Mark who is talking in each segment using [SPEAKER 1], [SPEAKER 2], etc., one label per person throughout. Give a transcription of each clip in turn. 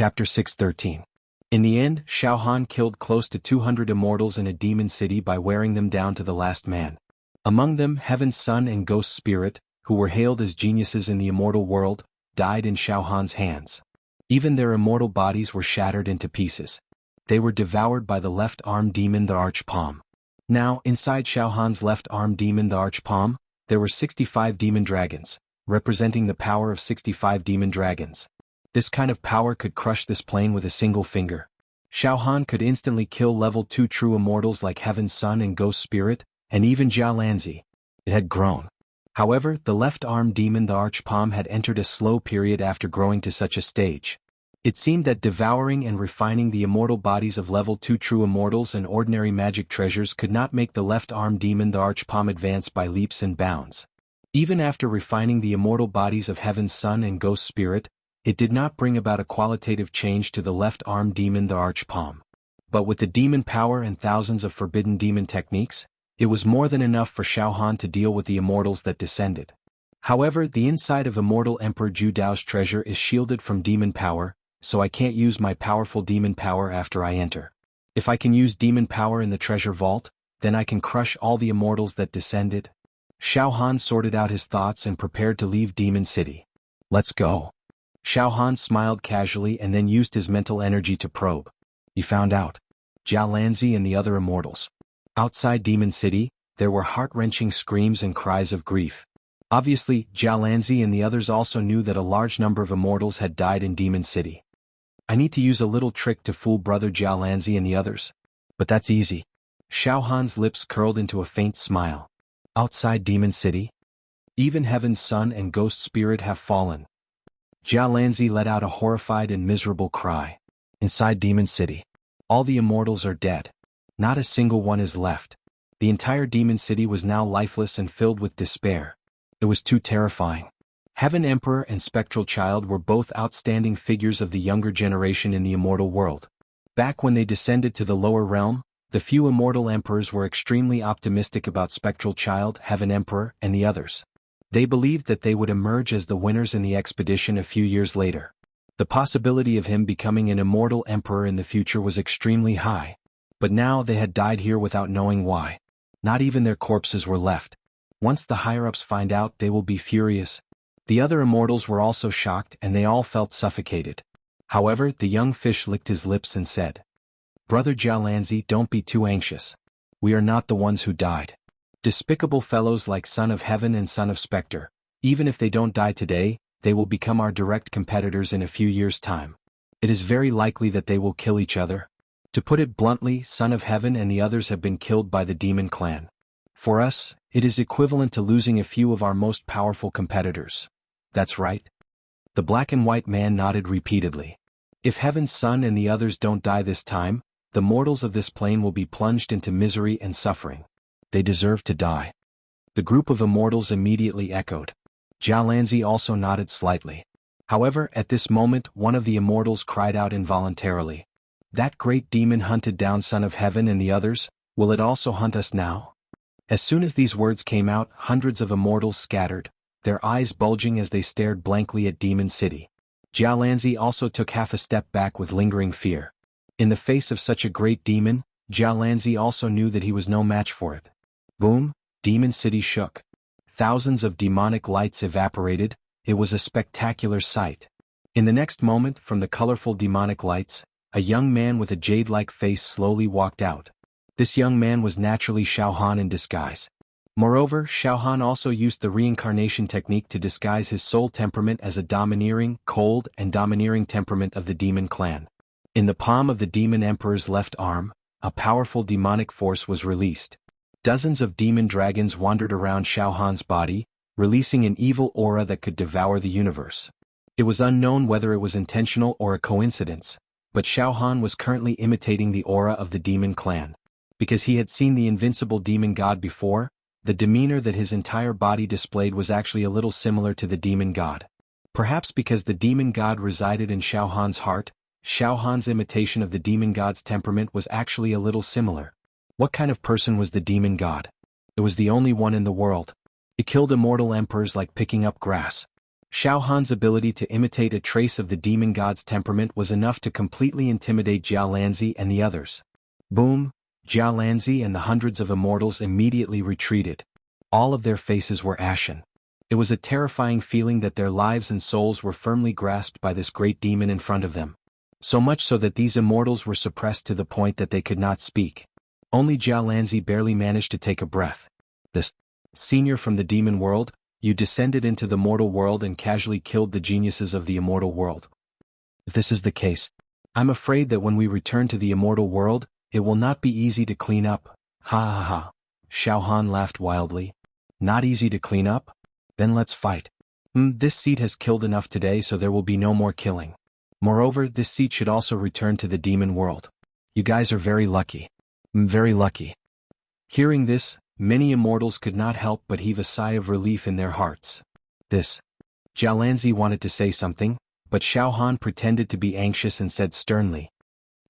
[SPEAKER 1] Chapter 613. In the end, Xiao Han killed close to 200 immortals in a demon city by wearing them down to the last man. Among them, Heaven's Son and Ghost Spirit, who were hailed as geniuses in the immortal world, died in Xiao Han's hands. Even their immortal bodies were shattered into pieces. They were devoured by the left-arm demon the Arch-Palm. Now, inside Xiao Han's left-arm demon the Arch-Palm, there were 65 demon dragons, representing the power of 65 demon dragons. This kind of power could crush this plane with a single finger. Xiao Han could instantly kill level 2 true immortals like Heaven's Son and Ghost Spirit, and even Jia Lanzi. It had grown. However, the left-arm demon the Arch-Palm had entered a slow period after growing to such a stage. It seemed that devouring and refining the immortal bodies of level 2 true immortals and ordinary magic treasures could not make the left-arm demon the Arch-Palm advance by leaps and bounds. Even after refining the immortal bodies of Heaven's Son and Ghost Spirit, it did not bring about a qualitative change to the left-arm demon the Arch-Palm. But with the demon power and thousands of forbidden demon techniques, it was more than enough for Xiao Han to deal with the immortals that descended. However, the inside of Immortal Emperor Ju Dao's treasure is shielded from demon power, so I can't use my powerful demon power after I enter. If I can use demon power in the treasure vault, then I can crush all the immortals that descended. Xiao Han sorted out his thoughts and prepared to leave Demon City. Let's go. Xiao Han smiled casually and then used his mental energy to probe. He found out. Jia Lanzi and the other immortals. Outside Demon City, there were heart-wrenching screams and cries of grief. Obviously, Jia Lanzi and the others also knew that a large number of immortals had died in Demon City. I need to use a little trick to fool brother Jia Lanzi and the others. But that's easy. Xiao Han's lips curled into a faint smile. Outside Demon City? Even Heaven's Son and Ghost Spirit have fallen. Jia Lanzi let out a horrified and miserable cry. Inside Demon City. All the immortals are dead. Not a single one is left. The entire Demon City was now lifeless and filled with despair. It was too terrifying. Heaven Emperor and Spectral Child were both outstanding figures of the younger generation in the immortal world. Back when they descended to the lower realm, the few immortal emperors were extremely optimistic about Spectral Child, Heaven Emperor, and the others. They believed that they would emerge as the winners in the expedition a few years later. The possibility of him becoming an immortal emperor in the future was extremely high. But now they had died here without knowing why. Not even their corpses were left. Once the higher-ups find out, they will be furious. The other immortals were also shocked and they all felt suffocated. However, the young fish licked his lips and said, "Brother Jia Lanzi, don't be too anxious. We are not the ones who died. Despicable fellows like Son of Heaven and Son of Spectre, even if they don't die today, they will become our direct competitors in a few years' time. It is very likely that they will kill each other. To put it bluntly, Son of Heaven and the others have been killed by the demon clan. For us, it is equivalent to losing a few of our most powerful competitors. That's right." The black and white man nodded repeatedly. If Heaven's Son and the others don't die this time, the mortals of this plane will be plunged into misery and suffering. They deserve to die. The group of immortals immediately echoed. Jia Lanzi also nodded slightly. However, at this moment, one of the immortals cried out involuntarily. "That great demon hunted down Son of Heaven and the others, will it also hunt us now?" As soon as these words came out, hundreds of immortals scattered, their eyes bulging as they stared blankly at Demon City. Jia Lanzi also took half a step back with lingering fear. In the face of such a great demon, Jia Lanzi also knew that he was no match for it. Boom! Demon City shook. Thousands of demonic lights evaporated. It was a spectacular sight. In the next moment, from the colorful demonic lights, a young man with a jade-like face slowly walked out. This young man was naturally Xiao Han in disguise. Moreover, Xiao Han also used the reincarnation technique to disguise his soul temperament as a domineering, cold, and domineering temperament of the demon clan. In the palm of the demon emperor's left arm, a powerful demonic force was released. Dozens of demon dragons wandered around Xiao Han's body, releasing an evil aura that could devour the universe. It was unknown whether it was intentional or a coincidence, but Xiao Han was currently imitating the aura of the demon clan. Because he had seen the invincible demon god before, the demeanor that his entire body displayed was actually a little similar to the demon god. Perhaps because the demon god resided in Xiao Han's heart, Xiao Han's imitation of the demon god's temperament was actually a little similar. What kind of person was the demon god? It was the only one in the world. It killed immortal emperors like picking up grass. Xiao Han's ability to imitate a trace of the demon god's temperament was enough to completely intimidate Jiao Lanzi and the others. Boom! Jiao Lanzi and the hundreds of immortals immediately retreated. All of their faces were ashen. It was a terrifying feeling that their lives and souls were firmly grasped by this great demon in front of them. So much so that these immortals were suppressed to the point that they could not speak. Only Jiao Lanzi barely managed to take a breath. This senior from the demon world, you descended into the mortal world and casually killed the geniuses of the immortal world. If this is the case, I'm afraid that when we return to the immortal world, it will not be easy to clean up. Ha ha ha. Xiao Han laughed wildly. Not easy to clean up? Then let's fight. This seed has killed enough today, so there will be no more killing. Moreover, this seed should also return to the demon world. You guys are very lucky. Very lucky. Hearing this, many immortals could not help but heave a sigh of relief in their hearts. Jiao Lanzi wanted to say something, but Xiao Han pretended to be anxious and said sternly,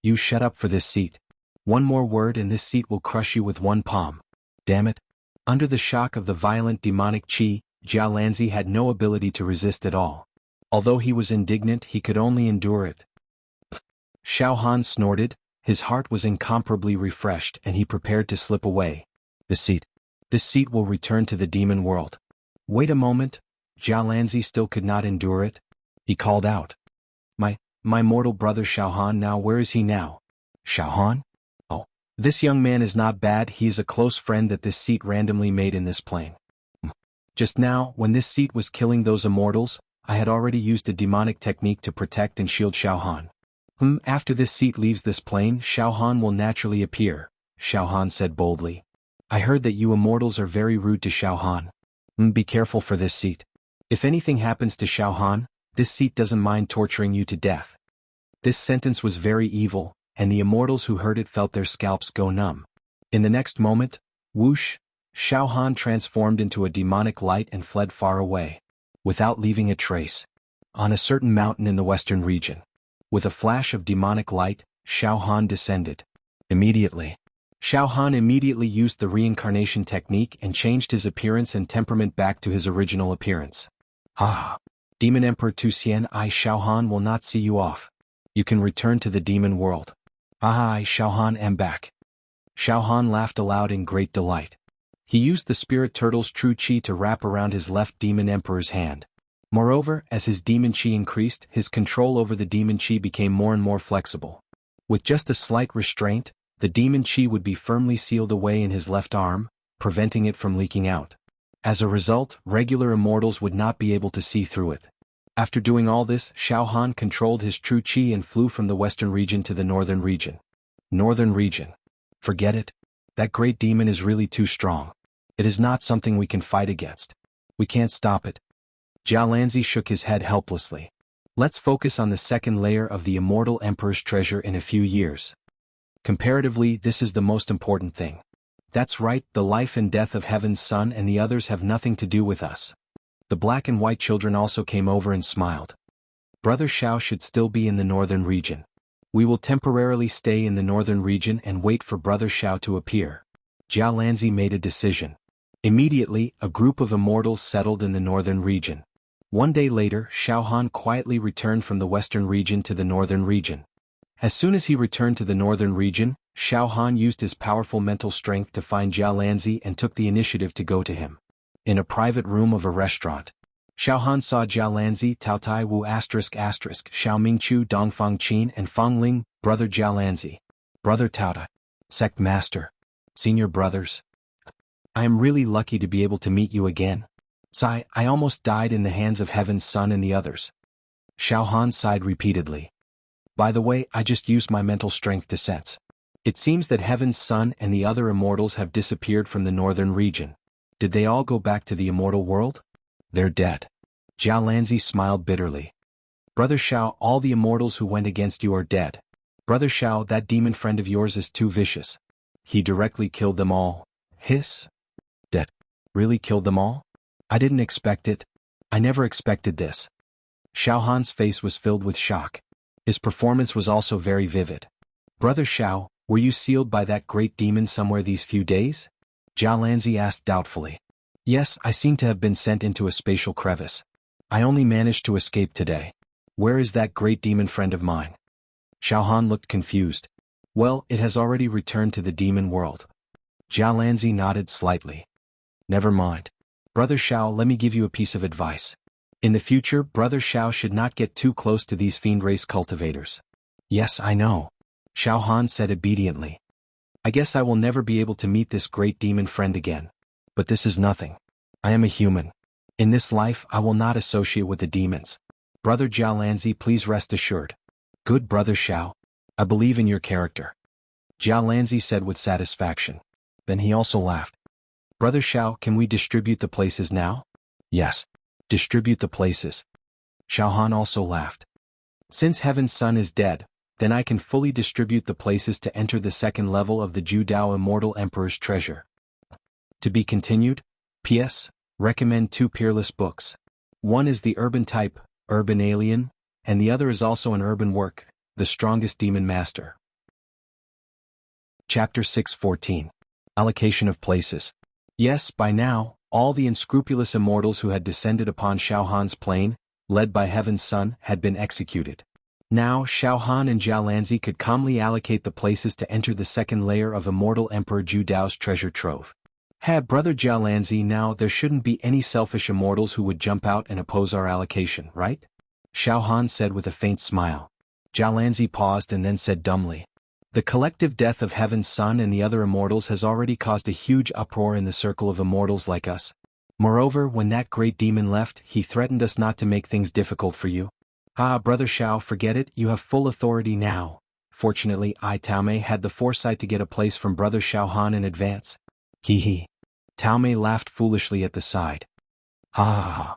[SPEAKER 1] "You shut up for this seat. One more word and this seat will crush you with one palm. Damn it." Under the shock of the violent demonic chi, Jiao Lanzi had no ability to resist at all. Although he was indignant, he could only endure it. Xiao Han snorted, his heart was incomparably refreshed and he prepared to slip away. This seat will return to the demon world. Wait a moment, Jiao Lanzi still could not endure it. He called out. My mortal brother Xiao Han, now where is he now? Xiao Han? Oh, this young man is not bad, he is a close friend that this seat randomly made in this plane. Just now, when this seat was killing those immortals, I had already used a demonic technique to protect and shield Xiao Han. After this seat leaves this plane, Xiao Han will naturally appear, Xiao Han said boldly. I heard that you immortals are very rude to Xiao Han. Be careful for this seat. If anything happens to Xiao Han, this seat doesn't mind torturing you to death. This sentence was very evil, and the immortals who heard it felt their scalps go numb. In the next moment, whoosh, Xiao Han transformed into a demonic light and fled far away, without leaving a trace, on a certain mountain in the western region. With a flash of demonic light, Xiao Han descended. Immediately, Xiao Han immediately used the reincarnation technique and changed his appearance and temperament back to his original appearance. Demon Emperor Tuxian, I Xiao Han will not see you off. You can return to the demon world. I Xiao Han am back. Xiao Han laughed aloud in great delight. He used the spirit turtle's true chi to wrap around his left demon emperor's hand. Moreover, as his demon chi increased, his control over the demon chi became more and more flexible. With just a slight restraint, the demon chi would be firmly sealed away in his left arm, preventing it from leaking out. As a result, regular immortals would not be able to see through it. After doing all this, Xiao Han controlled his true chi and flew from the western region to the northern region. Northern region. Forget it. That great demon is really too strong. It is not something we can fight against. We can't stop it. Jiao Lanzi shook his head helplessly. Let's focus on the second layer of the immortal emperor's treasure in a few years. Comparatively, this is the most important thing. That's right, the life and death of Heaven's Son and the others have nothing to do with us. The black and white children also came over and smiled. Brother Xiao should still be in the northern region. We will temporarily stay in the northern region and wait for Brother Xiao to appear. Jiao Lanzi made a decision. Immediately, a group of immortals settled in the northern region. One day later, Xiao Han quietly returned from the western region to the northern region. As soon as he returned to the northern region, Xiao Han used his powerful mental strength to find Jiao Lanzi and took the initiative to go to him. In a private room of a restaurant, Xiao Han saw Jiao Lanzi, Tao Tai Wu ***, Xiao Mingchu, Dongfang Qin and Fang Ling, Brother Jiao Lanzi. Brother Tao Tai. Sect Master. Senior brothers. I am really lucky to be able to meet you again. Sigh, I almost died in the hands of Heaven's Son and the others. Xiao Han sighed repeatedly. By the way, I just used my mental strength to sense. It seems that Heaven's Son and the other immortals have disappeared from the northern region. Did they all go back to the immortal world? They're dead. Jiao Lanzi smiled bitterly. Brother Xiao, all the immortals who went against you are dead. Brother Xiao, that demon friend of yours is too vicious. He directly killed them all. Hiss. Dead. Really killed them all? I didn't expect it. I never expected this. Xiao Han's face was filled with shock. His performance was also very vivid. Brother Xiao, were you sealed by that great demon somewhere these few days? Jiao Lanzi asked doubtfully. Yes, I seem to have been sent into a spatial crevice. I only managed to escape today. Where is that great demon friend of mine? Xiaohan looked confused. Well, it has already returned to the demon world. Jialanzi nodded slightly. Never mind. Brother Xiao, let me give you a piece of advice. In the future, Brother Xiao should not get too close to these fiend race cultivators. Yes, I know. Xiaohan said obediently. I guess I will never be able to meet this great demon friend again. But this is nothing. I am a human. In this life, I will not associate with the demons. Brother Jialanzi, please rest assured. Good Brother Xiao. I believe in your character. Jialanzi said with satisfaction. Then he also laughed. Brother Xiao, can we distribute the places now? Yes. Distribute the places. Xiaohan also laughed. Since Heaven's Son is dead, then I can fully distribute the places to enter the second level of the Ju Dao Immortal Emperor's treasure. To be continued. P.S. Recommend 2 peerless books. One is the urban type, Urban Alien, and the other is also an urban work, The Strongest Demon Master. Chapter 6:14. Allocation of places. Yes, by now, all the unscrupulous immortals who had descended upon Xiaohan's plane, led by Heaven's Son, had been executed. Now Xiaohan and Jialanzi could calmly allocate the places to enter the second layer of Immortal Emperor Ju Dao's treasure trove. Brother Jialanzi, now there shouldn't be any selfish immortals who would jump out and oppose our allocation, right? Xiaohan said with a faint smile. Jialanzi paused and then said dumbly. The collective death of Heaven's Son and the other immortals has already caused a huge uproar in the circle of immortals like us. Moreover, when that great demon left, he threatened us not to make things difficult for you. Brother Xiao, forget it, you have full authority now. Fortunately, Taomei had the foresight to get a place from Brother Xiaohan in advance. Hee. Taomei laughed foolishly at the side. Ha.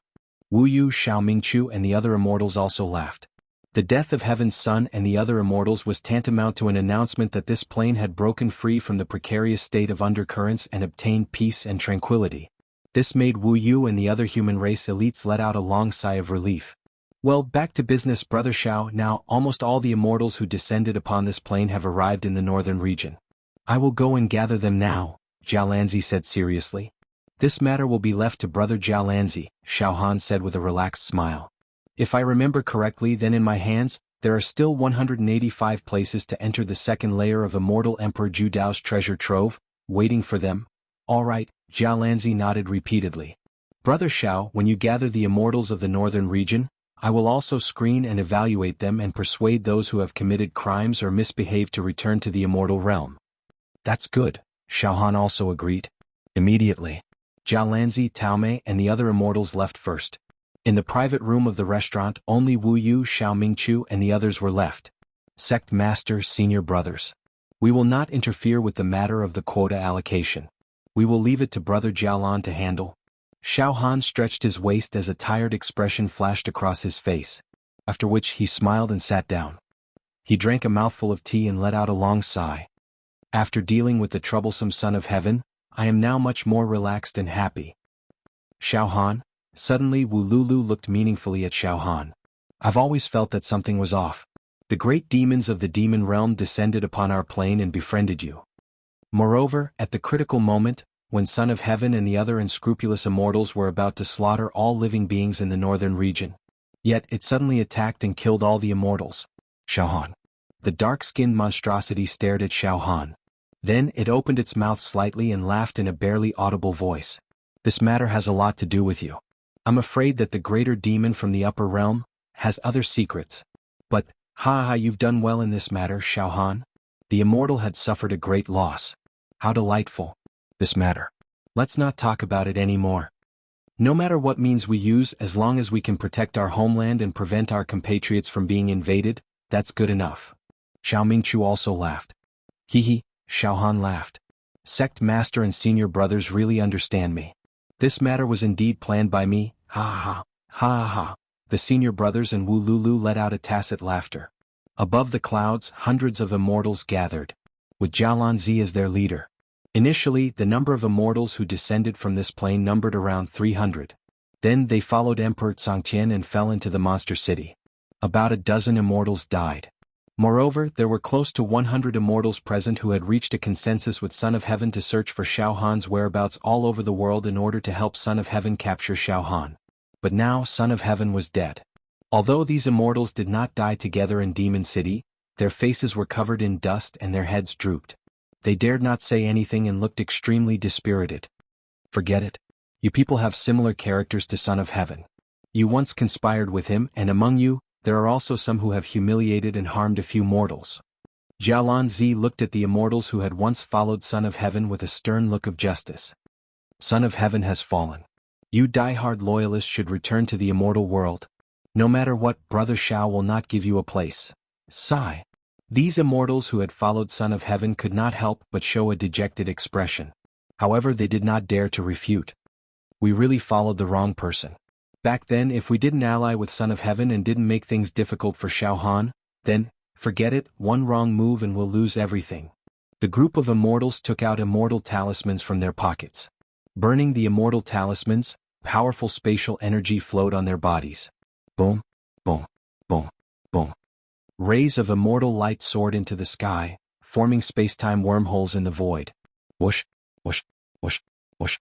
[SPEAKER 1] Wu Yu, Xiao Mingqiu and the other immortals also laughed. The death of Heaven's Son and the other immortals was tantamount to an announcement that this plane had broken free from the precarious state of undercurrents and obtained peace and tranquility. This made Wu Yu and the other human race elites let out a long sigh of relief. Well, back to business, Brother Xiao. Now, almost all the immortals who descended upon this plane have arrived in the northern region. I will go and gather them now, Jialanzi said seriously. This matter will be left to Brother Jialanzi, Xiaohan said with a relaxed smile. If I remember correctly, then in my hands, there are still 185 places to enter the second layer of Immortal Emperor Ju Dao's treasure trove, waiting for them. All right, Jialanzi nodded repeatedly. Brother Xiao, when you gather the immortals of the northern region, I will also screen and evaluate them and persuade those who have committed crimes or misbehaved to return to the immortal realm. That's good, Xiaohan also agreed. Immediately, Jialanzi, Taomei and the other immortals left first. In the private room of the restaurant, only Wu Yu, Xiao Mingqiu and the others were left. Sect Master, Senior Brothers. We will not interfere with the matter of the quota allocation. We will leave it to Brother Jialan to handle. Xiaohan stretched his waist as a tired expression flashed across his face, after which he smiled and sat down. He drank a mouthful of tea and let out a long sigh. After dealing with the troublesome Son of Heaven, I am now much more relaxed and happy. Xiaohan. Suddenly Wu Lulu looked meaningfully at Xiaohan. I've always felt that something was off. The great demons of the demon realm descended upon our plane and befriended you. Moreover, at the critical moment, when Son of Heaven and the other unscrupulous immortals were about to slaughter all living beings in the northern region, yet it suddenly attacked and killed all the immortals. Xiaohan. The dark-skinned monstrosity stared at Xiaohan. Then it opened its mouth slightly and laughed in a barely audible voice. This matter has a lot to do with you. I'm afraid that the greater demon from the upper realm has other secrets. But, you've done well in this matter, Xiaohan. The immortal had suffered a great loss. How delightful. This matter. Let's not talk about it anymore. No matter what means we use, as long as we can protect our homeland and prevent our compatriots from being invaded, that's good enough. Xiao Mingqiu also laughed. Hee, Xiaohan laughed. Sect Master and Senior Brothers really understand me. This matter was indeed planned by me, ha. The Senior Brothers and Wu Lulu let out a tacit laughter. Above the clouds, hundreds of immortals gathered, with Jialanzi as their leader. Initially, the number of immortals who descended from this plane numbered around 300. Then they followed Emperor Tsangtian and fell into the monster city. About a dozen immortals died. Moreover, there were close to 100 immortals present who had reached a consensus with Son of Heaven to search for Xiaohan's whereabouts all over the world in order to help Son of Heaven capture Xiaohan. But now Son of Heaven was dead. Although these immortals did not die together in Demon City, their faces were covered in dust and their heads drooped. They dared not say anything and looked extremely dispirited. Forget it. You people have similar characters to Son of Heaven. You once conspired with him, and among you, there are also some who have humiliated and harmed a few mortals. Jialanzi looked at the immortals who had once followed Son of Heaven with a stern look of justice. Son of Heaven has fallen. You die-hard loyalists should return to the immortal world. No matter what, Brother Shao will not give you a place. Sigh. These immortals who had followed Son of Heaven could not help but show a dejected expression. However, they did not dare to refute. We really followed the wrong person. Back then, if we didn't ally with Son of Heaven and didn't make things difficult for Shao Han, then, forget it, one wrong move and we'll lose everything. The group of immortals took out immortal talismans from their pockets. Burning the immortal talismans, powerful spatial energy flowed on their bodies. Boom, boom, boom, boom. Rays of immortal light soared into the sky, forming space-time wormholes in the void. Whoosh, whoosh, whoosh, whoosh.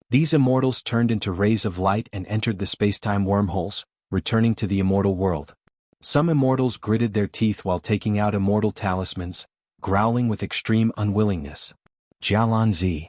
[SPEAKER 1] These immortals turned into rays of light and entered the space-time wormholes, returning to the immortal world. Some immortals gritted their teeth while taking out immortal talismans, growling with extreme unwillingness. Jialanzi.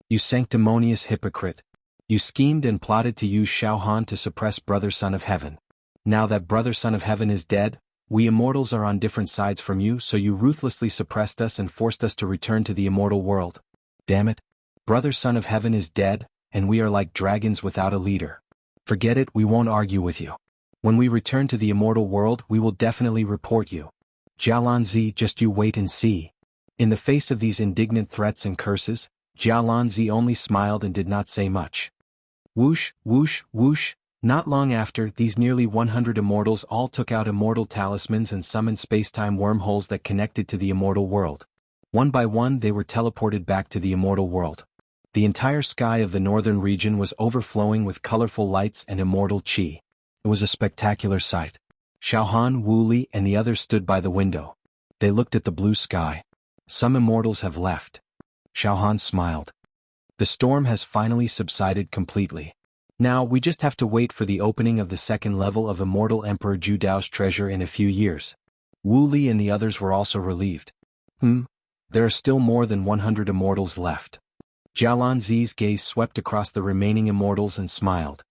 [SPEAKER 1] You sanctimonious hypocrite. You schemed and plotted to use Shao Han to suppress Brother Son of Heaven. Now that Brother Son of Heaven is dead, we immortals are on different sides from you, so you ruthlessly suppressed us and forced us to return to the immortal world. Damn it. Brother Son of Heaven is dead, and we are like dragons without a leader. Forget it, we won't argue with you. When we return to the immortal world, we will definitely report you. Jialanzi, just you wait and see. In the face of these indignant threats and curses, Jialanzi only smiled and did not say much. Whoosh, whoosh, whoosh. Not long after, these nearly 100 immortals all took out immortal talismans and summoned space-time wormholes that connected to the immortal world. One by one they were teleported back to the immortal world. The entire sky of the northern region was overflowing with colorful lights and immortal chi. It was a spectacular sight. Shao Han, Wu Li, and the others stood by the window. They looked at the blue sky. Some immortals have left. Shao Han smiled. The storm has finally subsided completely. Now we just have to wait for the opening of the second level of Immortal Emperor Zhu Dao's treasure in a few years. Wu Li and the others were also relieved. There are still more than 100 immortals left. Jialanzi's gaze swept across the remaining immortals and smiled.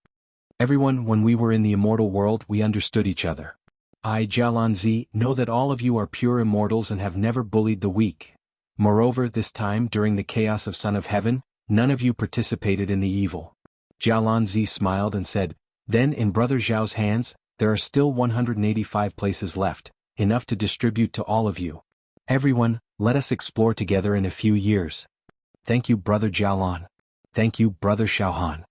[SPEAKER 1] Everyone, when we were in the immortal world, we understood each other. I, Jialanzi, know that all of you are pure immortals and have never bullied the weak. Moreover, this time, during the chaos of Son of Heaven, none of you participated in the evil. Jialanzi smiled and said, then in Brother Zhao's hands, there are still 185 places left, enough to distribute to all of you. Everyone, let us explore together in a few years. Thank you, Brother Jialan. Thank you, Brother Shaohan.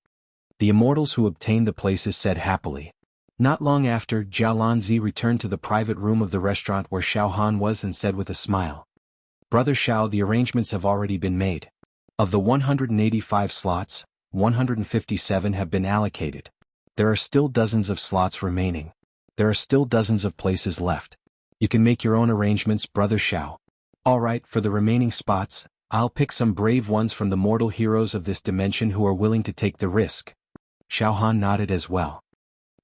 [SPEAKER 1] The immortals who obtained the places said happily. Not long after, Jialanzi returned to the private room of the restaurant where Shaohan was and said with a smile. Brother Shao, the arrangements have already been made. Of the 185 slots, 157 have been allocated. There are still dozens of slots remaining. There are still dozens of places left. You can make your own arrangements, Brother Shao. Alright, for the remaining spots, I'll pick some brave ones from the mortal heroes of this dimension who are willing to take the risk. Shao Han nodded as well.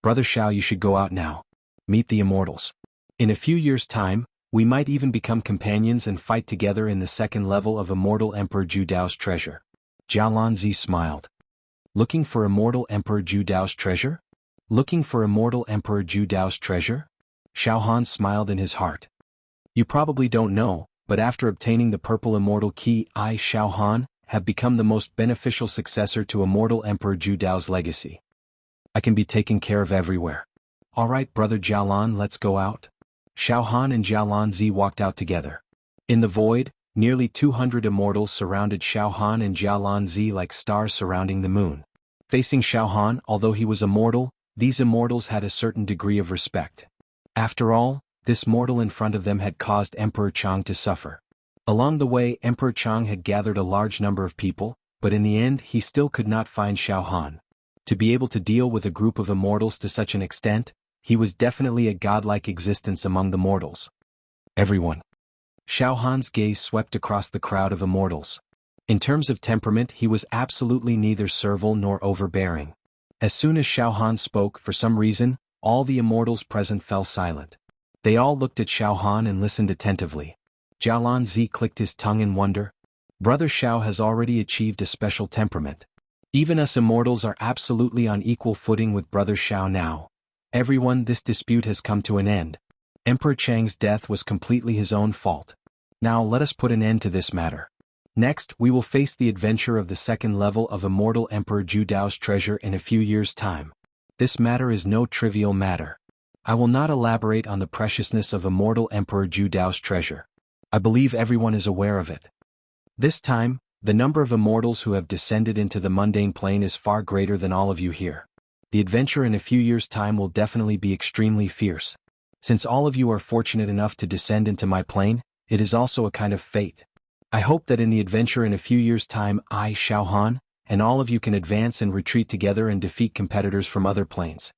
[SPEAKER 1] Brother Shao, you should go out now. Meet the immortals. In a few years' time, we might even become companions and fight together in the second level of Immortal Emperor Zhu Dao's treasure. Jialanzi smiled. Looking for Immortal Emperor Zhu Dao's treasure? Looking for Immortal Emperor Zhu Dao's treasure? Shao Han smiled in his heart. You probably don't know, but after obtaining the purple immortal key, I, Shao Han, have become the most beneficial successor to Immortal Emperor Zhu Dao's legacy. I can be taken care of everywhere. Alright, Brother Jialan, let's go out. Shao Han and Jialanzi walked out together. In the void, nearly 200 immortals surrounded Shao Han and Jialanzi like stars surrounding the moon. Facing Shao Han, although he was immortal, these immortals had a certain degree of respect. After all, this mortal in front of them had caused Emperor Chang to suffer. Along the way, Emperor Chang had gathered a large number of people, but in the end he still could not find Shao Han. To be able to deal with a group of immortals to such an extent, he was definitely a godlike existence among the mortals. Everyone. Shao Han's gaze swept across the crowd of immortals. In terms of temperament, he was absolutely neither servile nor overbearing. As soon as Xiao Han spoke, for some reason, all the immortals present fell silent. They all looked at Xiao Han and listened attentively. Jialan Zi clicked his tongue in wonder. Brother Xiao has already achieved a special temperament. Even us immortals are absolutely on equal footing with Brother Xiao now. Everyone, this dispute has come to an end. Emperor Chang's death was completely his own fault. Now let us put an end to this matter. Next, we will face the adventure of the second level of Immortal Emperor Zhu Dao's treasure in a few years' time. This matter is no trivial matter. I will not elaborate on the preciousness of Immortal Emperor Zhu Dao's treasure. I believe everyone is aware of it. This time, the number of immortals who have descended into the mundane plane is far greater than all of you here. The adventure in a few years' time will definitely be extremely fierce. Since all of you are fortunate enough to descend into my plane, it is also a kind of fate. I hope that in the adventure in a few years' time I, Xiao Han, and all of you can advance and retreat together and defeat competitors from other planes.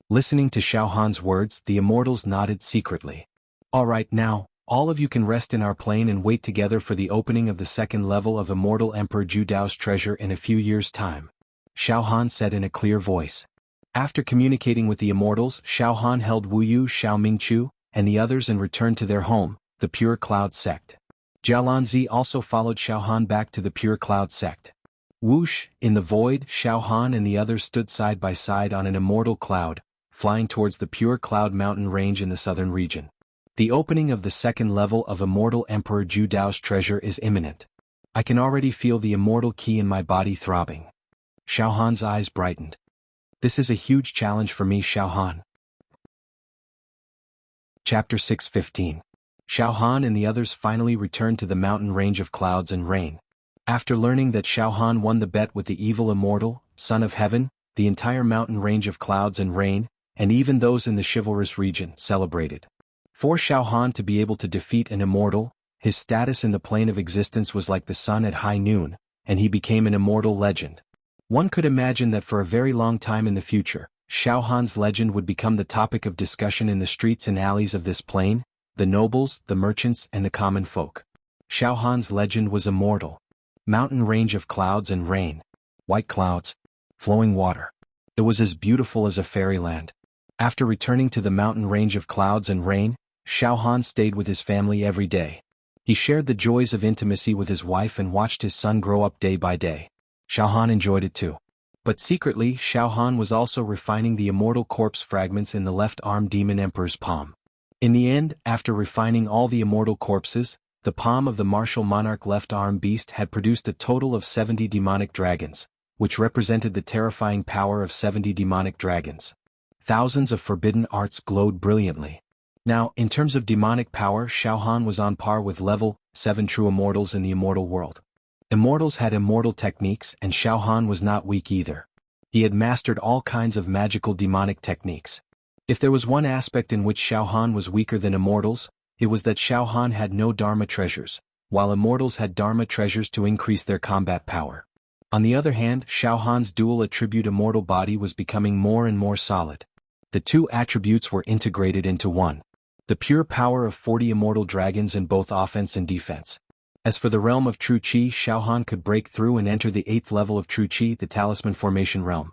[SPEAKER 1] Listening to Xiao Han's words, the immortals nodded secretly. Alright, now, all of you can rest in our plane and wait together for the opening of the second level of Immortal Emperor Zhu Dao's treasure in a few years' time. Xiao Han said in a clear voice. After communicating with the immortals, Xiao Han held Wu Yu, Xiao Mingchu, and the others and returned to their home, the Pure Cloud Sect. Jialan Zi also followed Xiao Han back to the Pure Cloud Sect. Whoosh, in the void, Xiao Han and the others stood side by side on an immortal cloud, flying towards the Pure Cloud mountain range in the southern region. The opening of the second level of Immortal Emperor Zhu Dao's treasure is imminent. I can already feel the immortal key in my body throbbing. Xiao Han's eyes brightened. This is a huge challenge for me, Xiao Han. Chapter 6:15. Xiao Han and the others finally returned to the mountain range of clouds and rain. After learning that Xiao Han won the bet with the evil immortal, son of heaven, the entire mountain range of clouds and rain, and even those in the chivalrous region, celebrated. For Xiao Han to be able to defeat an immortal, his status in the plane of existence was like the sun at high noon, and he became an immortal legend. One could imagine that for a very long time in the future, Xiao Han's legend would become the topic of discussion in the streets and alleys of this plane, the nobles, the merchants, and the common folk. Xiao Han's legend was immortal. Mountain range of clouds and rain. White clouds. Flowing water. It was as beautiful as a fairyland. After returning to the mountain range of clouds and rain, Xiao Han stayed with his family every day. He shared the joys of intimacy with his wife and watched his son grow up day by day. Xiao Han enjoyed it too. But secretly, Xiao Han was also refining the immortal corpse fragments in the left arm demon emperor's palm. In the end, after refining all the immortal corpses, the palm of the martial monarch left arm beast had produced a total of 70 demonic dragons, which represented the terrifying power of 70 demonic dragons. Thousands of forbidden arts glowed brilliantly. Now, in terms of demonic power, Xiao Han was on par with level 7 true immortals in the immortal world. Immortals had immortal techniques, and Xiao Han was not weak either. He had mastered all kinds of magical demonic techniques. If there was one aspect in which Xiao Han was weaker than immortals, it was that Xiao Han had no Dharma treasures, while immortals had Dharma treasures to increase their combat power. On the other hand, Xiao Han's dual attribute immortal body was becoming more and more solid. The two attributes were integrated into one. The pure power of 40 immortal dragons in both offense and defense. As for the realm of true Qi, Xiao Han could break through and enter the 8th level of true Qi, the talisman formation realm.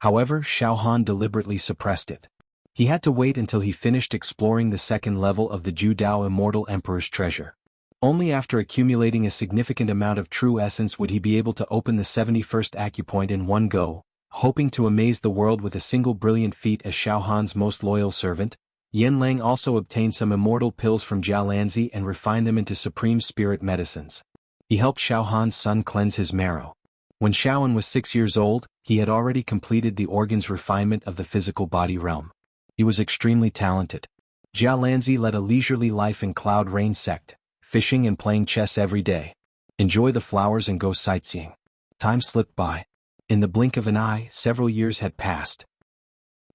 [SPEAKER 1] However, Xiao Han deliberately suppressed it. He had to wait until he finished exploring the second level of the Zhu Dao Immortal Emperor's treasure. Only after accumulating a significant amount of true essence would he be able to open the 71st acupoint in one go, hoping to amaze the world with a single brilliant feat. As Xiao Han's most loyal servant, Yen Lang also obtained some immortal pills from Jiao Lanzi and refined them into supreme spirit medicines. He helped Xiao Han's son cleanse his marrow. When Xiaoan was 6 years old, he had already completed the organ's refinement of the physical body realm. He was extremely talented. Jiao Lanzi led a leisurely life in Cloud Rain Sect, fishing and playing chess every day. Enjoy the flowers and go sightseeing. Time slipped by. In the blink of an eye, several years had passed.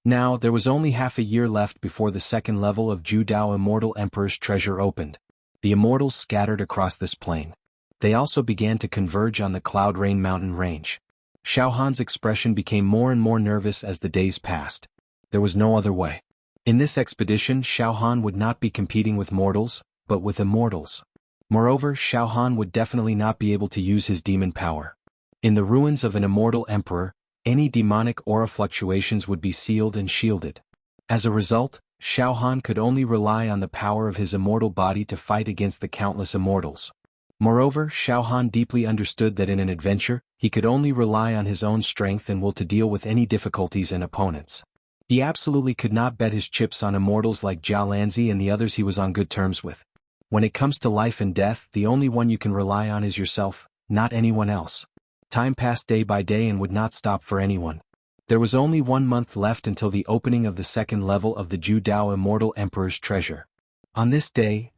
[SPEAKER 1] Now, there was only half a year left before the second level of Zhu Dao Immortal Emperor's treasure opened. The immortals scattered across this plain. They also began to converge on the Cloud Rain mountain range. Xiao Han's expression became more and more nervous as the days passed. There was no other way. In this expedition, Xiao Han would not be competing with mortals, but with immortals. Moreover, Xiao Han would definitely not be able to use his demon power. In the ruins of an immortal emperor, Any demonic aura fluctuations would be sealed and shielded. As a result, Xiao Han could only rely on the power of his immortal body to fight against the countless immortals. Moreover, Xiao Han deeply understood that in an adventure, he could only rely on his own strength and will to deal with any difficulties and opponents. He absolutely could not bet his chips on immortals like Jiao Lanzi and the others he was on good terms with. When it comes to life and death, the only one you can rely on is yourself, not anyone else. Time passed day by day and would not stop for anyone. There was only 1 month left until the opening of the second level of the Ju Dao Immortal Emperor's treasure. On this day,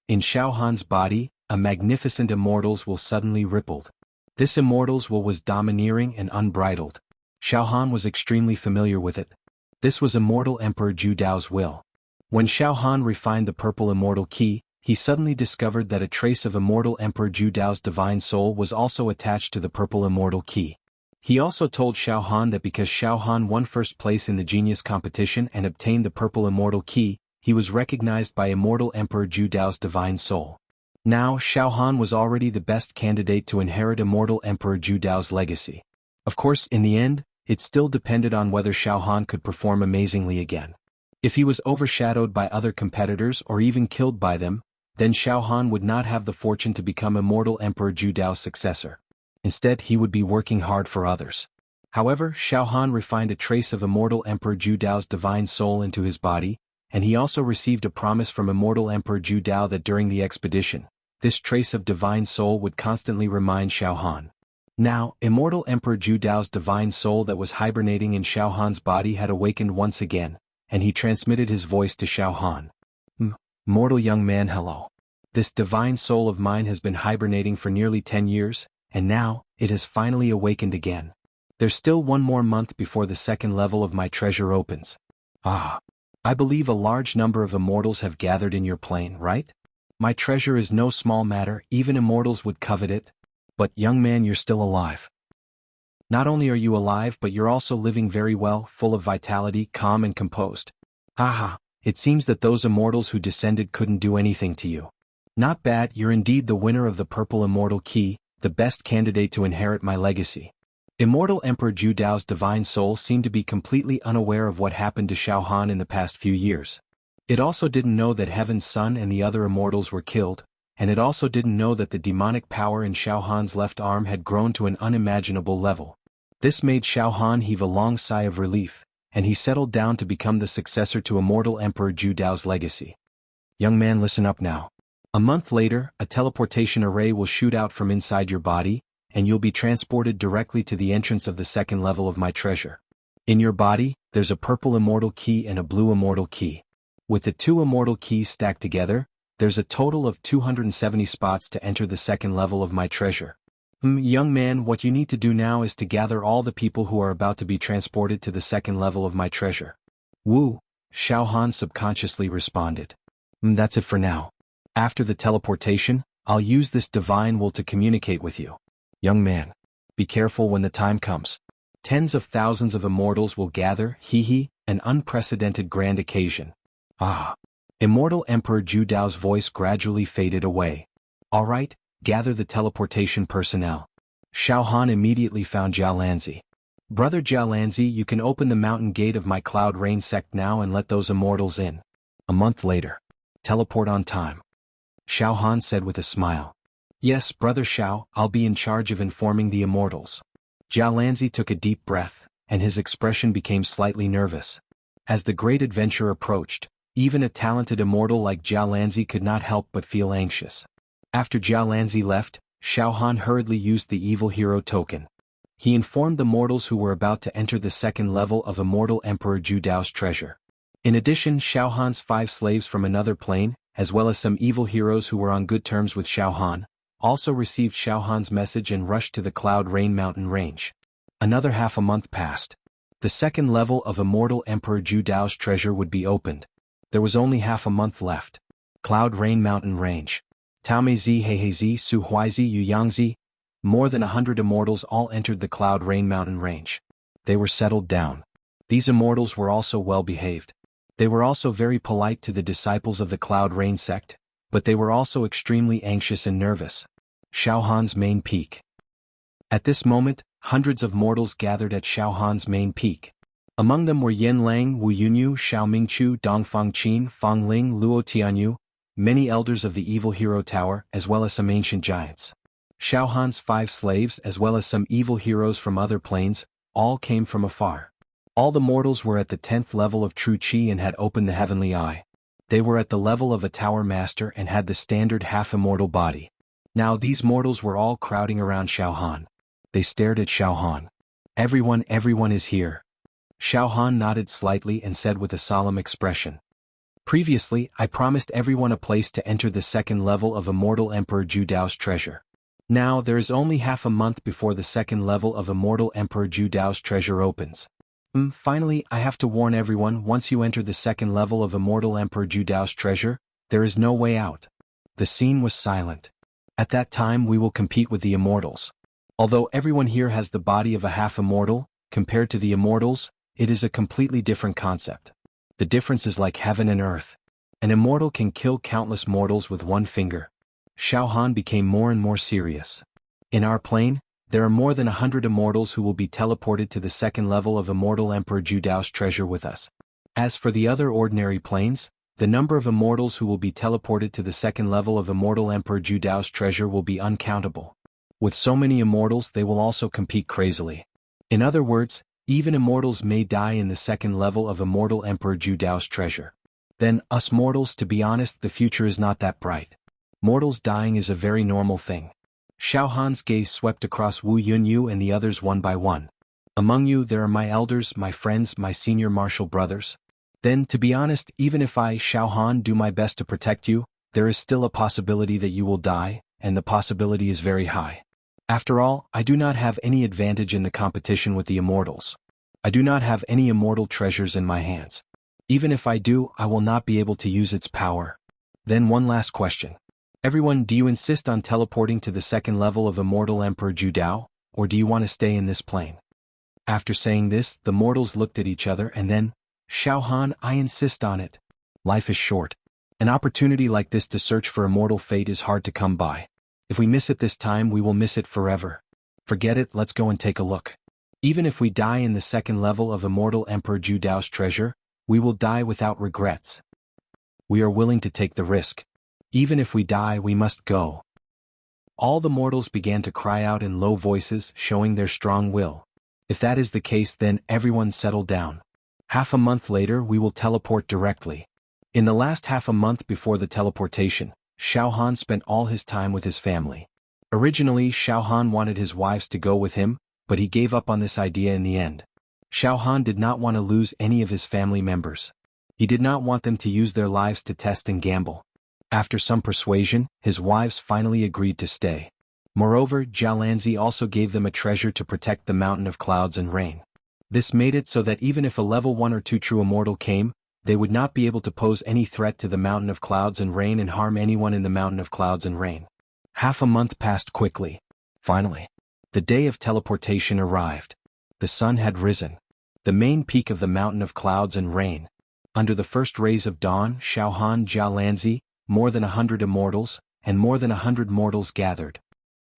[SPEAKER 1] in Xiao Han's body, a magnificent immortals will suddenly rippled. This immortals will was domineering and unbridled. Xiao Han was extremely familiar with it. This was Immortal Emperor Ju Dao's will. When Xiao Han refined the purple immortal key, he suddenly discovered that a trace of Immortal Emperor Ju Dao's divine soul was also attached to the purple immortal key. He also told Xiao Han that because Xiao Han won first place in the genius competition and obtained the purple immortal key, he was recognized by Immortal Emperor Ju Dao's divine soul. Now Xiao Han was already the best candidate to inherit Immortal Emperor Ju Dao's legacy. Of course, in the end, it still depended on whether Xiao Han could perform amazingly again. If he was overshadowed by other competitors or even killed by them, then Xiao Han would not have the fortune to become Immortal Emperor Ju Dao's successor. Instead, he would be working hard for others. However, Xiao Han refined a trace of Immortal Emperor Ju Dao's divine soul into his body, and he also received a promise from Immortal Emperor Ju Dao that during the expedition, this trace of divine soul would constantly remind Xiao Han. Now, Immortal Emperor Ju Dao's divine soul that was hibernating in Xiao Han's body had awakened once again, and he transmitted his voice to Xiao Han. Mortal young man, hello. This divine soul of mine has been hibernating for nearly 10 years, and now, it has finally awakened again. There's still 1 more month before the second level of my treasure opens. I believe a large number of immortals have gathered in your plane, right? My treasure is no small matter, even immortals would covet it. But young man, you're still alive. Not only are you alive but you're also living very well, full of vitality, calm and composed. It seems that those immortals who descended couldn't do anything to you. Not bad, you're indeed the winner of the purple immortal key, the best candidate to inherit my legacy. Immortal Emperor Ju Dao's divine soul seemed to be completely unaware of what happened to Xiao Han in the past few years. It also didn't know that Heaven's Son and the other immortals were killed, and it also didn't know that the demonic power in Xiao Han's left arm had grown to an unimaginable level. This made Xiao Han heave a long sigh of relief, and he settled down to become the successor to Immortal Emperor Ju Dao's legacy. Young man, listen up now. A month later, a teleportation array will shoot out from inside your body, and you'll be transported directly to the entrance of the second level of my treasure. In your body, there's a purple immortal key and a blue immortal key. With the 2 immortal keys stacked together, there's a total of 270 spots to enter the second level of my treasure. Young man, what you need to do now is to gather all the people who are about to be transported to the second level of my treasure. Woo, Xiao Han subconsciously responded. That's it for now. After the teleportation, I'll use this divine will to communicate with you. Young man, be careful when the time comes. Tens of thousands of immortals will gather, an unprecedented grand occasion. Immortal Emperor Ju Dao's voice gradually faded away. All right, gather the teleportation personnel. Xiao Han immediately found Jiao Lanzi. Brother Jiao Lanzi, you can open the mountain gate of my Cloud Rain sect now and let those immortals in. A month later. Teleport on time. Xiao Han said with a smile. Yes, Brother Xiao, I'll be in charge of informing the immortals. Jiao Lanzi took a deep breath, and his expression became slightly nervous. As the great adventure approached, even a talented immortal like Jiao Lanzi could not help but feel anxious. After Jiao Lanzi left, Xiao Han hurriedly used the evil hero token. He informed the mortals who were about to enter the second level of Immortal Emperor Ju Dao's treasure. In addition, Xiao Han's 5 slaves from another plane, as well as some evil heroes who were on good terms with Xiao Han, also received Xiao Han's message and rushed to the Cloud Rain mountain range. Another half a month passed. The second level of Immortal Emperor Ju Dao's treasure would be opened. There was only half a month left. Cloud Rain mountain range. Taomeizi, Heiheizi, Su Huaizi, Yuyangzi. More than 100 immortals all entered the Cloud Rain mountain range. They were settled down. These immortals were also well behaved. They were also very polite to the disciples of the Cloud Rain sect, but they were also extremely anxious and nervous. Xiao Han's main peak. At this moment, hundreds of mortals gathered at Xiaohan's main peak. Among them were Yen Lang, Wu Yunyu, Xiao Mingqiu, Dongfang Qin, Fang Ling, Luo Tianyu, many elders of the evil hero tower as well as some ancient giants. Xiaohan's 5 slaves as well as some evil heroes from other planes, all came from afar. All the mortals were at the 10th level of true Qi and had opened the heavenly eye. They were at the level of a tower master and had the standard half-immortal body. Now these mortals were all crowding around Xiaohan. They stared at Xiaohan. Everyone is here. Xiaohan nodded slightly and said with a solemn expression. Previously, I promised everyone a place to enter the 2nd level of Immortal Emperor Zhu Dao's treasure. Now there is only half a month before the 2nd level of Immortal Emperor Zhu Dao's treasure opens. Finally, I have to warn everyone, once you enter the 2nd level of Immortal Emperor Zhu Dao's treasure, there is no way out. The scene was silent. At that time we will compete with the immortals. Although everyone here has the body of a half-immortal, compared to the immortals, it is a completely different concept. The difference is like heaven and earth. An immortal can kill countless mortals with one finger. Xiaohan became more and more serious. In our plane, there are more than 100 immortals who will be teleported to the 2nd level of Immortal Emperor Zhu Dao's treasure with us. As for the other ordinary planes, the number of immortals who will be teleported to the 2nd level of Immortal Emperor Zhu Dao's treasure will be uncountable. With so many immortals, they will also compete crazily. In other words, even immortals may die in the 2nd level of Immortal Emperor Zhu Dao's treasure. Then, us mortals, to be honest, the future is not that bright. Mortals dying is a very normal thing. Xiaohan's gaze swept across Wu Yunyu and the others one by one. Among you there are my elders, my friends, my senior martial brothers. Then, to be honest, even if I, Xiaohan, do my best to protect you, there is still a possibility that you will die, and the possibility is very high. After all, I do not have any advantage in the competition with the immortals. I do not have any immortal treasures in my hands. Even if I do, I will not be able to use its power. Then one last question. Everyone, do you insist on teleporting to the 2nd level of Immortal Emperor Zhu Dao, or do you want to stay in this plane? After saying this, the mortals looked at each other and then, Xiaohan, I insist on it. Life is short. An opportunity like this to search for immortal fate is hard to come by. If we miss it this time, we will miss it forever. Forget it, let's go and take a look. Even if we die in the 2nd level of Immortal Emperor Zhu Dao's treasure, we will die without regrets. We are willing to take the risk. Even if we die, we must go. All the mortals began to cry out in low voices, showing their strong will. If that is the case, then everyone settle down. Half a month later we will teleport directly. In the last half a month before the teleportation, Xiaohan spent all his time with his family. Originally, Xiaohan wanted his wives to go with him, but he gave up on this idea in the end. Xiaohan did not want to lose any of his family members. He did not want them to use their lives to test and gamble. After some persuasion, his wives finally agreed to stay. Moreover, Jialanzi also gave them a treasure to protect the mountain of clouds and rain. This made it so that even if a level 1 or 2 true immortal came, they would not be able to pose any threat to the mountain of clouds and rain and harm anyone in the mountain of clouds and rain. Half a month passed quickly. Finally, the day of teleportation arrived. The sun had risen. The main peak of the mountain of clouds and rain. Under the first rays of dawn, Xiaohan, Jialanzi, more than 100 immortals, and more than 100 mortals gathered.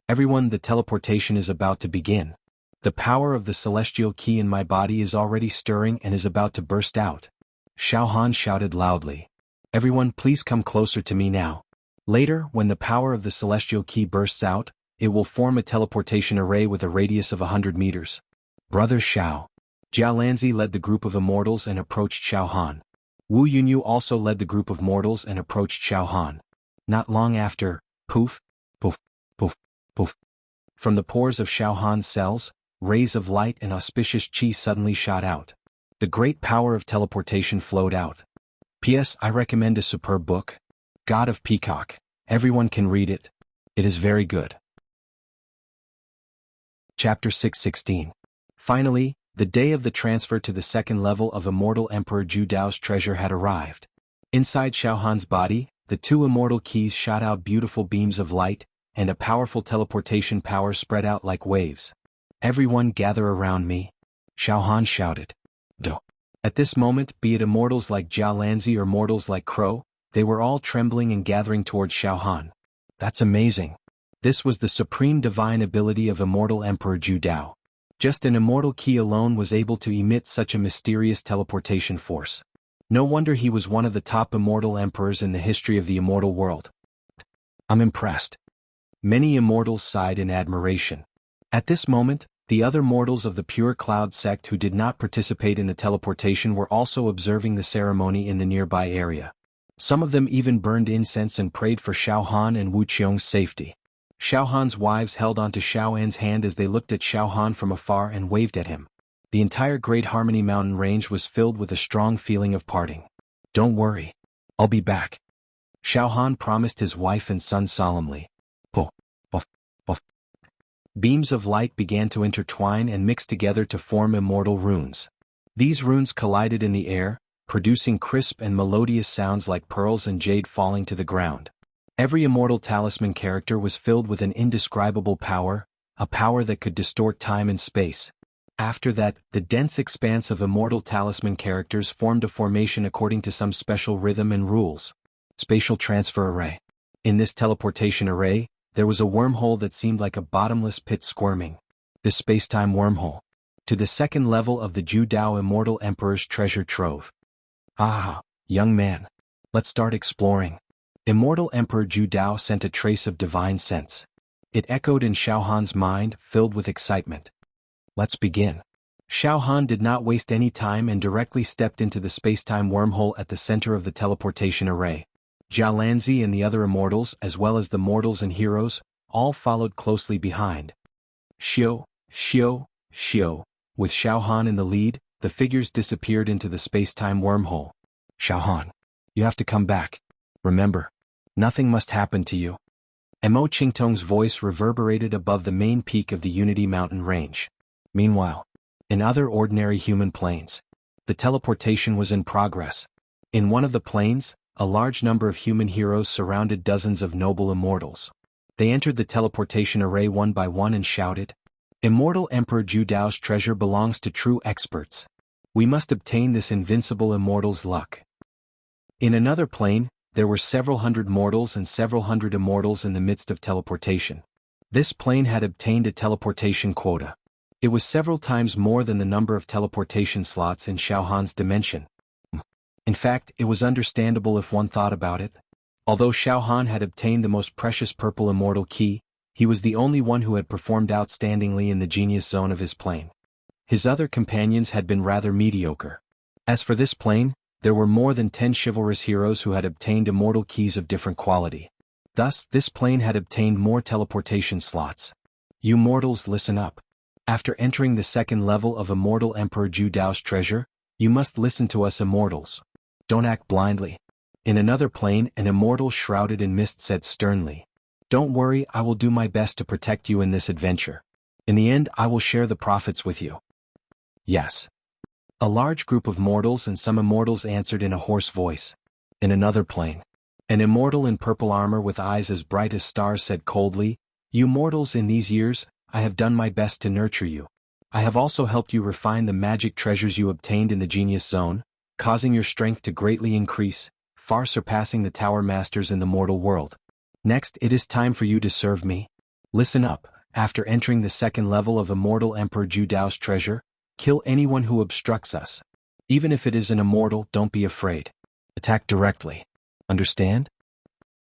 [SPEAKER 1] Everyone, the teleportation is about to begin. The power of the celestial key in my body is already stirring and is about to burst out. Xiaohan shouted loudly. Everyone, please come closer to me now. Later, when the power of the celestial key bursts out, it will form a teleportation array with a radius of 100 meters. Brother Xiao. Jialanzi led the group of immortals and approached Xiaohan. Wu Yunyu also led the group of mortals and approached Xiaohan. Not long after, poof, poof, poof, poof. From the pores of Xiaohan's cells, rays of light and auspicious qi suddenly shot out. The great power of teleportation flowed out. P.S. I recommend a superb book. God of Peacock. Everyone can read it. It is very good. Chapter 616. Finally, the day of the transfer to the 2nd level of Immortal Emperor Zhu Dao's treasure had arrived. Inside Xiaohan's body, the 2 immortal keys shot out beautiful beams of light, and a powerful teleportation power spread out like waves. Everyone gather around me. Xiaohan shouted. Do. At this moment, be it immortals like Jialanzi or mortals like Crow, they were all trembling and gathering towards Xiaohan. That's amazing. This was the supreme divine ability of Immortal Emperor Zhu Dao. Just an immortal key alone was able to emit such a mysterious teleportation force. No wonder he was one of the top immortal emperors in the history of the immortal world. I'm impressed. Many immortals sighed in admiration. At this moment, the other mortals of the Pure Cloud sect who did not participate in the teleportation were also observing the ceremony in the nearby area. Some of them even burned incense and prayed for Xiao Han and Wu Qiong's safety. Xiao Han's wives held onto Xiao An's hand as they looked at Xiao Han from afar and waved at him. The entire Great Harmony Mountain range was filled with a strong feeling of parting. Don't worry. I'll be back. Xiao Han promised his wife and son solemnly. Puff, puff, puff. Beams of light began to intertwine and mix together to form immortal runes. These runes collided in the air, producing crisp and melodious sounds like pearls and jade falling to the ground. Every immortal talisman character was filled with an indescribable power, a power that could distort time and space. After that, the dense expanse of immortal talisman characters formed a formation according to some special rhythm and rules. Spatial transfer array. In this teleportation array, there was a wormhole that seemed like a bottomless pit squirming. The spacetime wormhole. To the second level of the Ju Dao Immortal Emperor's treasure trove. Ah, young man. Let's start exploring. Immortal Emperor Ju Dao sent a trace of divine sense. It echoed in Xiao Han's mind, filled with excitement. Let's begin. Xiao Han did not waste any time and directly stepped into the spacetime wormhole at the center of the teleportation array. Jia Lanzi and the other immortals, as well as the mortals and heroes, all followed closely behind. Xiao, Xiao, Xiao. With Xiao Han in the lead, the figures disappeared into the spacetime wormhole. Xiao Han, you have to come back. Remember, nothing must happen to you. Mo Qingtong's voice reverberated above the main peak of the Unity Mountain range. Meanwhile, in other ordinary human planes, the teleportation was in progress. In one of the planes, a large number of human heroes surrounded dozens of noble immortals. They entered the teleportation array one by one and shouted, "Immortal Emperor Ju Dao's treasure belongs to true experts. We must obtain this invincible immortal's luck." In another plane, there were several hundred mortals and several hundred immortals in the midst of teleportation. This plane had obtained a teleportation quota. It was several times more than the number of teleportation slots in Xiao Han's dimension. In fact, it was understandable if one thought about it. Although Xiao Han had obtained the most precious purple immortal key, he was the only one who had performed outstandingly in the genius zone of his plane. His other companions had been rather mediocre. As for this plane, there were more than 10 chivalrous heroes who had obtained immortal keys of different quality. Thus, this plane had obtained more teleportation slots. You mortals, listen up. After entering the second level of Immortal Emperor Ju Dao's treasure, you must listen to us immortals. Don't act blindly. In another plane, an immortal shrouded in mist said sternly, "Don't worry, I will do my best to protect you in this adventure. In the end, I will share the profits with you." Yes. A large group of mortals and some immortals answered in a hoarse voice. In another plane, an immortal in purple armor with eyes as bright as stars said coldly, "You mortals, in these years, I have done my best to nurture you. I have also helped you refine the magic treasures you obtained in the Genius Zone, causing your strength to greatly increase, far surpassing the tower masters in the mortal world. Next, it is time for you to serve me. Listen up, after entering the second level of Immortal Emperor Ju Dao's treasure, kill anyone who obstructs us. Even if it is an immortal, don't be afraid. Attack directly. Understand?"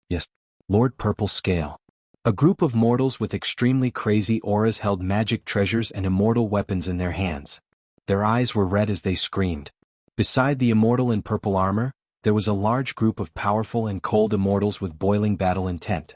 [SPEAKER 1] Yes. Lord Purple Scale. A group of mortals with extremely crazy auras held magic treasures and immortal weapons in their hands. Their eyes were red as they screamed. Beside the immortal in purple armor, there was a large group of powerful and cold immortals with boiling battle intent.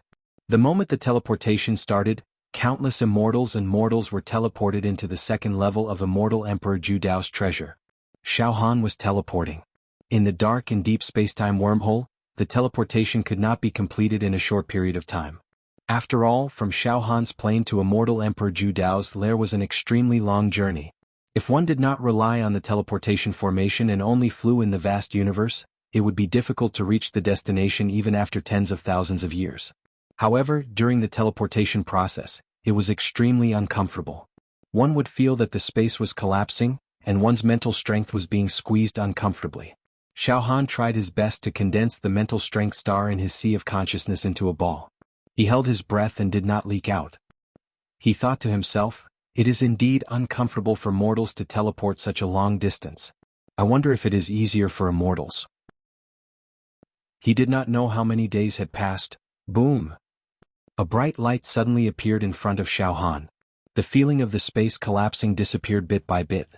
[SPEAKER 1] The moment the teleportation started, countless immortals and mortals were teleported into the second level of Immortal Emperor Ju Dao's treasure. Xiao Han was teleporting. In the dark and deep spacetime wormhole, the teleportation could not be completed in a short period of time. After all, from Xiao Han's plane to Immortal Emperor Ju Dao's lair was an extremely long journey. If one did not rely on the teleportation formation and only flew in the vast universe, it would be difficult to reach the destination even after tens of thousands of years. However, during the teleportation process, it was extremely uncomfortable. One would feel that the space was collapsing, and one's mental strength was being squeezed uncomfortably. Xiao Han tried his best to condense the mental strength star in his sea of consciousness into a ball. He held his breath and did not leak out. He thought to himself, It is indeed uncomfortable for mortals to teleport such a long distance. I wonder if it is easier for immortals. He did not know how many days had passed. Boom! A bright light suddenly appeared in front of Xiao Han. The feeling of the space collapsing disappeared bit by bit.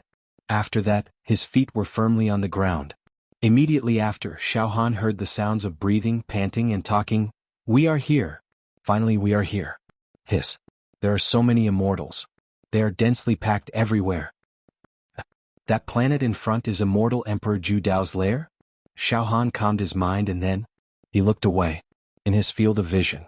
[SPEAKER 1] After that, his feet were firmly on the ground. Immediately after, Xiao Han heard the sounds of breathing, panting and talking. We are here. Finally we are here. Hiss. There are so many immortals. They are densely packed everywhere. That planet in front is Immortal Emperor Zhu Dao's lair? Xiao Han calmed his mind and then he looked away. In his field of vision,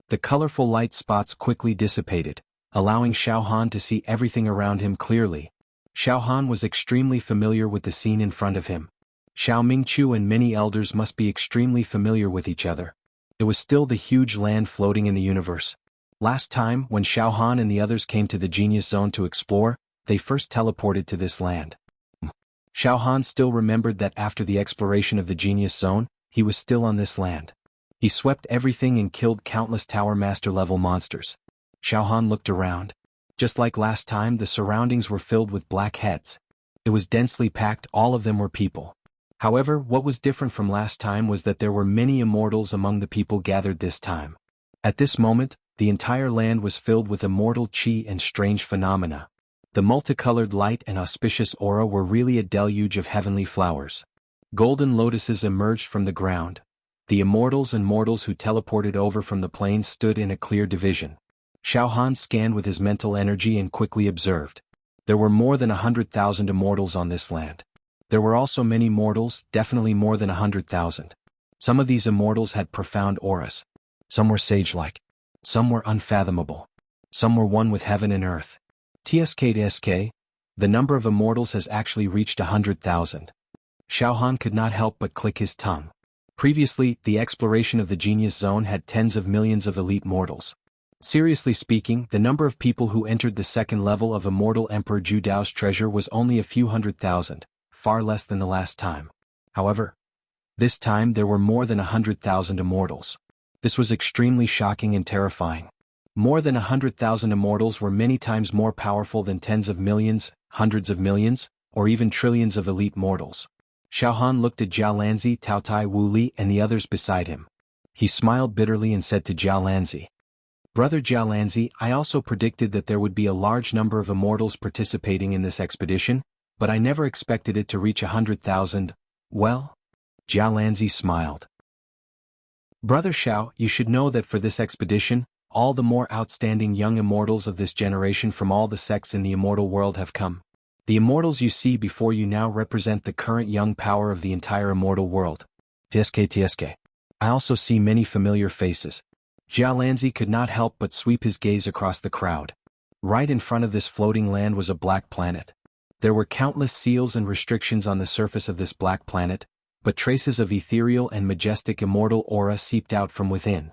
[SPEAKER 1] the colorful light spots quickly dissipated, allowing Xiao Han to see everything around him clearly. Xiao Han was extremely familiar with the scene in front of him. Xiao Mingqiu and many elders must be extremely familiar with each other. It was still the huge land floating in the universe. Last time, when Xiao Han and the others came to the Genius Zone to explore, they first teleported to this land. Xiao Han still remembered that after the exploration of the Genius Zone, he was still on this land. He swept everything and killed countless Tower Master level monsters. Xiao Han looked around. Just like last time, the surroundings were filled with black heads. It was densely packed, all of them were people. However, what was different from last time was that there were many immortals among the people gathered this time. At this moment, the entire land was filled with immortal chi and strange phenomena. The multicolored light and auspicious aura were really a deluge of heavenly flowers. Golden lotuses emerged from the ground. The immortals and mortals who teleported over from the plains stood in a clear division. Xiao Han scanned with his mental energy and quickly observed. There were more than 100,000 immortals on this land. There were also many mortals, definitely more than 100,000. Some of these immortals had profound auras. Some were sage-like. Some were unfathomable. Some were one with heaven and earth. TSK, the number of immortals has actually reached 100,000. Xiao Han could not help but click his tongue. Previously, the exploration of the Genius Zone had tens of millions of elite mortals. Seriously speaking, the number of people who entered the second level of Immortal Emperor Zhu Dao's treasure was only a few 100,000, far less than the last time. However, this time there were more than 100,000 immortals. This was extremely shocking and terrifying. More than 100,000 immortals were many times more powerful than tens of millions, hundreds of millions, or even trillions of elite mortals. Xiao Han looked at Jiao Lanzi, Tao Tai, Wu Li and the others beside him. He smiled bitterly and said to Jiao Lanzi, Brother Jiao Lanzi, I also predicted that there would be a large number of immortals participating in this expedition, but I never expected it to reach 100,000. Well? Jiao Lanzi smiled. Brother Xiao, you should know that for this expedition, all the more outstanding young immortals of this generation from all the sects in the immortal world have come. The immortals you see before you now represent the current young power of the entire immortal world. TSK. I also see many familiar faces. Jiao Lanzi could not help but sweep his gaze across the crowd. Right in front of this floating land was a black planet. There were countless seals and restrictions on the surface of this black planet, but traces of ethereal and majestic immortal aura seeped out from within.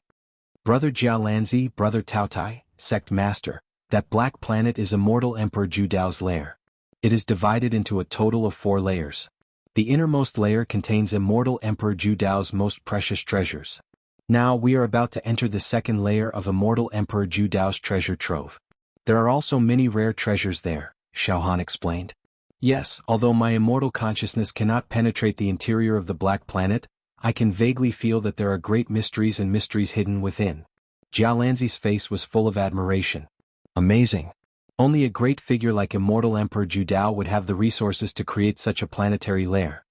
[SPEAKER 1] Brother Jiao Lanzi, Brother Tao Tai, Sect Master, that black planet is Immortal Emperor Zhu Dao's lair. It is divided into a total of 4 layers. The innermost layer contains Immortal Emperor Zhu Dao's most precious treasures. Now we are about to enter the second layer of Immortal Emperor Zhu Dao's treasure trove. There are also many rare treasures there, Xiao Han explained. Yes, although my immortal consciousness cannot penetrate the interior of the black planet, I can vaguely feel that there are great mysteries and mysteries hidden within. Jiao Lanzi's face was full of admiration. Amazing. Only a great figure like Immortal Emperor Zhu Dao would have the resources to create such a planetary lair.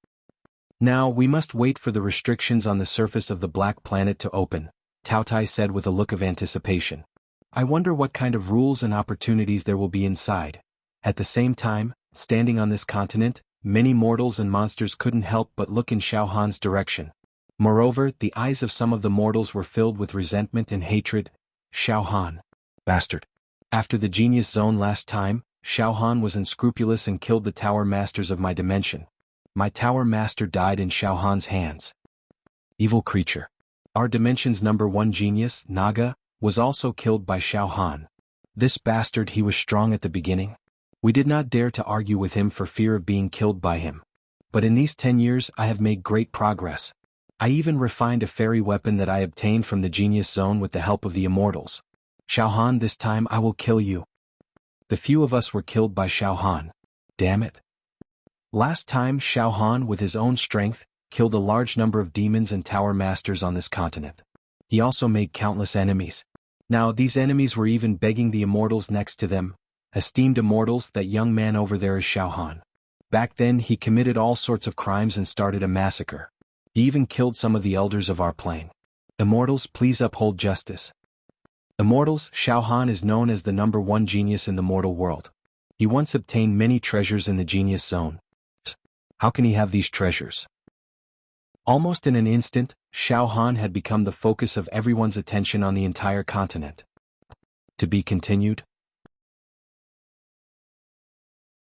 [SPEAKER 1] Now we must wait for the restrictions on the surface of the black planet to open, Tao Tai said with a look of anticipation. I wonder what kind of rules and opportunities there will be inside. At the same time, standing on this continent, many mortals and monsters couldn't help but look in Xiao Han's direction. Moreover, the eyes of some of the mortals were filled with resentment and hatred. Xiao Han. Bastard. After the Genius Zone last time, Xiao Han was unscrupulous and killed the Tower Masters of my dimension. My Tower Master died in Xiao Han's hands. Evil creature. Our dimension's #1 genius, Naga, was also killed by Xiao Han. This bastard, he was strong at the beginning. We did not dare to argue with him for fear of being killed by him. But in these 10 years I have made great progress. I even refined a fairy weapon that I obtained from the Genius Zone with the help of the immortals. Xiao Han, this time I will kill you. The few of us were killed by Xiao Han. Damn it. Last time Xiao Han with his own strength, killed a large number of demons and tower masters on this continent. He also made countless enemies. Now these enemies were even begging the immortals next to them, esteemed immortals, that young man over there is Xiao Han. Back then he committed all sorts of crimes and started a massacre. He even killed some of the elders of our plane. Immortals, please uphold justice. Immortals, Xiao Han is known as the #1 genius in the mortal world. He once obtained many treasures in the genius zone. How can he have these treasures? Almost in an instant, Xiao Han had become the focus of everyone's attention on the entire continent. To be continued.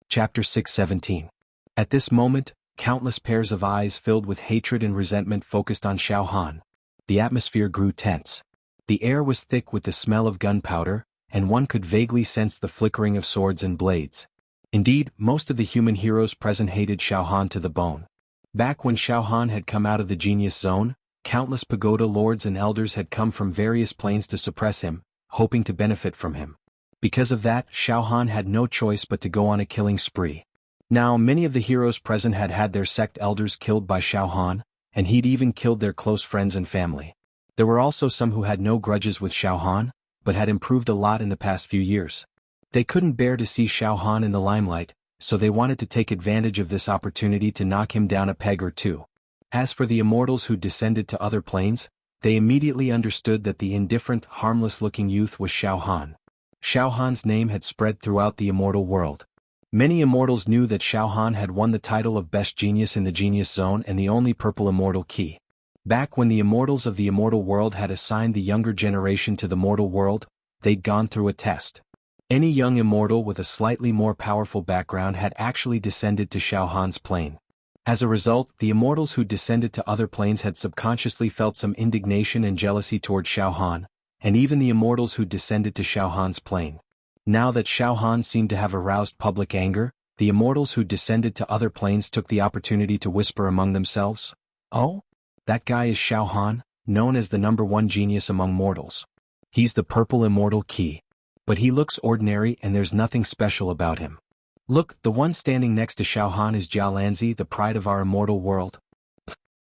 [SPEAKER 1] Chapter 617. At this moment, countless pairs of eyes filled with hatred and resentment focused on Xiao Han. The atmosphere grew tense. The air was thick with the smell of gunpowder, and one could vaguely sense the flickering of swords and blades. Indeed, most of the human heroes present hated Xiao Han to the bone. Back when Xiao Han had come out of the genius zone, countless pagoda lords and elders had come from various planes to suppress him, hoping to benefit from him. Because of that, Xiao Han had no choice but to go on a killing spree. Now many of the heroes present had had their sect elders killed by Xiao Han, and he'd even killed their close friends and family. There were also some who had no grudges with Xiao Han, but had improved a lot in the past few years. They couldn't bear to see Xiao Han in the limelight, so they wanted to take advantage of this opportunity to knock him down a peg or two. As for the immortals who descended to other planes, they immediately understood that the indifferent, harmless-looking youth was Xiao Han. Xiao Han's name had spread throughout the immortal world. Many immortals knew that Xiao Han had won the title of Best Genius in the Genius Zone and the only purple immortal key. Back when the immortals of the immortal world had assigned the younger generation to the mortal world, they'd gone through a test. Any young immortal with a slightly more powerful background had actually descended to Xiao Han's plane. As a result, the immortals who descended to other planes had subconsciously felt some indignation and jealousy toward Xiao Han, and even the immortals who descended to Xiao Han's plane. Now that Xiao Han seemed to have aroused public anger, the immortals who descended to other planes took the opportunity to whisper among themselves, "Oh? That guy is Xiao Han, known as the #1 genius among mortals. He's the purple immortal key. But he looks ordinary and there's nothing special about him. Look, the one standing next to Xiao Han is Jialanzi, the pride of our immortal world.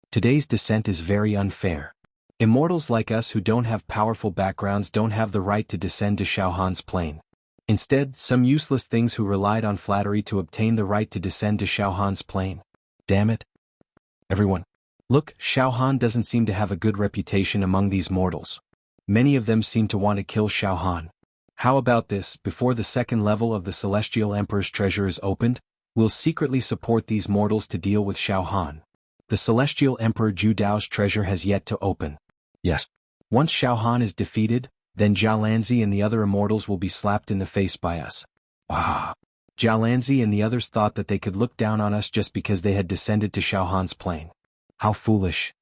[SPEAKER 1] Today's descent is very unfair. Immortals like us who don't have powerful backgrounds don't have the right to descend to Xiao Han's plane. Instead, some useless things who relied on flattery to obtain the right to descend to Xiao Han's plane. Damn it. Everyone. Look, Xiao Han doesn't seem to have a good reputation among these mortals. Many of them seem to want to kill Xiao Han. How about this, before the second level of the Celestial Emperor's treasure is opened, we'll secretly support these mortals to deal with Xiao Han. The Celestial Emperor Ju Dao's treasure has yet to open. Yes. Once Xiao Han is defeated, then Jialanzi and the other immortals will be slapped in the face by us. Ah. Jialanzi and the others thought that they could look down on us just because they had descended to Xiao Han's plane. How foolish.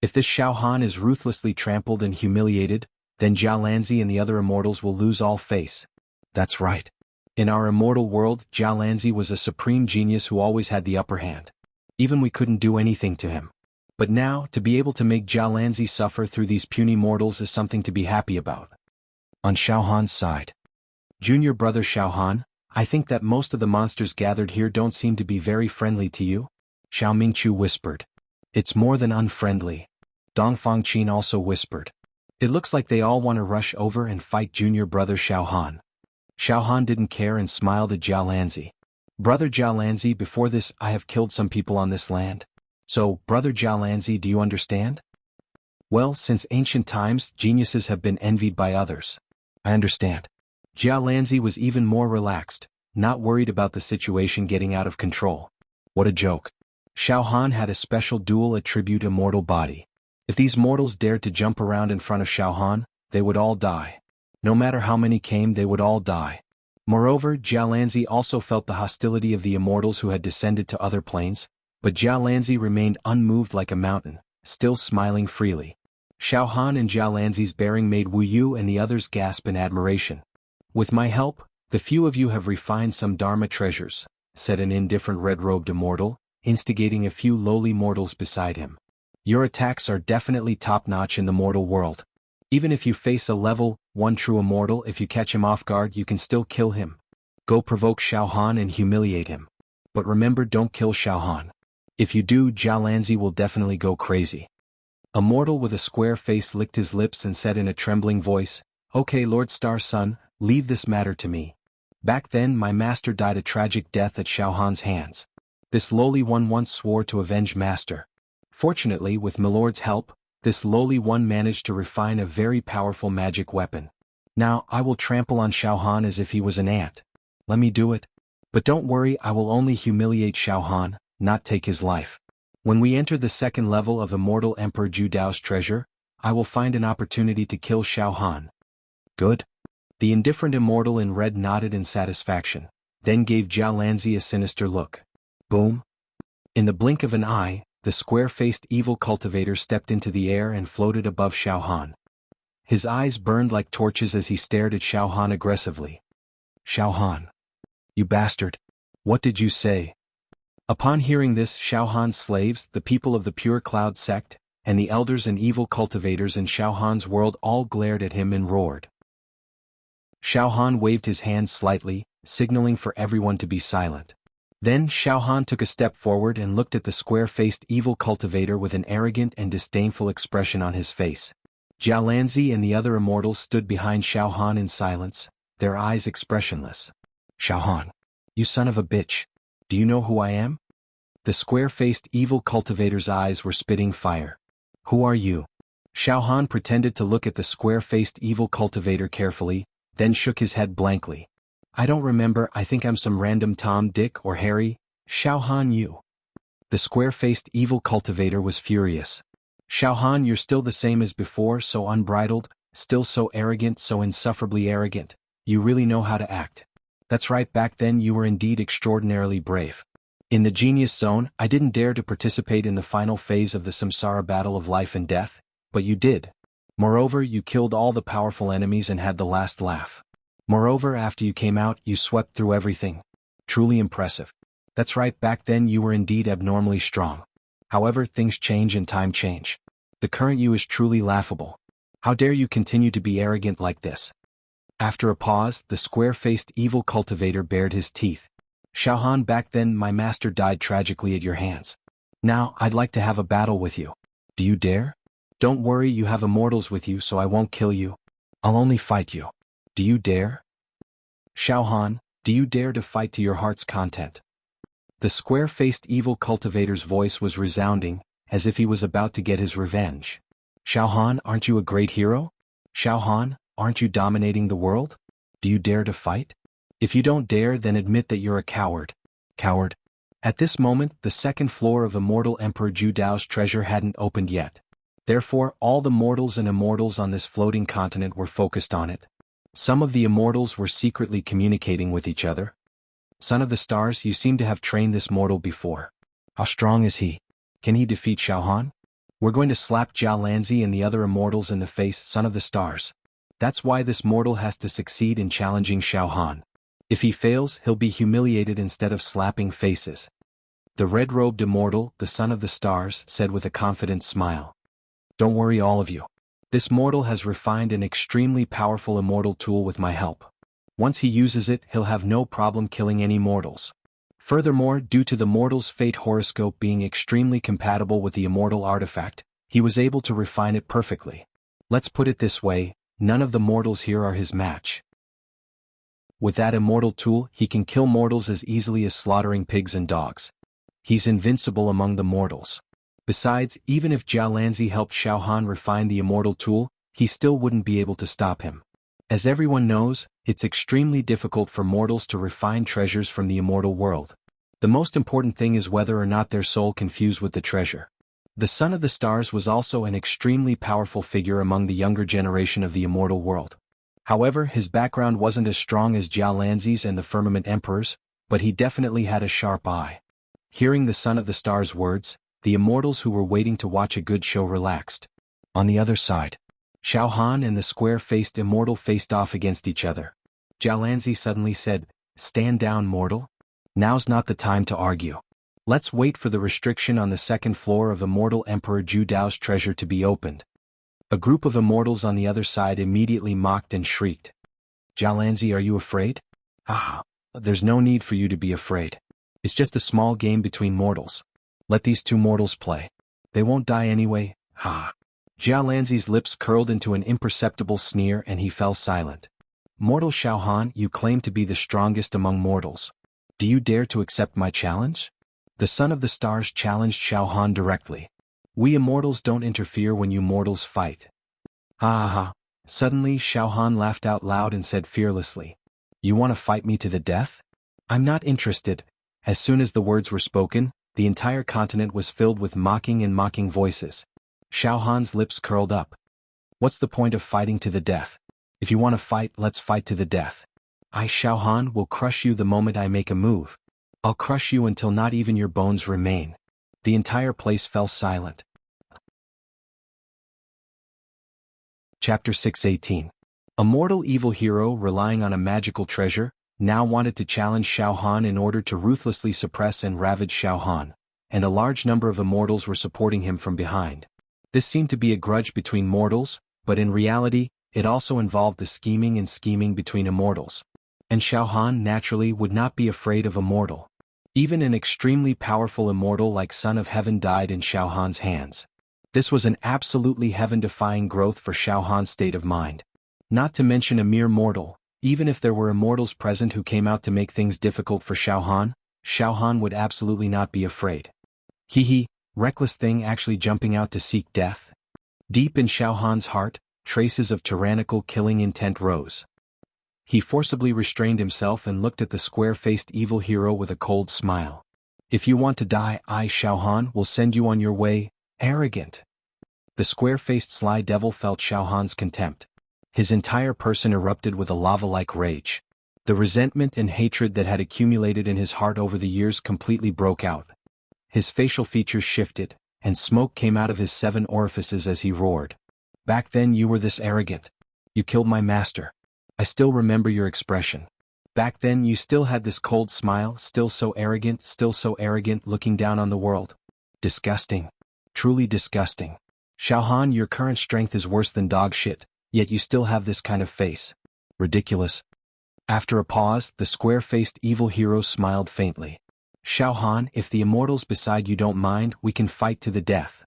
[SPEAKER 1] If this Xiao Han is ruthlessly trampled and humiliated, then Jialanzi and the other immortals will lose all face. That's right. In our immortal world, Jialanzi was a supreme genius who always had the upper hand. Even we couldn't do anything to him. But now, to be able to make Jialanzi suffer through these puny mortals is something to be happy about. On Xiao Han's side. Junior brother Xiao Han, I think that most of the monsters gathered here don't seem to be very friendly to you. Xiao Mingqiu whispered. It's more than unfriendly. Dongfang Qin also whispered. It looks like they all want to rush over and fight junior brother Xiao Han. Xiao Han didn't care and smiled at Jialanzi. Brother Jialanzi, before this I have killed some people on this land. So, brother Jialanzi, do you understand? Well, since ancient times, geniuses have been envied by others. I understand. Jialanzi was even more relaxed, not worried about the situation getting out of control. What a joke. Xiao Han had a special dual attribute immortal body. If these mortals dared to jump around in front of Xiao Han, they would all die. No matter how many came, they would all die. Moreover, Jialanzi also felt the hostility of the immortals who had descended to other planes, but Jialanzi remained unmoved like a mountain, still smiling freely. Xiao Han and Jialanzi's bearing made Wu Yu and the others gasp in admiration. With my help, the few of you have refined some Dharma treasures, said an indifferent red-robed immortal, instigating a few lowly mortals beside him. Your attacks are definitely top-notch in the mortal world. Even if you face a level 1 true immortal, if you catch him off guard you can still kill him. Go provoke Xiao Han and humiliate him. But remember, don't kill Xiao Han. If you do, Zhao Lanzi will definitely go crazy. A mortal with a square face licked his lips and said in a trembling voice, "Okay, Lord Star Son, leave this matter to me. Back then my master died a tragic death at Xiao Han's hands. This lowly one once swore to avenge master. Fortunately, with Milord's help, this lowly one managed to refine a very powerful magic weapon. Now I will trample on Xiao Han as if he was an ant. Let me do it. But don't worry, I will only humiliate Xiao Han, not take his life. When we enter the second level of Immortal Emperor Zhu Dao's treasure, I will find an opportunity to kill Xiao Han." "Good." The indifferent immortal in red nodded in satisfaction, then gave Zhao Lanzi a sinister look. Boom! In the blink of an eye, the square-faced evil cultivator stepped into the air and floated above Xiao Han. His eyes burned like torches as he stared at Xiao Han aggressively. "Xiao Han. You bastard. What did you say?" Upon hearing this, Xiao Han's slaves, the people of the Pure Cloud sect, and the elders and evil cultivators in Xiao Han's world all glared at him and roared. Xiao Han waved his hand slightly, signaling for everyone to be silent. Then Xiao Han took a step forward and looked at the square-faced evil cultivator with an arrogant and disdainful expression on his face. Zhao Lanzi and the other immortals stood behind Xiao Han in silence, their eyes expressionless. "Xiao Han. You son of a bitch. Do you know who I am?" The square-faced evil cultivator's eyes were spitting fire. "Who are you?" Xiao Han pretended to look at the square-faced evil cultivator carefully, then shook his head blankly. "I don't remember, I think I'm some random Tom, Dick, or Harry." "Xiao Han, you." The square-faced evil cultivator was furious. "Xiao Han, you're still the same as before, so unbridled, still so arrogant, so insufferably arrogant. You really know how to act. That's right, back then you were indeed extraordinarily brave. In the Genius Zone, I didn't dare to participate in the final phase of the Samsara battle of life and death, but you did. Moreover, you killed all the powerful enemies and had the last laugh. Moreover, after you came out, you swept through everything. Truly impressive. That's right, back then you were indeed abnormally strong. However, things change and time change. The current you is truly laughable. How dare you continue to be arrogant like this?" After a pause, the square-faced evil cultivator bared his teeth. "Xiao Han, back then my master died tragically at your hands. Now, I'd like to have a battle with you. Do you dare? Don't worry, you have immortals with you, so I won't kill you. I'll only fight you. Do you dare? Xiao Han, do you dare to fight to your heart's content?" The square-faced evil cultivator's voice was resounding, as if he was about to get his revenge. "Xiao Han, aren't you a great hero? Xiao Han, aren't you dominating the world? Do you dare to fight? If you don't dare, then admit that you're a coward." Coward. At this moment, the second floor of Immortal Emperor Zhu Dao's treasure hadn't opened yet. Therefore, all the mortals and immortals on this floating continent were focused on it. Some of the immortals were secretly communicating with each other. "Son of the Stars, you seem to have trained this mortal before. How strong is he? Can he defeat Xiao Han? We're going to slap Zhao Lanzi and the other immortals in the face, Son of the Stars. That's why this mortal has to succeed in challenging Xiao Han. If he fails, he'll be humiliated instead of slapping faces." The red-robed immortal, the Son of the Stars, said with a confident smile. "Don't worry, all of you. This mortal has refined an extremely powerful immortal tool with my help. Once he uses it, he'll have no problem killing any mortals. Furthermore, due to the mortal's fate horoscope being extremely compatible with the immortal artifact, he was able to refine it perfectly. Let's put it this way, none of the mortals here are his match. With that immortal tool, he can kill mortals as easily as slaughtering pigs and dogs. He's invincible among the mortals. Besides, even if Zhao Lanzi helped Xiao Han refine the immortal tool, he still wouldn't be able to stop him. As everyone knows, it's extremely difficult for mortals to refine treasures from the immortal world. The most important thing is whether or not their soul can fuse with the treasure. The Son of the Stars was also an extremely powerful figure among the younger generation of the immortal world. However, his background wasn't as strong as Zhao Lanzi's and the Firmament Emperor's, but he definitely had a sharp eye. Hearing the Son of the Stars' words, the immortals who were waiting to watch a good show relaxed. On the other side, Xiao Han and the square-faced immortal faced off against each other. Zhao Lanzi suddenly said, "Stand down, mortal. Now's not the time to argue. Let's wait for the restriction on the second floor of Immortal Emperor Zhu Dao's treasure to be opened." A group of immortals on the other side immediately mocked and shrieked. Jialanzi, are you afraid? Ah, there's no need for you to be afraid. It's just a small game between mortals. Let these two mortals play. They won't die anyway, ha. Jialanzi's lips curled into an imperceptible sneer and he fell silent. Mortal Xiaohan, you claim to be the strongest among mortals. Do you dare to accept my challenge? The Son of the Stars challenged Xiaohan directly. We immortals don't interfere when you mortals fight. Ha ha ha. Suddenly Xiaohan laughed out loud and said fearlessly. You want to fight me to the death? I'm not interested. As soon as the words were spoken, the entire continent was filled with mocking and mocking voices. Xiaohan's lips curled up. What's the point of fighting to the death? If you want to fight, let's fight to the death. I, Xiaohan, will crush you the moment I make a move. I'll crush you until not even your bones remain. The entire place fell silent. Chapter 618. A mortal evil hero relying on a magical treasure, now wanted to challenge Xiaohan in order to ruthlessly suppress and ravage Xiaohan, and a large number of immortals were supporting him from behind. This seemed to be a grudge between mortals, but in reality, it also involved the scheming between immortals. And Xiaohan naturally would not be afraid of a mortal. Even an extremely powerful immortal like Son of Heaven died in Xiaohan's hands. This was an absolutely heaven-defying growth for Xiaohan's state of mind. Not to mention a mere mortal, even if there were immortals present who came out to make things difficult for Xiaohan, Xiaohan would absolutely not be afraid. Hee, reckless thing actually jumping out to seek death? Deep in Xiaohan's heart, traces of tyrannical killing intent rose. He forcibly restrained himself and looked at the square-faced evil hero with a cold smile. If you want to die, I, Xiaohan, will send you on your way, arrogant. The square-faced sly devil felt Xiaohan's contempt. His entire person erupted with a lava-like rage. The resentment and hatred that had accumulated in his heart over the years completely broke out. His facial features shifted, and smoke came out of his 7 orifices as he roared. Back then you were this arrogant. You killed my master. I still remember your expression. Back then you still had this cold smile, still so arrogant, looking down on the world. Disgusting. Truly disgusting. Xiaohan, your current strength is worse than dog shit, yet you still have this kind of face. Ridiculous. After a pause, the square-faced evil hero smiled faintly. Xiaohan, if the immortals beside you don't mind, we can fight to the death.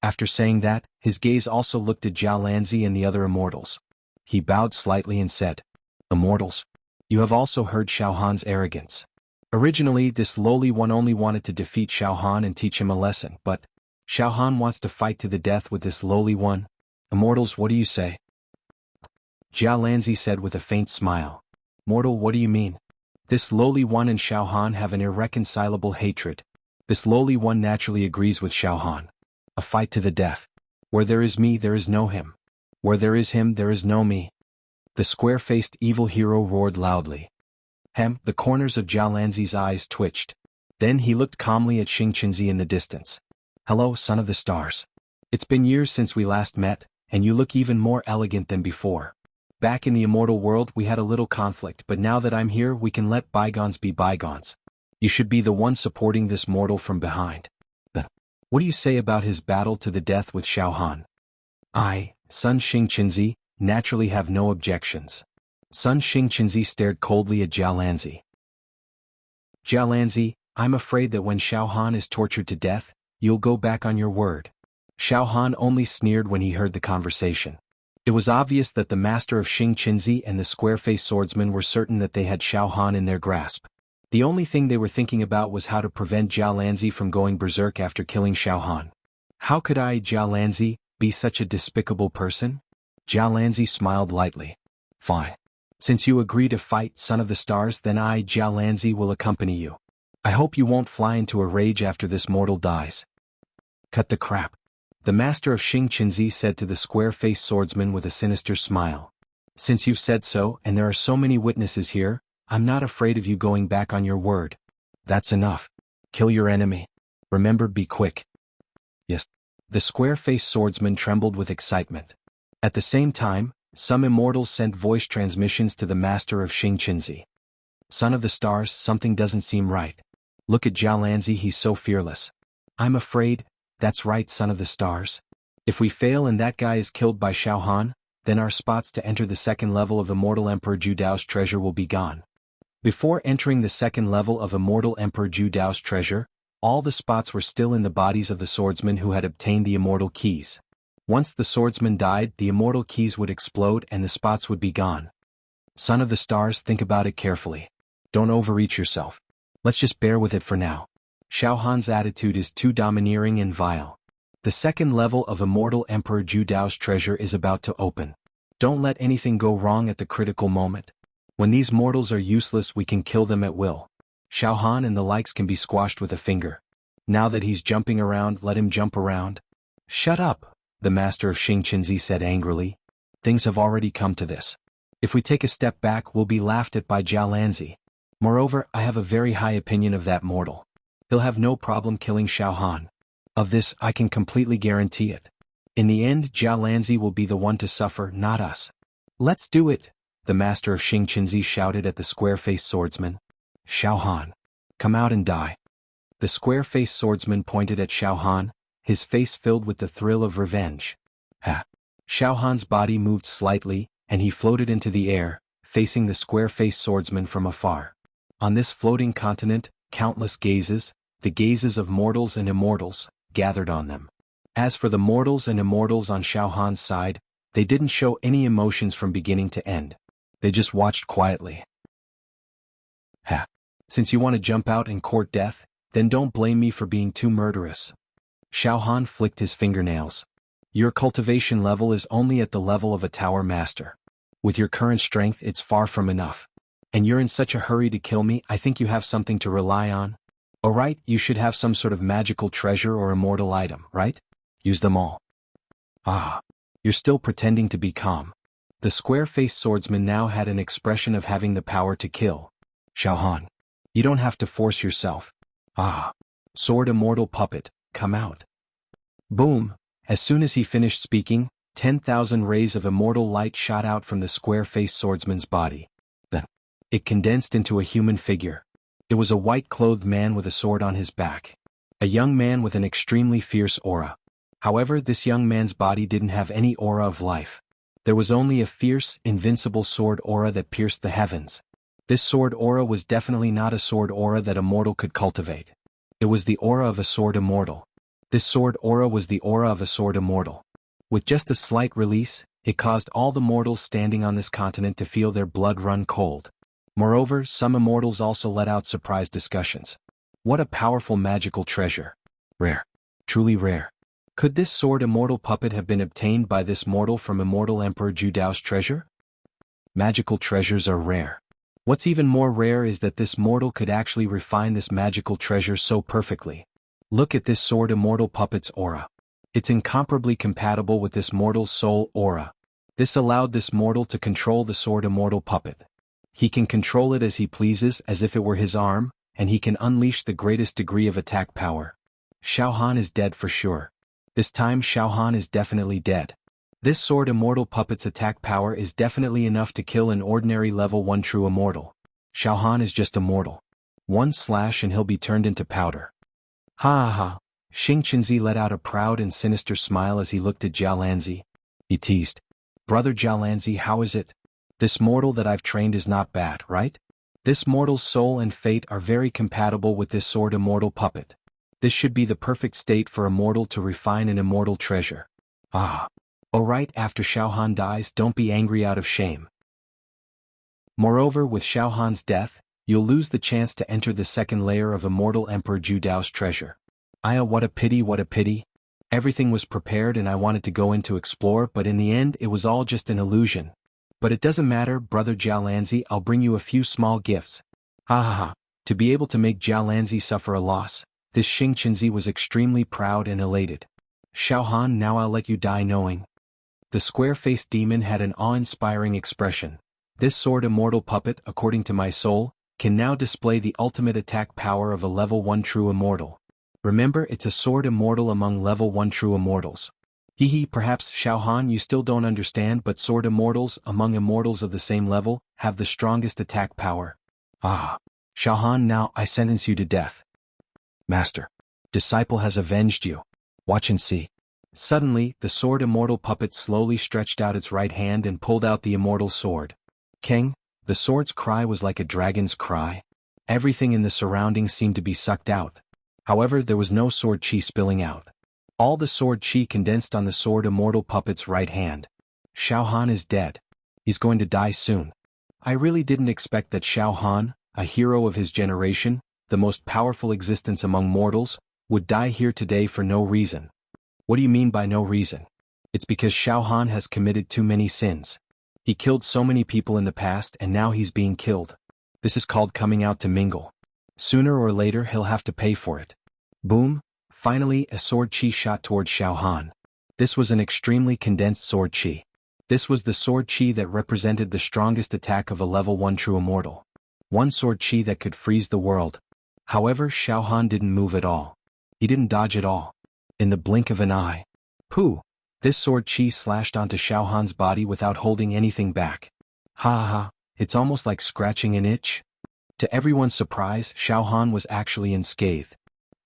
[SPEAKER 1] After saying that, his gaze also looked at Jialanzi and the other immortals. He bowed slightly and said, Immortals, you have also heard Xiaohan's arrogance. Originally, this lowly one only wanted to defeat Xiaohan and teach him a lesson, but Xiaohan wants to fight to the death with this lowly one. Immortals, what do you say? Jialanzi said with a faint smile. Mortal, what do you mean? This lowly one and Xiaohan have an irreconcilable hatred. This lowly one naturally agrees with Xiaohan. A fight to the death. Where there is me, there is no him. Where there is him, there is no me. The square-faced evil hero roared loudly. The corners of Jialanzi's eyes twitched. Then he looked calmly at Xingqinzi in the distance. Hello, Son of the Stars. It's been years since we last met, and you look even more elegant than before. Back in the immortal world we had a little conflict, but now that I'm here we can let bygones be bygones. You should be the one supporting this mortal from behind. What do you say about his battle to the death with Xiaohan? I, Sun Xingqinzi, naturally have no objections. Sun Xingqinzi stared coldly at Jialanzi. Jialanzi, I'm afraid that when Xiaohan is tortured to death, you'll go back on your word. Xiaohan only sneered when he heard the conversation. It was obvious that the master of Xingqinzi and the square-faced swordsman were certain that they had Xiaohan in their grasp. The only thing they were thinking about was how to prevent Jialanzi from going berserk after killing Xiaohan. How could I, Jialanzi, be such a despicable person? Jialanzi smiled lightly. Fine. Since you agree to fight, Son of the Stars, then I, Jialanzi, will accompany you. I hope you won't fly into a rage after this mortal dies. Cut the crap. The master of Xingqinzi said to the square-faced swordsman with a sinister smile. Since you've said so, and there are so many witnesses here, I'm not afraid of you going back on your word. That's enough. Kill your enemy. Remember, be quick. Yes. The square-faced swordsman trembled with excitement. At the same time, some immortals sent voice transmissions to the master of Xingqinzi. Son of the Stars, something doesn't seem right. Look at Jialanzi, he's so fearless. I'm afraid, that's right, Son of the Stars. If we fail and that guy is killed by Xiao Han, then our spots to enter the second level of Immortal Emperor Zhu Dao's treasure will be gone. Before entering the second level of Immortal Emperor Zhu Dao's treasure, all the spots were still in the bodies of the swordsmen who had obtained the immortal keys. Once the swordsman died, the immortal keys would explode and the spots would be gone. Son of the Stars, think about it carefully. Don't overreach yourself. Let's just bear with it for now. Xiao Han's attitude is too domineering and vile. The second level of Immortal Emperor Zhu Dao's treasure is about to open. Don't let anything go wrong at the critical moment. When these mortals are useless, we can kill them at will. Xiao Han and the likes can be squashed with a finger. Now that he's jumping around, let him jump around. Shut up, the master of Xing Qinzi said angrily. Things have already come to this. If we take a step back, we'll be laughed at by Jiao Lanzi. Moreover, I have a very high opinion of that mortal. He'll have no problem killing Xiao Han. Of this, I can completely guarantee it. In the end, Jiao Lanzi will be the one to suffer, not us. Let's do it, the master of Xing Qinzi shouted at the square-faced swordsman. Xiao Han, come out and die. The square-faced swordsman pointed at Xiao Han, his face filled with the thrill of revenge. Ha! Xiao Han's body moved slightly, and he floated into the air, facing the square-faced swordsman from afar. On this floating continent, countless gazes, the gazes of mortals and immortals, gathered on them. As for the mortals and immortals on Xiao Han's side, they didn't show any emotions from beginning to end. They just watched quietly. Ha! Since you want to jump out and court death, then don't blame me for being too murderous. Xiao Han flicked his fingernails. Your cultivation level is only at the level of a tower master. With your current strength, it's far from enough. And you're in such a hurry to kill me, I think you have something to rely on. Alright, you should have some sort of magical treasure or immortal item, right? Use them all. Ah, you're still pretending to be calm. The square-faced swordsman now had an expression of having the power to kill. Xiao Han, you don't have to force yourself. Ah, sword immortal puppet, come out. Boom! As soon as he finished speaking, 10,000 rays of immortal light shot out from the square-faced swordsman's body. Then, it condensed into a human figure. It was a white-clothed man with a sword on his back. A young man with an extremely fierce aura. However, this young man's body didn't have any aura of life. There was only a fierce, invincible sword aura that pierced the heavens. This sword aura was definitely not a sword aura that a mortal could cultivate. It was the aura of a sword immortal. This sword aura was the aura of a sword immortal. With just a slight release, it caused all the mortals standing on this continent to feel their blood run cold. Moreover, some immortals also let out surprise discussions. What a powerful magical treasure. Rare. Truly rare. Could this sword immortal puppet have been obtained by this mortal from Immortal Emperor Zhu Dao's treasure? Magical treasures are rare. What's even more rare is that this mortal could actually refine this magical treasure so perfectly. Look at this sword immortal puppet's aura. It's incomparably compatible with this mortal's soul aura. This allowed this mortal to control the sword immortal puppet. He can control it as he pleases, as if it were his arm, and he can unleash the greatest degree of attack power. Xiao Han is dead for sure. This time Xiao Han is definitely dead. This sword immortal puppet's attack power is definitely enough to kill an ordinary level 1 true immortal. Xiao Han is just a mortal. One slash and he'll be turned into powder. Ha ha ha. Xing Qinzi let out a proud and sinister smile as he looked at Jiao Lanzi. He teased. Brother Jiao Lanzi, how is it? This mortal that I've trained is not bad, right? This mortal's soul and fate are very compatible with this sword immortal puppet. This should be the perfect state for a mortal to refine an immortal treasure. Ah. Alright, after Xiao Han dies, don't be angry out of shame. Moreover, with Xiao Han's death, you'll lose the chance to enter the second layer of Immortal Emperor Zhu Dao's treasure. Aya, what a pity, what a pity. Everything was prepared and I wanted to go in to explore, but in the end it was all just an illusion. But it doesn't matter, brother Jiao Lanzi, I'll bring you a few small gifts. Ha ha ha. To be able to make Jiao Lanzi suffer a loss, this Xing Qinzi was extremely proud and elated. Xiao Han, now I'll let you die knowing. The square-faced demon had an awe-inspiring expression. This sword immortal puppet, according to my soul, can now display the ultimate attack power of a level 1 true immortal. Remember, it's a sword immortal among level 1 true immortals. Hee, perhaps Xiao Han you still don't understand, but sword immortals among immortals of the same level have the strongest attack power. Ah. Xiao Han, now I sentence you to death. Master. Disciple has avenged you. Watch and see. Suddenly, the sword immortal puppet slowly stretched out its right hand and pulled out the immortal sword. Kang, the sword's cry was like a dragon's cry. Everything in the surroundings seemed to be sucked out. However, there was no sword chi spilling out. All the sword chi condensed on the sword immortal puppet's right hand. Xiao Han is dead. He's going to die soon. I really didn't expect that Xiao Han, a hero of his generation, the most powerful existence among mortals, would die here today for no reason. What do you mean by no reason? It's because Xiao Han has committed too many sins. He killed so many people in the past and now he's being killed. This is called coming out to mingle. Sooner or later he'll have to pay for it. Boom! Finally, a sword chi shot towards Xiao Han. This was an extremely condensed sword chi. This was the sword chi that represented the strongest attack of a level 1 true immortal. One sword chi that could freeze the world. However, Xiao Han didn't move at all. He didn't dodge at all. In the blink of an eye. Pooh! This sword chi slashed onto Xiao Han's body without holding anything back. Ha ha ha, it's almost like scratching an itch. To everyone's surprise, Xiao Han was actually unscathed.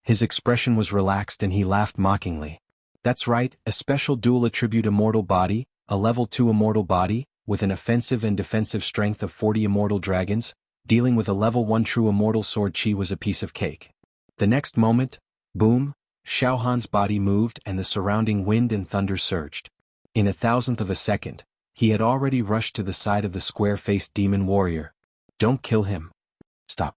[SPEAKER 1] His expression was relaxed and he laughed mockingly. That's right, a special dual attribute immortal body, a level 2 immortal body, with an offensive and defensive strength of 40 immortal dragons, dealing with a level 1 true immortal sword chi was a piece of cake. The next moment, boom, Xiao Han's body moved and the surrounding wind and thunder surged. In a thousandth of a second, he had already rushed to the side of the square-faced demon warrior. Don't kill him. Stop.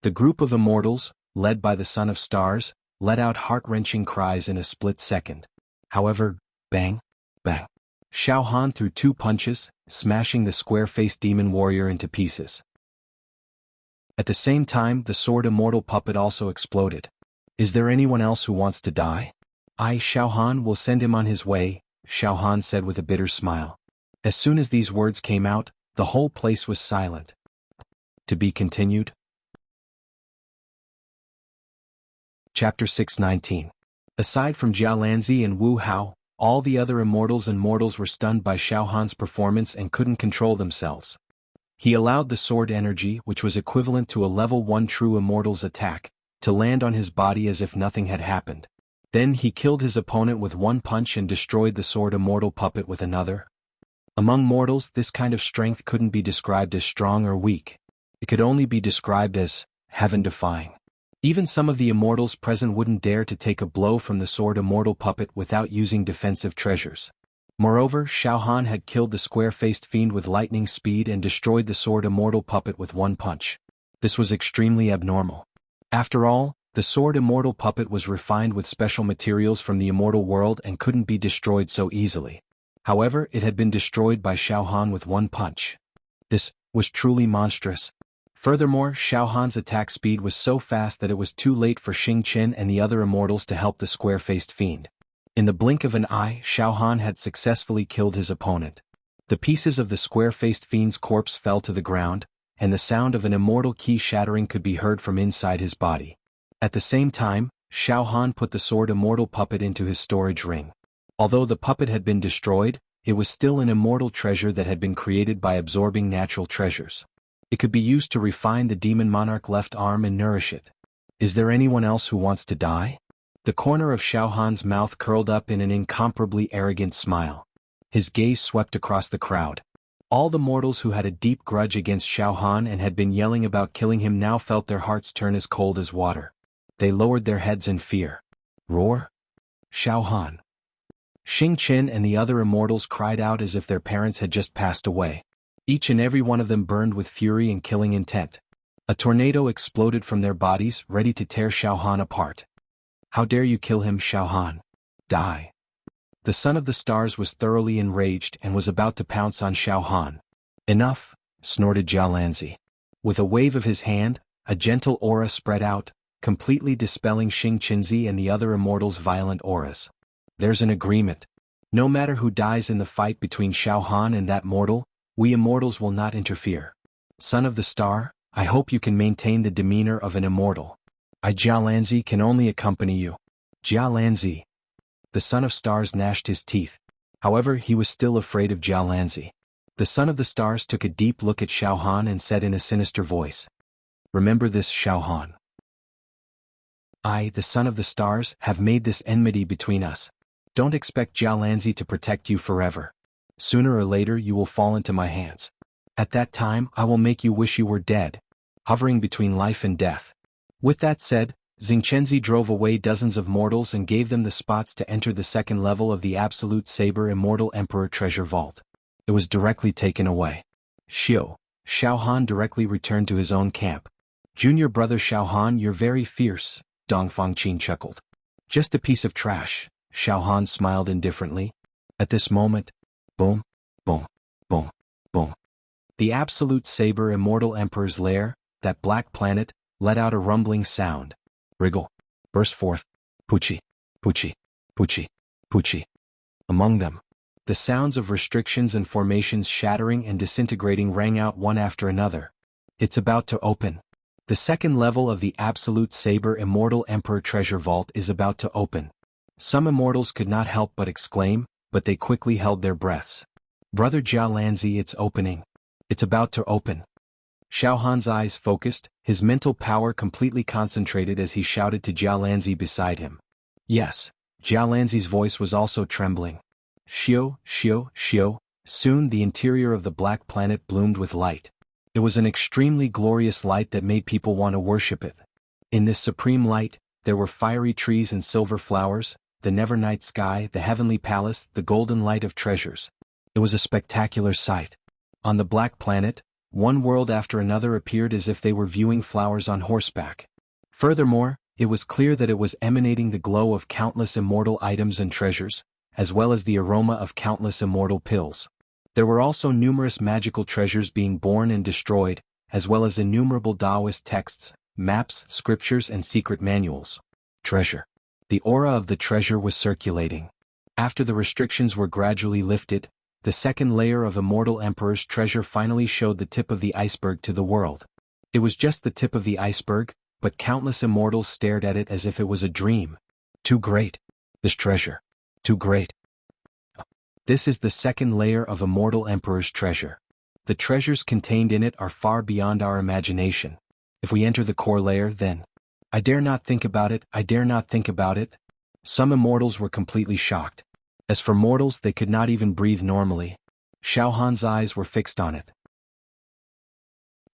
[SPEAKER 1] The group of immortals, led by the Son of Stars, let out heart-wrenching cries in a split second. However, bang, bang. Xiao Han threw 2 punches, smashing the square-faced demon warrior into pieces. At the same time, the sword immortal puppet also exploded. Is there anyone else who wants to die? Xiao Han will send him on his way, Xiao Han said with a bitter smile. As soon as these words came out, the whole place was silent. To be continued? Chapter 619. Aside from Jia Lanzi and Wu Hao, all the other immortals and mortals were stunned by Xiao Han's performance and couldn't control themselves. He allowed the sword energy, which was equivalent to a level 1 true immortal's attack, to land on his body as if nothing had happened. Then he killed his opponent with 1 punch and destroyed the sword immortal puppet with another. Among mortals, this kind of strength couldn't be described as strong or weak. It could only be described as heaven-defying. Even some of the immortals present wouldn't dare to take a blow from the sword immortal puppet without using defensive treasures. Moreover, Xiao Han had killed the square-faced fiend with lightning speed and destroyed the sword immortal puppet with 1 punch. This was extremely abnormal. After all, the sword immortal puppet was refined with special materials from the immortal world and couldn't be destroyed so easily. However, it had been destroyed by Xiao Han with 1 punch. This was truly monstrous. Furthermore, Xiao Han's attack speed was so fast that it was too late for Xing Qin and the other immortals to help the square-faced fiend. In the blink of an eye, Xiao Han had successfully killed his opponent. The pieces of the square-faced fiend's corpse fell to the ground, and the sound of an immortal key shattering could be heard from inside his body. At the same time, Xiao Han put the sword immortal puppet into his storage ring. Although the puppet had been destroyed, it was still an immortal treasure that had been created by absorbing natural treasures. It could be used to refine the demon monarch left arm and nourish it. Is there anyone else who wants to die? The corner of Xiao Han's mouth curled up in an incomparably arrogant smile. His gaze swept across the crowd. All the mortals who had a deep grudge against Xiao Han and had been yelling about killing him now felt their hearts turn as cold as water. They lowered their heads in fear. Roar! Xiao Han! Xing Qin and the other immortals cried out as if their parents had just passed away. Each and every one of them burned with fury and killing intent. A tornado exploded from their bodies, ready to tear Xiao Han apart. How dare you kill him, Xiao Han? Die! The Son of the Stars was thoroughly enraged and was about to pounce on Xiao Han. Enough, snorted Jia Lanzi. With a wave of his hand, a gentle aura spread out, completely dispelling Xing Qinzi and the other immortals' violent auras. There's an agreement. No matter who dies in the fight between Xiao Han and that mortal, we immortals will not interfere. Son of the Star, I hope you can maintain the demeanor of an immortal. I, Jia Lanzi, can only accompany you. Jia Lanzi. The Son of Stars gnashed his teeth. However, he was still afraid of Jia Lanzi. The Son of the Stars took a deep look at Xiao Han and said in a sinister voice. Remember this, Xiao Han. I, the Son of the Stars, have made this enmity between us. Don't expect Jialanzi to protect you forever. Sooner or later you will fall into my hands. At that time I will make you wish you were dead, hovering between life and death." With that said, Xingqianzi drove away dozens of mortals and gave them the spots to enter the second level of the Absolute Saber Immortal Emperor Treasure Vault. It was directly taken away. Xiao Han directly returned to his own camp. "Junior brother Xiao Han, you're very fierce," Dong Fangqin chuckled. "Just a piece of trash," Xiao Han smiled indifferently. At this moment, boom, boom, boom, boom. The Absolute Saber Immortal Emperor's lair, that black planet, let out a rumbling sound. Wriggle burst forth. Poochie, poochie, poochie, poochie. Among them, the sounds of restrictions and formations shattering and disintegrating rang out one after another. It's about to open. The second level of the Absolute Saber Immortal Emperor Treasure Vault is about to open. Some immortals could not help but exclaim, but they quickly held their breaths. "Brother Jialanzi, it's opening. It's about to open." Xiao Han's eyes focused, his mental power completely concentrated as he shouted to Jialanzi beside him. Yes, Jialanzi's voice was also trembling. Xiao, Xiao, Xiao. Soon the interior of the black planet bloomed with light. It was an extremely glorious light that made people want to worship it. In this supreme light, there were fiery trees and silver flowers, the never-night sky, the heavenly palace, the golden light of treasures. It was a spectacular sight. On the black planet, one world after another appeared as if they were viewing flowers on horseback. Furthermore, it was clear that it was emanating the glow of countless immortal items and treasures, as well as the aroma of countless immortal pills. There were also numerous magical treasures being born and destroyed, as well as innumerable Taoist texts, maps, scriptures and secret manuals. Treasure. The aura of the treasure was circulating. After the restrictions were gradually lifted, the second layer of Immortal Emperor's treasure finally showed the tip of the iceberg to the world. It was just the tip of the iceberg, but countless immortals stared at it as if it was a dream. Too great. This treasure. Too great. This is the second layer of Immortal Emperor's treasure. The treasures contained in it are far beyond our imagination. If we enter the core layer, then... I dare not think about it, I dare not think about it. Some immortals were completely shocked. As for mortals, they could not even breathe normally. Xiao Han's eyes were fixed on it.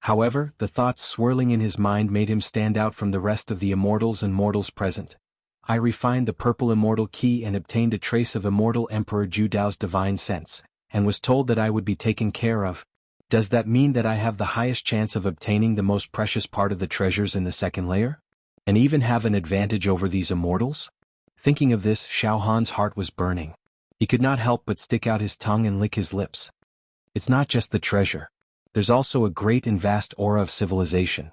[SPEAKER 1] However, the thoughts swirling in his mind made him stand out from the rest of the immortals and mortals present. I refined the purple immortal key and obtained a trace of Immortal Emperor Ju Dao's divine sense, and was told that I would be taken care of. Does that mean that I have the highest chance of obtaining the most precious part of the treasures in the second layer? And even have an advantage over these immortals? Thinking of this, Xiao Han's heart was burning. He could not help but stick out his tongue and lick his lips. It's not just the treasure. There's also a great and vast aura of civilization.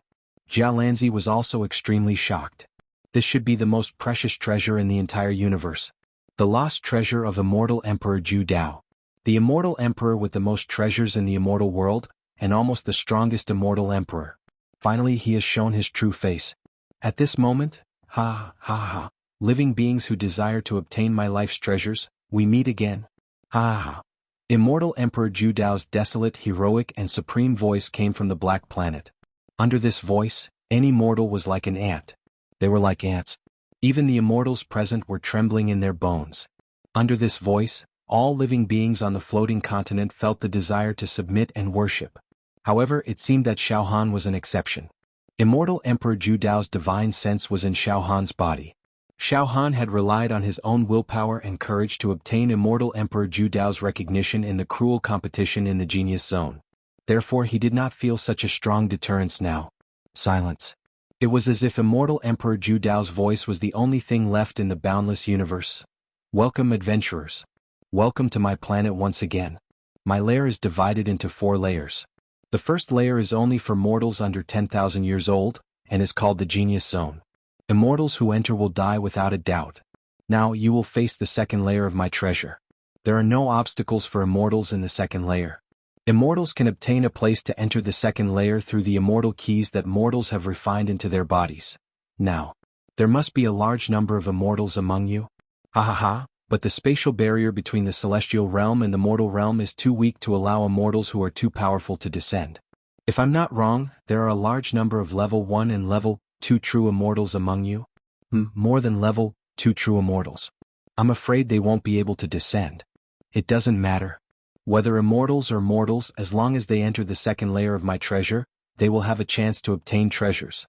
[SPEAKER 1] Jialanzi was also extremely shocked. This should be the most precious treasure in the entire universe. The lost treasure of Immortal Emperor Ju Dao. The immortal emperor with the most treasures in the immortal world, and almost the strongest immortal emperor. Finally he has shown his true face. At this moment, ha ha ha, living beings who desire to obtain my life's treasures, we meet again. Ha ha ha. Immortal Emperor Ju Dao's desolate, heroic and supreme voice came from the black planet. Under this voice, any mortal was like an ant. They were like ants. Even the immortals present were trembling in their bones. Under this voice, all living beings on the floating continent felt the desire to submit and worship. However, it seemed that Xiao Han was an exception. Immortal Emperor Ju Dao's divine sense was in Xiao Han's body. Xiao Han had relied on his own willpower and courage to obtain Immortal Emperor Ju Dao's recognition in the cruel competition in the Genius Zone. Therefore he did not feel such a strong deterrence now. Silence. It was as if Immortal Emperor Ju Dao's voice was the only thing left in the boundless universe. Welcome, adventurers. Welcome to my planet once again. My lair is divided into 4 layers. The first layer is only for mortals under 10,000 years old, and is called the Genius Zone. Immortals who enter will die without a doubt. Now you will face the second layer of my treasure. There are no obstacles for immortals in the second layer. Immortals can obtain a place to enter the second layer through the immortal keys that mortals have refined into their bodies. Now, there must be a large number of immortals among you. Ha ha ha, but the spatial barrier between the celestial realm and the mortal realm is too weak to allow immortals who are too powerful to descend. If I'm not wrong, there are a large number of level 1 and level 2 true immortals among you. More than level 2 true immortals. I'm afraid they won't be able to descend. It doesn't matter. Whether immortals or mortals, as long as they enter the second layer of my treasure, they will have a chance to obtain treasures.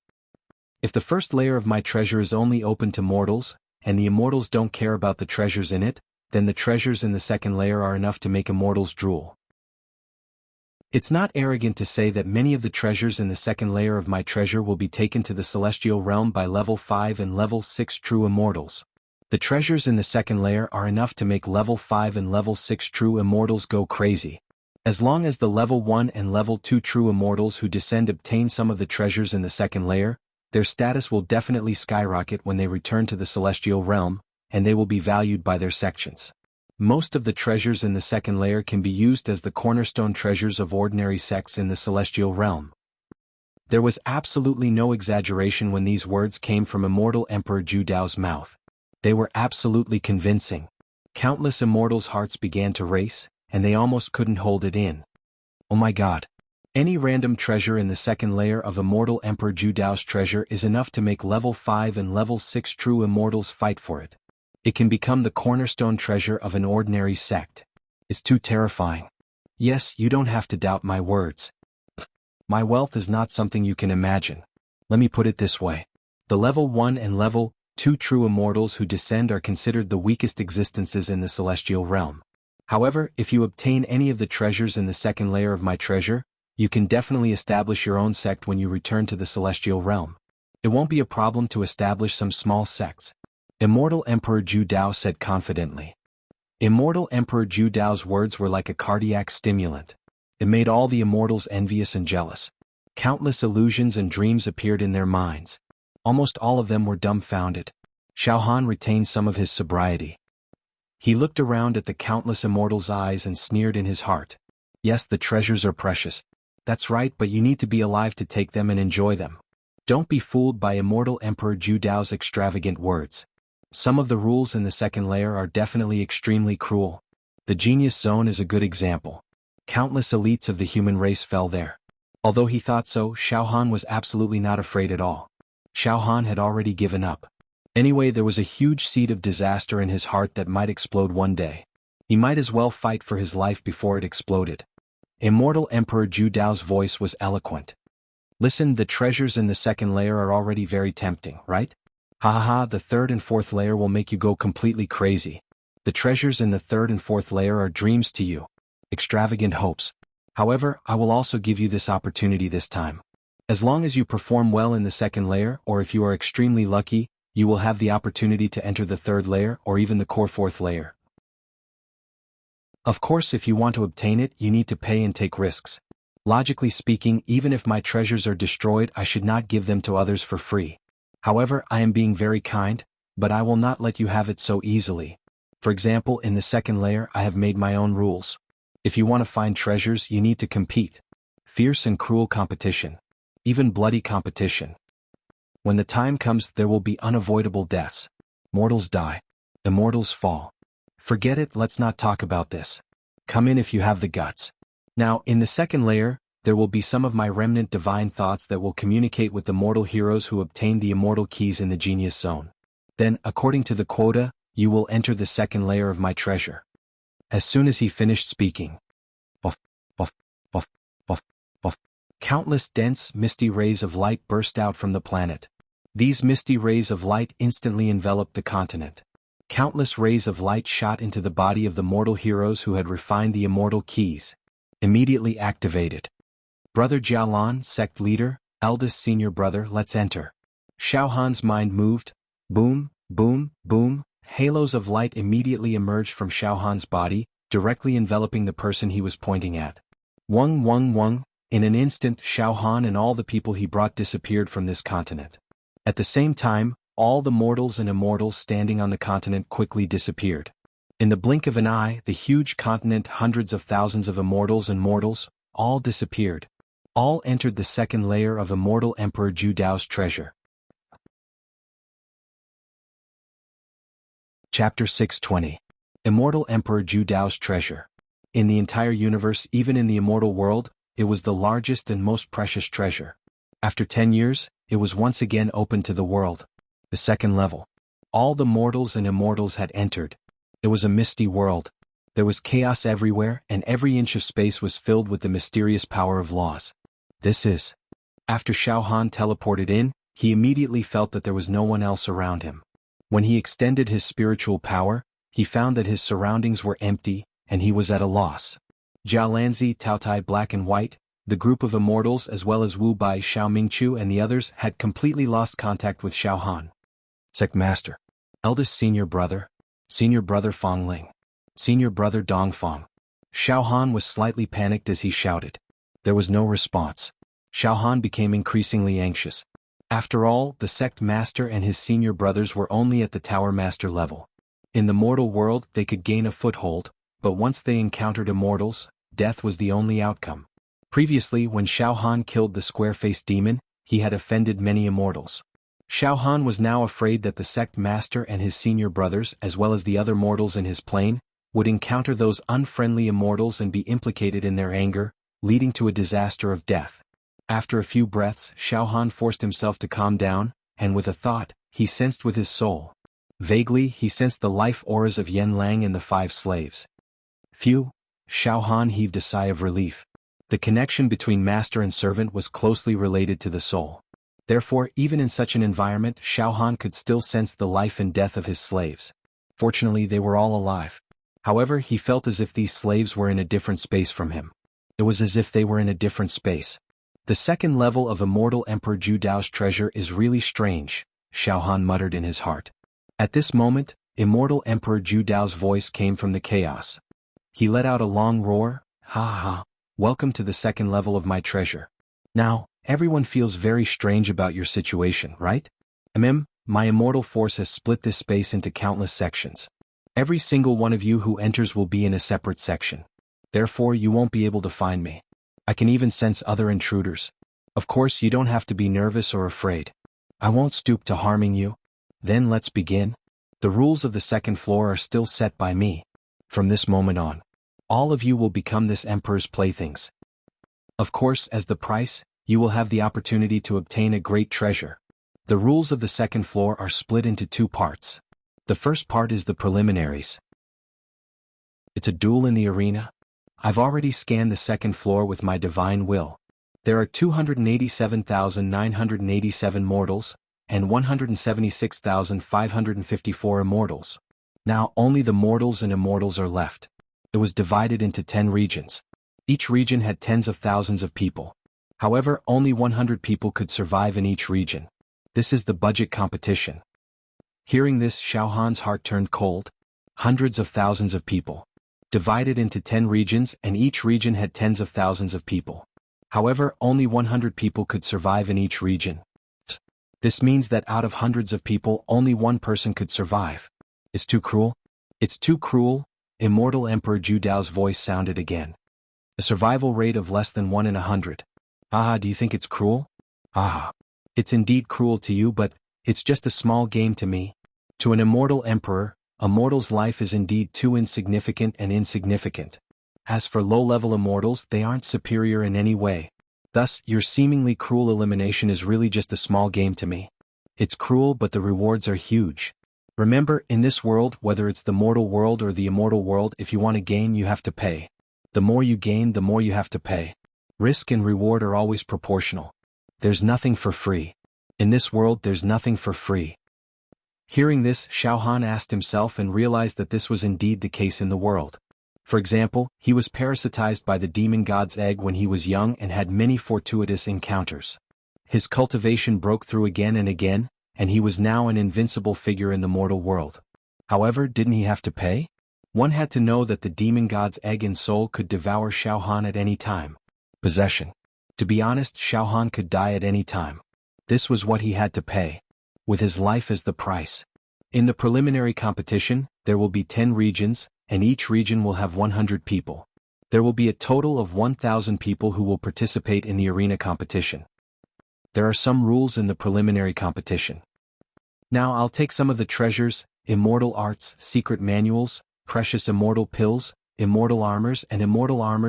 [SPEAKER 1] If the first layer of my treasure is only open to mortals, and the immortals don't care about the treasures in it, then the treasures in the second layer are enough to make immortals drool. It's not arrogant to say that many of the treasures in the second layer of my treasure will be taken to the celestial realm by level 5 and level 6 true immortals. The treasures in the second layer are enough to make level 5 and level 6 true immortals go crazy. As long as the level 1 and level 2 true immortals who descend obtain some of the treasures in the second layer, their status will definitely skyrocket when they return to the celestial realm, and they will be valued by their sections. Most of the treasures in the second layer can be used as the cornerstone treasures of ordinary sects in the celestial realm. There was absolutely no exaggeration when these words came from immortal Emperor Zhu Dao's mouth. They were absolutely convincing. Countless immortals' hearts began to race, and they almost couldn't hold it in. Oh my god. Any random treasure in the second layer of immortal Emperor Zhu Dao's treasure is enough to make level 5 and level 6 true immortals fight for it. It can become the cornerstone treasure of an ordinary sect. It's too terrifying. Yes, you don't have to doubt my words. My wealth is not something you can imagine. Let me put it this way. The level 1 and level 2 true immortals who descend are considered the weakest existences in the celestial realm. However, if you obtain any of the treasures in the second layer of my treasure, you can definitely establish your own sect when you return to the celestial realm. It won't be a problem to establish some small sects. Immortal Emperor Zhu Dao said confidently. Immortal Emperor Zhu Dao's words were like a cardiac stimulant. It made all the immortals envious and jealous. Countless illusions and dreams appeared in their minds. Almost all of them were dumbfounded. Xiaohan retained some of his sobriety. He looked around at the countless immortals' eyes and sneered in his heart. Yes, the treasures are precious. That's right, but you need to be alive to take them and enjoy them. Don't be fooled by immortal Emperor Zhu Dao's extravagant words. Some of the rules in the second layer are definitely extremely cruel. The Genius Zone is a good example. Countless elites of the human race fell there. Although he thought so, Xiaohan was absolutely not afraid at all. Xiaohan had already given up. Anyway, there was a huge seed of disaster in his heart that might explode one day. He might as well fight for his life before it exploded. Immortal Emperor Zhu Dao's voice was eloquent. Listen, the treasures in the second layer are already very tempting, right? Ha ha ha, the third and fourth layer will make you go completely crazy. The treasures in the third and fourth layer are dreams to you. Extravagant hopes. However, I will also give you this opportunity this time. As long as you perform well in the second layer, or if you are extremely lucky, you will have the opportunity to enter the third layer or even the core fourth layer. Of course, if you want to obtain it, you need to pay and take risks. Logically speaking, even if my treasures are destroyed, I should not give them to others for free. However, I am being very kind, but I will not let you have it so easily. For example, in the second layer, I have made my own rules. If you want to find treasures, you need to compete. Fierce and cruel competition. Even bloody competition. When the time comes, there will be unavoidable deaths. Mortals die. Immortals fall. Forget it, let's not talk about this. Come in if you have the guts. Now, in the second layer, there will be some of my remnant divine thoughts that will communicate with the mortal heroes who obtained the immortal keys in the Genius Zone. Then, according to the quota, you will enter the second layer of my treasure. As soon as he finished speaking, buff, buff, buff, buff, buff, countless dense, misty rays of light burst out from the planet. These misty rays of light instantly enveloped the continent. Countless rays of light shot into the body of the mortal heroes who had refined the immortal keys. Immediately activated. Brother Jialan, sect leader, eldest senior brother, let's enter. Xiaohan's mind moved. Boom, boom, boom. Halos of light immediately emerged from Xiaohan's body, directly enveloping the person he was pointing at. Wung wung wung. In an instant, Xiaohan and all the people he brought disappeared from this continent. At the same time, all the mortals and immortals standing on the continent quickly disappeared. In the blink of an eye, the huge continent, hundreds of thousands of immortals and mortals, all disappeared. All entered the second layer of immortal Emperor Zhu Dao's treasure. Chapter 620. Immortal Emperor Zhu Dao's treasure. In the entire universe, even in the immortal world, it was the largest and most precious treasure. After 10 years, it was once again open to the world. The second level. All the mortals and immortals had entered. It was a misty world. There was chaos everywhere, and every inch of space was filled with the mysterious power of laws. This is. After Xiao Han teleported in, he immediately felt that there was no one else around him. When he extended his spiritual power, he found that his surroundings were empty, and he was at a loss. Jialanzi, Taotai Black and White, the group of immortals as well as Wu Bai, Xiao Mingqiu and the others had completely lost contact with Xiao Han. Sect Master. Eldest Senior Brother Fong Ling. Senior Brother Dong Fong. Xiao Han was slightly panicked as he shouted. There was no response. Xiao Han became increasingly anxious. After all, the sect master and his senior brothers were only at the tower master level. In the mortal world they could gain a foothold, but once they encountered immortals, death was the only outcome. Previously, when Xiao Han killed the square-faced demon, he had offended many immortals. Xiao Han was now afraid that the sect master and his senior brothers, as well as the other mortals in his plane, would encounter those unfriendly immortals and be implicated in their anger, leading to a disaster of death. After a few breaths, Xiao Han forced himself to calm down, and with a thought, he sensed with his soul. Vaguely, he sensed the life auras of Yen Lang and the 5 slaves. Phew! Xiao Han heaved a sigh of relief. The connection between master and servant was closely related to the soul. Therefore, even in such an environment, Xiao Han could still sense the life and death of his slaves. Fortunately, they were all alive. However, he felt as if these slaves were in a different space from him. It was as if they were in a different space. The second level of Immortal Emperor Zhu Dao's treasure is really strange, Xiao Han muttered in his heart. At this moment, Immortal Emperor Zhu Dao's voice came from the chaos. He let out a long roar, ha ha ha, welcome to the second level of my treasure. Now, everyone feels very strange about your situation, right? My immortal force has split this space into countless sections. Every single one of you who enters will be in a separate section. Therefore, you won't be able to find me. I can even sense other intruders. Of course, you don't have to be nervous or afraid. I won't stoop to harming you. Then let's begin. The rules of the second floor are still set by me. From this moment on, all of you will become this emperor's playthings. Of course, as the price, you will have the opportunity to obtain a great treasure. The rules of the second floor are split into 2 parts. The first part is the preliminaries. It's a duel in the arena. I've already scanned the second floor with my divine will. There are 287,987 mortals, and 176,554 immortals. Now only the mortals and immortals are left. It was divided into 10 regions. Each region had tens of thousands of people. However, only 100 people could survive in each region. This is the budget competition. Hearing this, Xiao Han's heart turned cold. Hundreds of thousands of people. Divided into 10 regions, and each region had tens of thousands of people. However, only 100 people could survive in each region. This means that out of hundreds of people, only one person could survive. It's too cruel. It's too cruel. Immortal Emperor Zhu Dao's voice sounded again. A survival rate of less than 1 in 100. Ah, do you think it's cruel? Ah, it's indeed cruel to you, but it's just a small game to me. To an immortal emperor, a mortal's life is indeed too insignificant and insignificant. As for low-level immortals, they aren't superior in any way. Thus, your seemingly cruel elimination is really just a small game to me. It's cruel, but the rewards are huge. Remember, in this world, whether it's the mortal world or the immortal world, if you want to gain, you have to pay. The more you gain, the more you have to pay. Risk and reward are always proportional. There's nothing for free. In this world, there's nothing for free. Hearing this, Xiao Han asked himself and realized that this was indeed the case in the world. For example, he was parasitized by the demon god's egg when he was young and had many fortuitous encounters. His cultivation broke through again and again, and he was now an invincible figure in the mortal world. However, didn't he have to pay? One had to know that the demon god's egg and soul could devour Xiao Han at any time. Possession. To be honest, Xiao Han could die at any time. This was what he had to pay. With his life as the price. In the preliminary competition, there will be 10 regions, and each region will have 100 people. There will be a total of 1,000 people who will participate in the arena competition. There are some rules in the preliminary competition. Now I'll take some of the treasures, immortal arts, secret manuals, precious immortal pills, immortal armors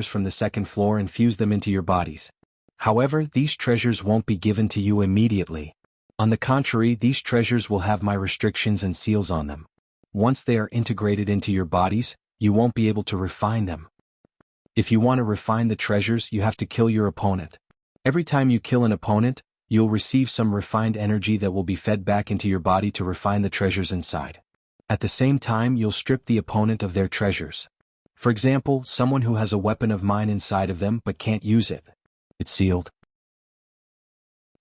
[SPEAKER 1] from the second floor and fuse them into your bodies. However, these treasures won't be given to you immediately. On the contrary, these treasures will have my restrictions and seals on them. Once they are integrated into your bodies, you won't be able to refine them. If you want to refine the treasures, you have to kill your opponent. Every time you kill an opponent, you'll receive some refined energy that will be fed back into your body to refine the treasures inside. At the same time, you'll strip the opponent of their treasures. For example, someone who has a weapon of mine inside of them but can't use it. It's sealed.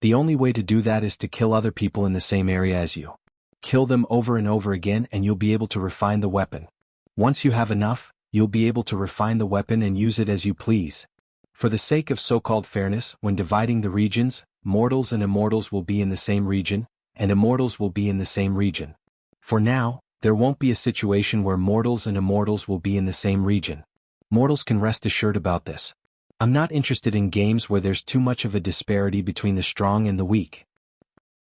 [SPEAKER 1] The only way to do that is to kill other people in the same area as you. Kill them over and over again and you'll be able to refine the weapon. Once you have enough, you'll be able to refine the weapon and use it as you please. For the sake of so-called fairness, when dividing the regions, mortals and immortals will be in the same region, and immortals will be in the same region. For now, there won't be a situation where mortals and immortals will be in the same region. Mortals can rest assured about this. I'm not interested in games where there's too much of a disparity between the strong and the weak.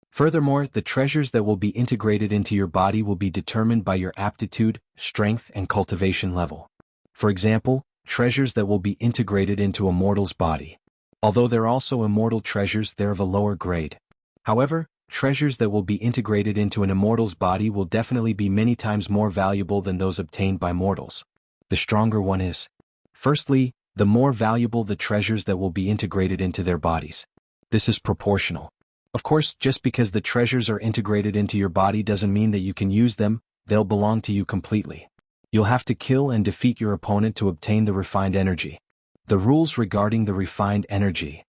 [SPEAKER 1] Furthermore, the treasures that will be integrated into your body will be determined by your aptitude, strength, and cultivation level. For example, treasures that will be integrated into a mortal's body. Although they're also immortal treasures, they're of a lower grade. However, treasures that will be integrated into an immortal's body will definitely be many times more valuable than those obtained by mortals. The stronger one is. Firstly, the more valuable the treasures that will be integrated into their bodies. This is proportional. Of course, just because the treasures are integrated into your body doesn't mean that you can use them, they'll belong to you completely. You'll have to kill and defeat your opponent to obtain the refined energy. The rules regarding the refined energy.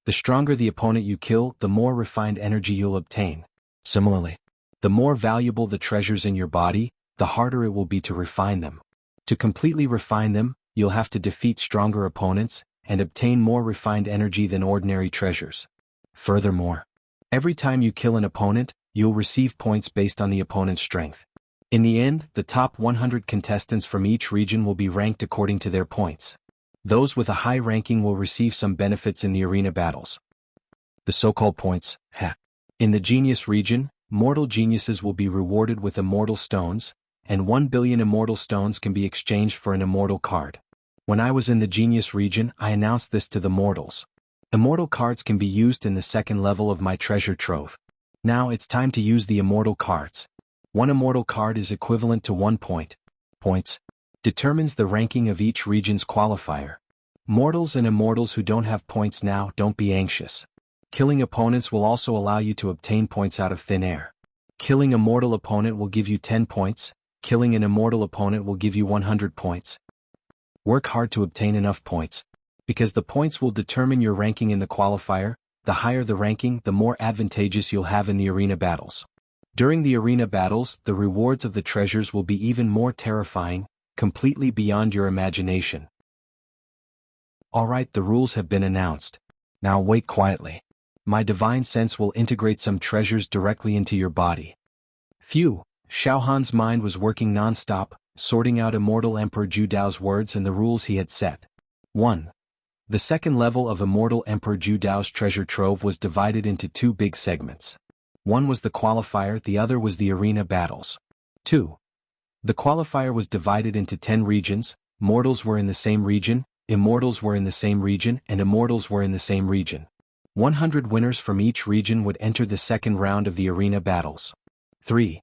[SPEAKER 1] The stronger the opponent you kill, the more refined energy you'll obtain. Similarly, the more valuable the treasures in your body, the harder it will be to refine them. To completely refine them, you'll have to defeat stronger opponents and obtain more refined energy than ordinary treasures. Furthermore, every time you kill an opponent, you'll receive points based on the opponent's strength. In the end, the top 100 contestants from each region will be ranked according to their points. Those with a high ranking will receive some benefits in the arena battles. The so-called points. In the genius region, mortal geniuses will be rewarded with immortal stones, and 1 billion immortal stones can be exchanged for an immortal card. When I was in the genius region, I announced this to the mortals. Immortal cards can be used in the second level of my treasure trove. Now it's time to use the immortal cards. One immortal card is equivalent to 1 point. Points determines the ranking of each region's qualifier. Mortals and immortals who don't have points now, don't be anxious. Killing opponents will also allow you to obtain points out of thin air. Killing a mortal opponent will give you 10 points, killing an immortal opponent will give you 100 points. Work hard to obtain enough points. Because the points will determine your ranking in the qualifier, the higher the ranking, the more advantageous you'll have in the arena battles. During the arena battles, the rewards of the treasures will be even more terrifying, completely beyond your imagination. Alright, the rules have been announced. Now wait quietly. My divine sense will integrate some treasures directly into your body. Phew, Xiaohan's mind was working non-stop, sorting out Immortal Emperor Zhu Dao's words and the rules he had set. 1. The second level of Immortal Emperor Zhu Dao's treasure trove was divided into 2 big segments. One was the qualifier, the other was the arena battles. 2. The qualifier was divided into 10 regions, mortals were in the same region, immortals were in the same region, and immortals were in the same region. 100 winners from each region would enter the second round of the arena battles. 3.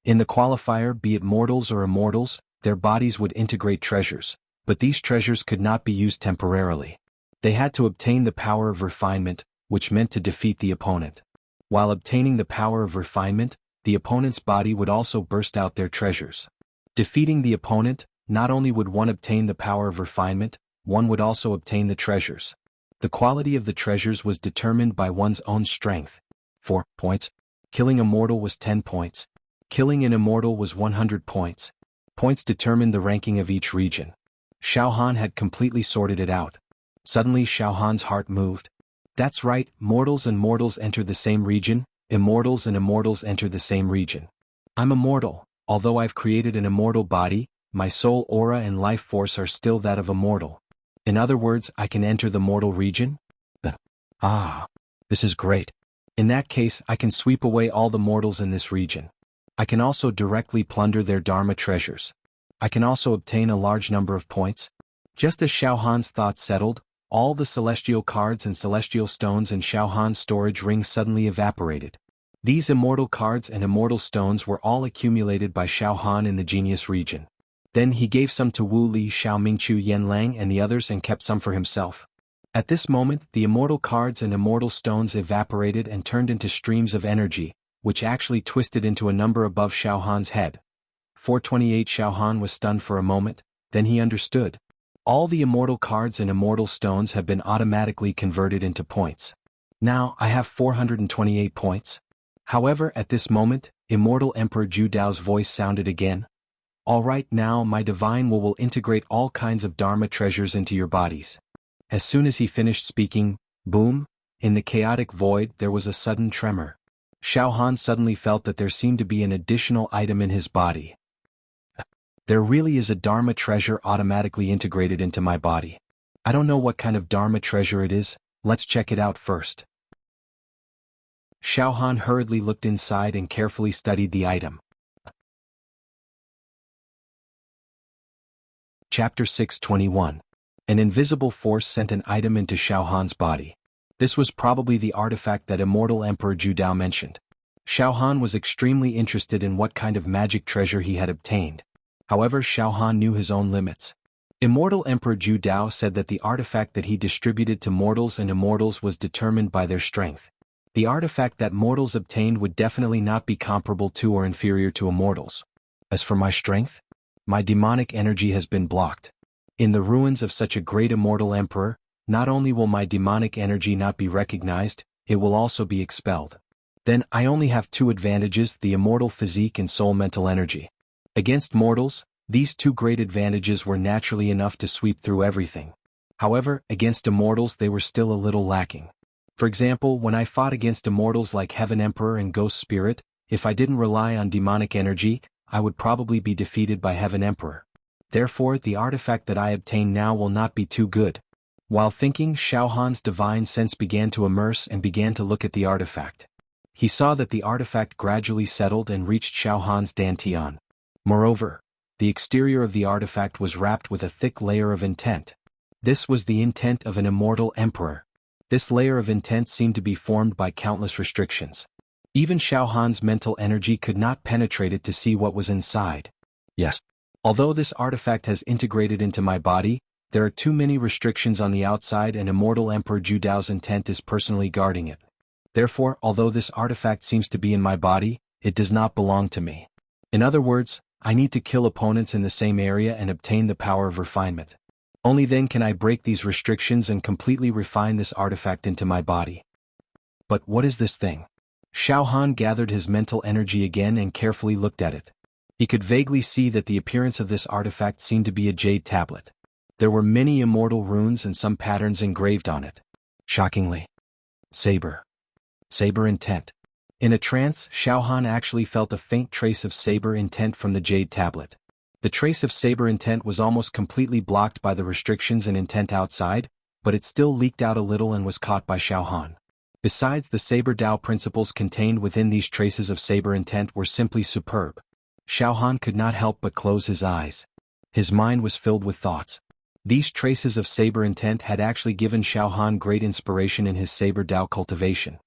[SPEAKER 1] In the qualifier, be it mortals or immortals, their bodies would integrate treasures, but these treasures could not be used temporarily. They had to obtain the power of refinement, which meant to defeat the opponent. While obtaining the power of refinement, the opponent's body would also burst out their treasures. Defeating the opponent, not only would one obtain the power of refinement, one would also obtain the treasures. The quality of the treasures was determined by one's own strength. 4 points. Killing a mortal was 10 points. Killing an immortal was 100 points. Points determined the ranking of each region. Xiaohan had completely sorted it out. Suddenly Xiaohan's heart moved. That's right, mortals and mortals enter the same region, immortals and immortals enter the same region. I'm immortal, although I've created an immortal body, my soul aura and life force are still that of a mortal. In other words, I can enter the mortal region? This is great. In that case, I can sweep away all the mortals in this region. I can also directly plunder their dharma treasures. I can also obtain a large number of points. Just as Xiaohan's thoughts settled, all the celestial cards and celestial stones in Xiaohan's storage ring suddenly evaporated. These immortal cards and immortal stones were all accumulated by Xiao Han in the Genius region. Then he gave some to Wu Li, Xiao Mingqiu, Yan Lang and the others and kept some for himself. At this moment, the immortal cards and immortal stones evaporated and turned into streams of energy, which actually twisted into a number above Xiao Han's head. 428. Xiao Han was stunned for a moment, then he understood. All the immortal cards and immortal stones have been automatically converted into points. Now I have 428 points. However, at this moment, Immortal Emperor Zhu Dao's voice sounded again. Alright, now my divine will integrate all kinds of Dharma treasures into your bodies. As soon as he finished speaking, boom, in the chaotic void there was a sudden tremor. Xiao Han suddenly felt that there seemed to be an additional item in his body. There really is a Dharma treasure automatically integrated into my body. I don't know what kind of Dharma treasure it is, let's check it out first. Xiao Han hurriedly looked inside and carefully studied the item. Chapter 621. An invisible force sent an item into Xiao Han's body. This was probably the artifact that Immortal Emperor Zhu Dao mentioned. Xiao Han was extremely interested in what kind of magic treasure he had obtained. However, Xiao Han knew his own limits. Immortal Emperor Zhu Dao said that the artifact that he distributed to mortals and immortals was determined by their strength. The artifact that mortals obtained would definitely not be comparable to or inferior to immortals. As for my strength, my demonic energy has been blocked. In the ruins of such a great immortal emperor, not only will my demonic energy not be recognized, it will also be expelled. Then I only have two advantages: the immortal physique and soul mental energy. Against mortals, these two great advantages were naturally enough to sweep through everything. However, against immortals they were still a little lacking. For example, when I fought against immortals like Heaven Emperor and Ghost Spirit, if I didn't rely on demonic energy, I would probably be defeated by Heaven Emperor. Therefore, the artifact that I obtain now will not be too good. While thinking, Xiao Han's divine sense began to immerse and began to look at the artifact. He saw that the artifact gradually settled and reached Xiao Han's dantian. Moreover, the exterior of the artifact was wrapped with a thick layer of intent. This was the intent of an immortal emperor. This layer of intent seemed to be formed by countless restrictions. Even Xiao Han's mental energy could not penetrate it to see what was inside. Yes. Although this artifact has integrated into my body, there are too many restrictions on the outside and Immortal Emperor Zhu Dao's intent is personally guarding it. Therefore, although this artifact seems to be in my body, it does not belong to me. In other words, I need to kill opponents in the same area and obtain the power of refinement. Only then can I break these restrictions and completely refine this artifact into my body. But what is this thing? Xiao Han gathered his mental energy again and carefully looked at it. He could vaguely see that the appearance of this artifact seemed to be a jade tablet. There were many immortal runes and some patterns engraved on it. Shockingly. Saber. Saber intent. In a trance, Xiao Han actually felt a faint trace of saber intent from the jade tablet. The trace of saber intent was almost completely blocked by the restrictions and intent outside, but it still leaked out a little and was caught by Xiao Han. Besides, the Saber Dao principles contained within these traces of saber intent were simply superb. Xiao Han could not help but close his eyes. His mind was filled with thoughts. These traces of saber intent had actually given Xiao Han great inspiration in his Saber Dao cultivation.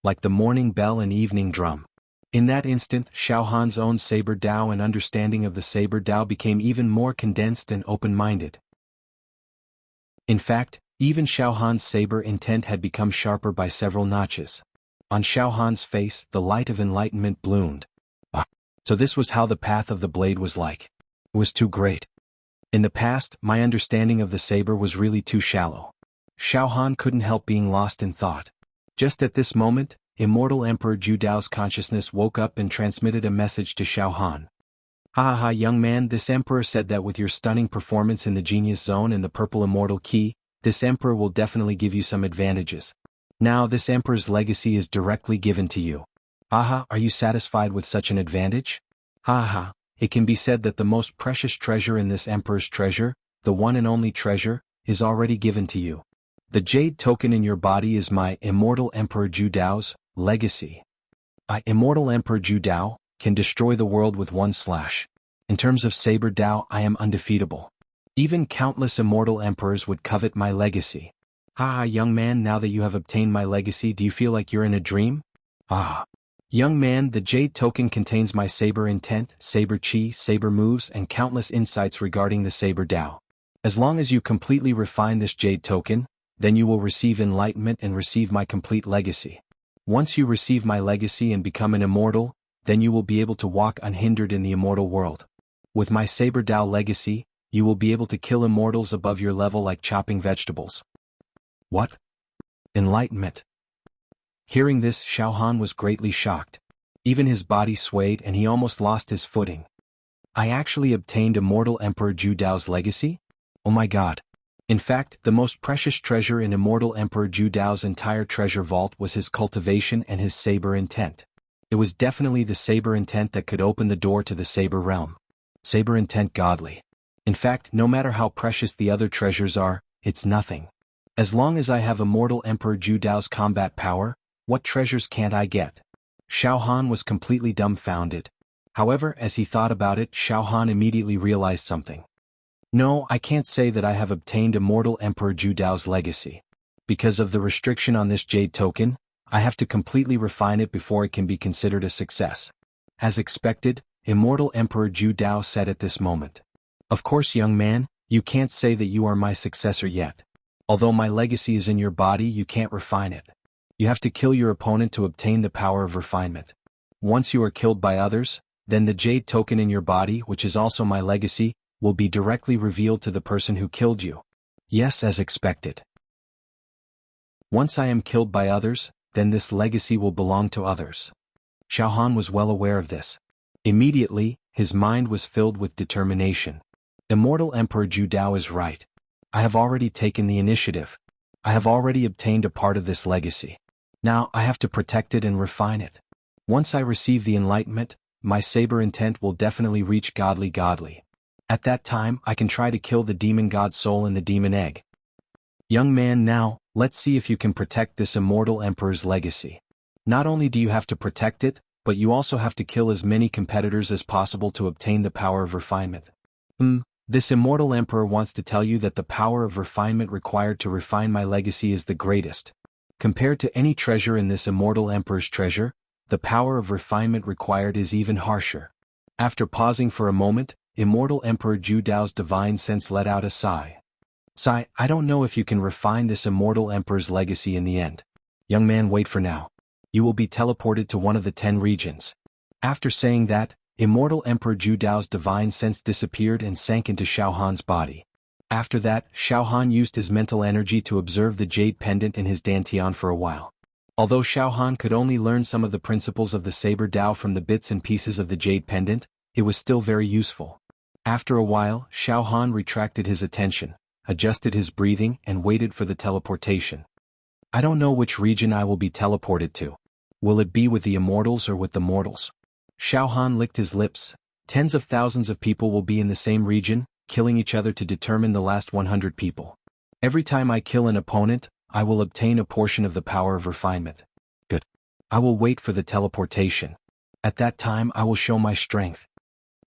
[SPEAKER 1] Like the morning bell and evening drum. In that instant, Xiao Han's own Saber Dao and understanding of the Saber Dao became even more condensed and open-minded. In fact, even Xiao Han's saber intent had become sharper by several notches. On Xiao Han's face, the light of enlightenment bloomed. So this was how the path of the blade was like. It was too great. In the past, my understanding of the saber was really too shallow. Xiao Han couldn't help being lost in thought. Just at this moment, Immortal Emperor Zhu Dao's consciousness woke up and transmitted a message to Xiao Han. Ha ha, young man, this emperor said that with your stunning performance in the Genius Zone and the Purple Immortal Key, this emperor will definitely give you some advantages. Now this emperor's legacy is directly given to you. Aha, are you satisfied with such an advantage? Ha ha, it can be said that the most precious treasure in this emperor's treasure, the one and only treasure, is already given to you. The jade token in your body is my Immortal Emperor Zhu Dao's legacy. I, Immortal Emperor Zhu Dao, can destroy the world with one slash. In terms of Saber Dao, I am undefeatable. Even countless immortal emperors would covet my legacy. Ha, young man, now that you have obtained my legacy, do you feel like you're in a dream? Ah. Young man, the jade token contains my saber intent, saber chi, saber moves, and countless insights regarding the saber Tao. As long as you completely refine this jade token, then you will receive enlightenment and receive my complete legacy. Once you receive my legacy and become an immortal, then you will be able to walk unhindered in the immortal world. With my saber Tao legacy, you will be able to kill immortals above your level like chopping vegetables. What? Enlightenment. Hearing this, Xiao Han was greatly shocked. Even his body swayed and he almost lost his footing. I actually obtained Immortal Emperor Zhu Dao's legacy? Oh my god. In fact, the most precious treasure in Immortal Emperor Zhu Dao's entire treasure vault was his cultivation and his saber intent. It was definitely the saber intent that could open the door to the saber realm. Saber intent godly. In fact, no matter how precious the other treasures are, it's nothing. As long as I have Immortal Emperor Zhu Dao's combat power, what treasures can't I get? Xiao Han was completely dumbfounded. However, as he thought about it, Xiao Han immediately realized something. No, I can't say that I have obtained Immortal Emperor Zhu Dao's legacy. Because of the restriction on this jade token, I have to completely refine it before it can be considered a success. As expected, Immortal Emperor Zhu Dao said at this moment. Of course, young man, you can't say that you are my successor yet. Although my legacy is in your body, you can't refine it. You have to kill your opponent to obtain the power of refinement. Once you are killed by others, then the jade token in your body, which is also my legacy, will be directly revealed to the person who killed you. Yes, as expected. Once I am killed by others, then this legacy will belong to others. Xiao Han was well aware of this. Immediately, his mind was filled with determination. Immortal Emperor Zhu Dao is right. I have already taken the initiative. I have already obtained a part of this legacy. Now I have to protect it and refine it. Once I receive the enlightenment, my saber intent will definitely reach godly. At that time, I can try to kill the demon god soul in the demon egg. Young man, now, let's see if you can protect this immortal emperor's legacy. Not only do you have to protect it, but you also have to kill as many competitors as possible to obtain the power of refinement. This immortal emperor wants to tell you that the power of refinement required to refine my legacy is the greatest. Compared to any treasure in this immortal emperor's treasure, the power of refinement required is even harsher. After pausing for a moment, Immortal Emperor Zhu Dao's divine sense let out a sigh. Sigh, I don't know if you can refine this immortal emperor's legacy in the end. Young man, wait for now. You will be teleported to one of the 10 regions. After saying that, Immortal Emperor Zhu Dao's divine sense disappeared and sank into Xiao Han's body. After that, Xiao Han used his mental energy to observe the jade pendant in his dantian for a while. Although Xiao Han could only learn some of the principles of the saber Tao from the bits and pieces of the jade pendant, it was still very useful. After a while, Xiao Han retracted his attention, adjusted his breathing, and waited for the teleportation. I don't know which region I will be teleported to. Will it be with the immortals or with the mortals? Xiao Han licked his lips. Tens of thousands of people will be in the same region, killing each other to determine the last 100 people. Every time I kill an opponent, I will obtain a portion of the power of refinement. Good. I will wait for the teleportation. At that time I will show my strength.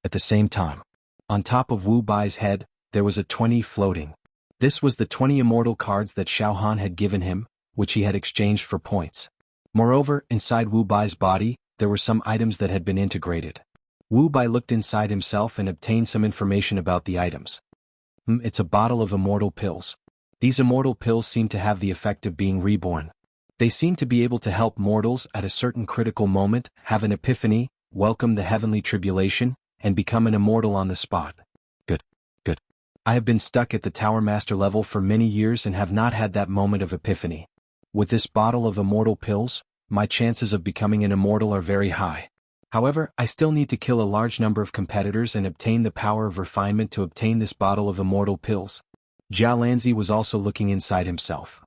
[SPEAKER 1] At the same time, on top of Wu Bai's head, there was a 20 floating. This was the 20 immortal cards that Xiao Han had given him, which he had exchanged for points. Moreover, inside Wu Bai's body, there were some items that had been integrated. Wu Bai looked inside himself and obtained some information about the items. It's a bottle of immortal pills. These immortal pills seem to have the effect of being reborn. They seem to be able to help mortals at a certain critical moment have an epiphany, welcome the heavenly tribulation, and become an immortal on the spot. Good. I have been stuck at the Tower Master level for many years and have not had that moment of epiphany. With this bottle of immortal pills, my chances of becoming an immortal are very high. However, I still need to kill a large number of competitors and obtain the power of refinement to obtain this bottle of immortal pills. Jia Lanzi was also looking inside himself.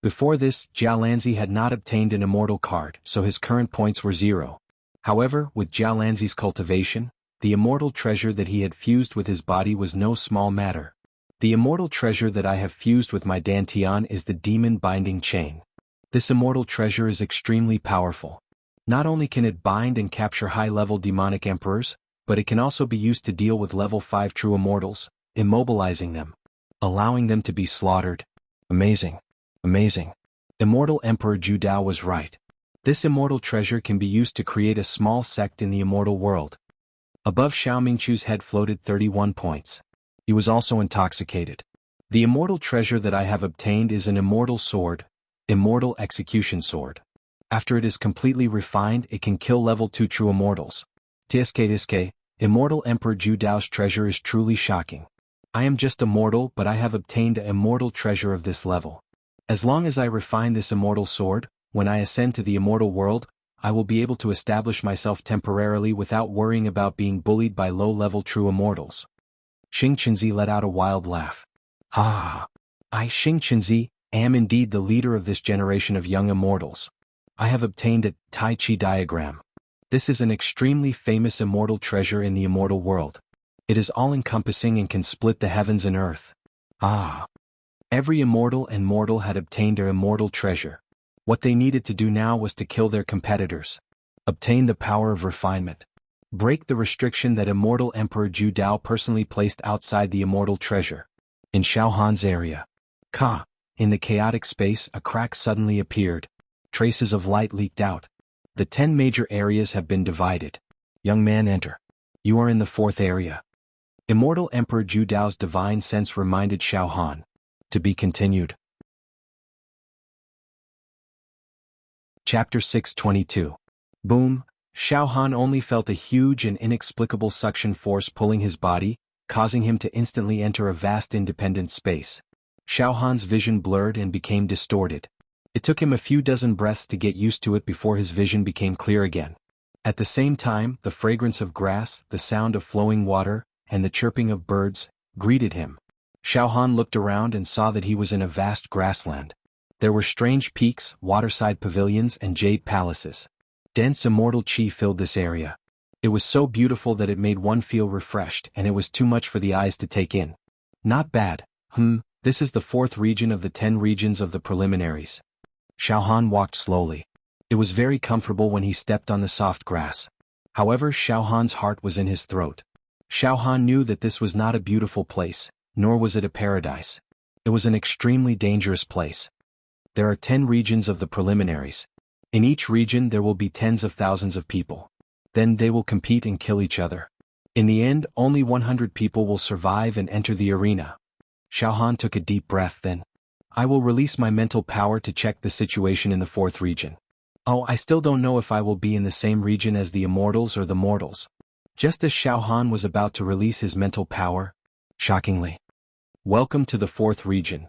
[SPEAKER 1] Before this, Jia Lanzi had not obtained an immortal card, so his current points were 0. However, with Jia Lanzi's cultivation, the immortal treasure that he had fused with his body was no small matter. The immortal treasure that I have fused with my dantian is the demon binding chain. This immortal treasure is extremely powerful. Not only can it bind and capture high-level demonic emperors, but it can also be used to deal with level 5 true immortals, immobilizing them, allowing them to be slaughtered. Amazing. Immortal Emperor Zhu Dao was right. This immortal treasure can be used to create a small sect in the immortal world. Above Xiao Mingchu's head floated 31 points. He was also intoxicated. The immortal treasure that I have obtained is an immortal sword, immortal execution sword. After it is completely refined, it can kill level 2 true immortals. Tiske, immortal Emperor Ju Dao's treasure is truly shocking. I am just a mortal, but I have obtained an immortal treasure of this level. As long as I refine this immortal sword, when I ascend to the immortal world, I will be able to establish myself temporarily without worrying about being bullied by low-level true immortals. Xing Qinzi let out a wild laugh. Ha! I, Xing Qinzi, am indeed the leader of this generation of young immortals. I have obtained a Tai Chi diagram. This is an extremely famous immortal treasure in the immortal world. It is all-encompassing and can split the heavens and earth. Ah! Every immortal and mortal had obtained their immortal treasure. What they needed to do now was to kill their competitors. Obtain the power of refinement. Break the restriction that immortal Emperor Ju Dao personally placed outside the immortal treasure. In Xiao Han's area. In the chaotic space, a crack suddenly appeared. Traces of light leaked out. The 10 major areas have been divided. Young man, enter. You are in the 4th area. Immortal Emperor Ju Dao's divine sense reminded Xiao Han. To be continued. Chapter 622. Boom. Xiao Han only felt a huge and inexplicable suction force pulling his body, causing him to instantly enter a vast independent space. Xiao Han's vision blurred and became distorted. It took him a few dozen breaths to get used to it before his vision became clear again. At the same time, the fragrance of grass, the sound of flowing water, and the chirping of birds greeted him. Xiao Han looked around and saw that he was in a vast grassland. There were strange peaks, waterside pavilions, and jade palaces. Dense immortal chi filled this area. It was so beautiful that it made one feel refreshed, and it was too much for the eyes to take in. Not bad. This is the 4th region of the 10 regions of the preliminaries. Xiao Han walked slowly. It was very comfortable when he stepped on the soft grass. However, Xiao Han's heart was in his throat. Xiao Han knew that this was not a beautiful place, nor was it a paradise. It was an extremely dangerous place. There are 10 regions of the preliminaries. In each region there will be tens of thousands of people. Then they will compete and kill each other. In the end, only 100 people will survive and enter the arena. Xiao Han took a deep breath. Then, I will release my mental power to check the situation in the 4th region. Oh, I still don't know if I will be in the same region as the immortals or the mortals. Just as Xiao Han was about to release his mental power, shockingly. Welcome to the 4th region.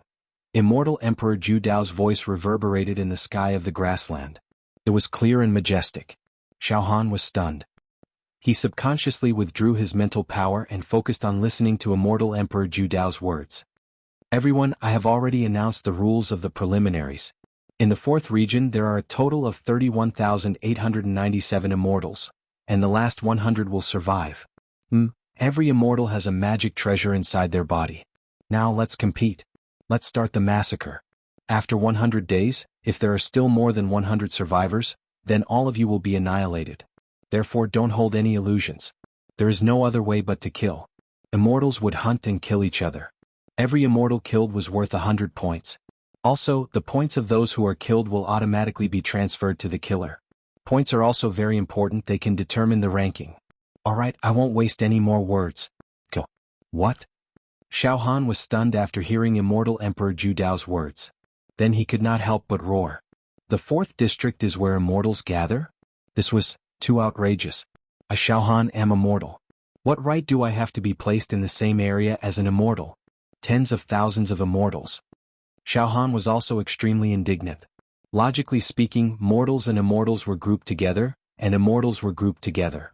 [SPEAKER 1] Immortal Emperor Ju Dao's voice reverberated in the sky of the grassland. It was clear and majestic. Xiao Han was stunned. He subconsciously withdrew his mental power and focused on listening to Immortal Emperor Ju Dao's words. Everyone, I have already announced the rules of the preliminaries. In the 4th region there are a total of 31,897 immortals, and the last 100 will survive. Every immortal has a magic treasure inside their body. Now let's compete. Let's start the massacre. After 100 days, if there are still more than 100 survivors, then all of you will be annihilated. Therefore don't hold any illusions. There is no other way but to kill. Immortals would hunt and kill each other. Every immortal killed was worth 100 points. Also, the points of those who are killed will automatically be transferred to the killer. Points are also very important, they can determine the ranking. Alright, I won't waste any more words. Go. What? Xiao Han was stunned after hearing Immortal Emperor Ju Dao's words. Then he could not help but roar. The 4th district is where immortals gather? This was too outrageous. I, Xiao Han, am immortal. What right do I have to be placed in the same area as an immortal? Tens of thousands of immortals. Xiao Han was also extremely indignant. Logically speaking, mortals and immortals were grouped together, and immortals were grouped together.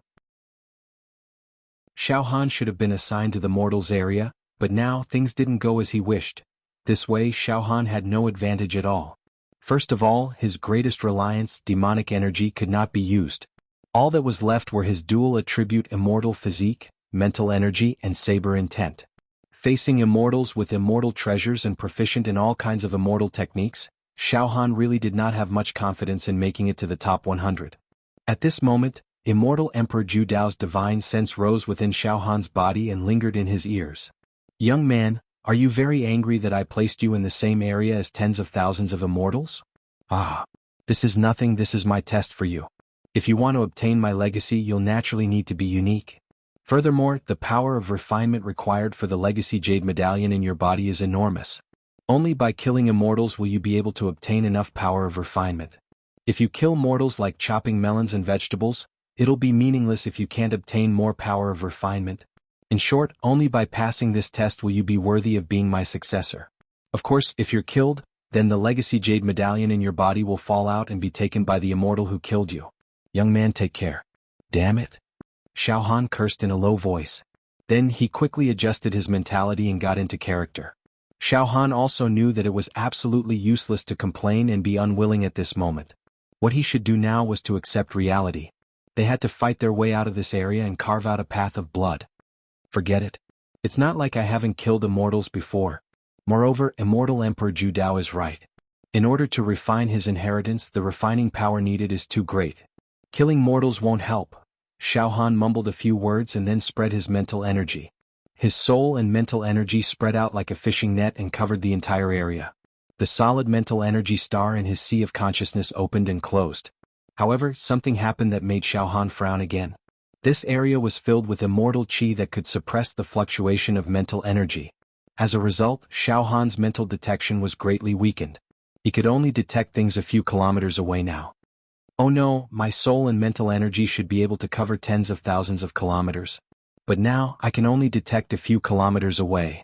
[SPEAKER 1] Xiao Han should have been assigned to the mortals area, but now things didn't go as he wished. This way Xiao Han had no advantage at all. First of all, his greatest reliance, demonic energy, could not be used. All that was left were his dual attribute immortal physique, mental energy, and saber intent. Facing immortals with immortal treasures and proficient in all kinds of immortal techniques, Xiao Han really did not have much confidence in making it to the top 100. At this moment, Immortal Emperor Ju Dao's divine sense rose within Xiao Han's body and lingered in his ears. Young man, are you very angry that I placed you in the same area as tens of thousands of immortals? Ah, This is nothing, this is my test for you. If you want to obtain my legacy, you'll naturally need to be unique. Furthermore, the power of refinement required for the legacy jade medallion in your body is enormous. Only by killing immortals will you be able to obtain enough power of refinement. If you kill mortals like chopping melons and vegetables, it'll be meaningless if you can't obtain more power of refinement. In short, only by passing this test will you be worthy of being my successor. Of course, if you're killed, then the legacy jade medallion in your body will fall out and be taken by the immortal who killed you. Young man, take care. Damn it. Xiao Han cursed in a low voice. Then he quickly adjusted his mentality and got into character. Xiao Han also knew that it was absolutely useless to complain and be unwilling at this moment. What he should do now was to accept reality. They had to fight their way out of this area and carve out a path of blood. Forget it. It's not like I haven't killed immortals before. Moreover, Immortal Emperor Ju Dao is right. In order to refine his inheritance, the refining power needed is too great. Killing mortals won't help. Xiao Han mumbled a few words and then spread his mental energy. His soul and mental energy spread out like a fishing net and covered the entire area. The solid mental energy star in his sea of consciousness opened and closed. However, something happened that made Xiao Han frown again. This area was filled with immortal qi that could suppress the fluctuation of mental energy. As a result, Xiao Han's mental detection was greatly weakened. He could only detect things a few kilometers away now. Oh no, my soul and mental energy should be able to cover tens of thousands of kilometers. But now, I can only detect a few kilometers away.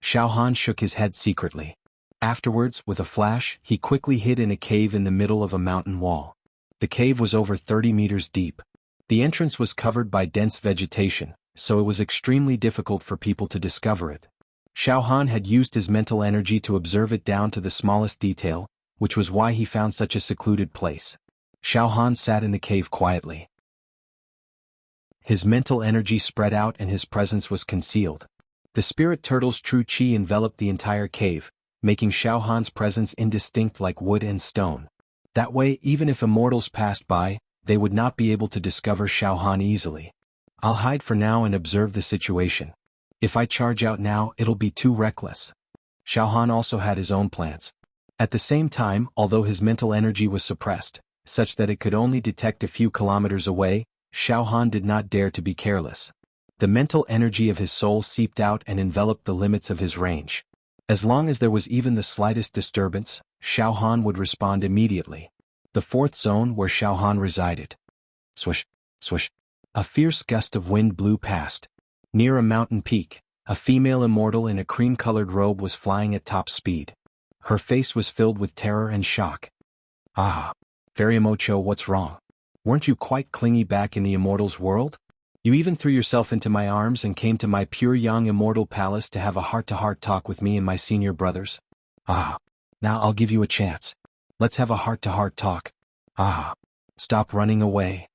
[SPEAKER 1] Xiao Han shook his head secretly. Afterwards, with a flash, he quickly hid in a cave in the middle of a mountain wall. The cave was over 30 meters deep. The entrance was covered by dense vegetation, so it was extremely difficult for people to discover it. Xiao Han had used his mental energy to observe it down to the smallest detail, which was why he found such a secluded place. Xiao Han sat in the cave quietly. His mental energy spread out and his presence was concealed. The spirit turtle's true qi enveloped the entire cave, making Xiao Han's presence indistinct like wood and stone. That way, even if immortals passed by, they would not be able to discover Xiao Han easily. I'll hide for now and observe the situation. If I charge out now, it'll be too reckless. Xiao Han also had his own plans. At the same time, although his mental energy was suppressed, such that it could only detect a few kilometers away, Xiao Han did not dare to be careless. The mental energy of his soul seeped out and enveloped the limits of his range. As long as there was even the slightest disturbance, Xiao Han would respond immediately. The fourth zone where Xiao Han resided. Swish, swish. A fierce gust of wind blew past. Near a mountain peak, a female immortal in a cream-colored robe was flying at top speed. Her face was filled with terror and shock. Ah! Fairy Mocho, what's wrong? Weren't you quite clingy back in the immortal's world? You even threw yourself into my arms and came to my pure young immortal palace to have a heart-to-heart talk with me and my senior brothers. Ah! Now I'll give you a chance. Let's have a heart-to-heart talk. Ah! Stop running away.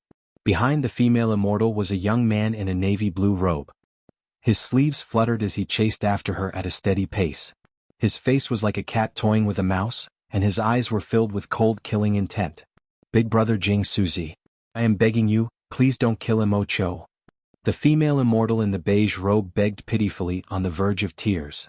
[SPEAKER 1] Behind the female immortal was a young man in a navy blue robe. His sleeves fluttered as he chased after her at a steady pace. His face was like a cat toying with a mouse, and his eyes were filled with cold killing intent. Big brother Jing Suzi, I am begging you, please don't kill Imo Cho. The female immortal in the beige robe begged pitifully on the verge of tears.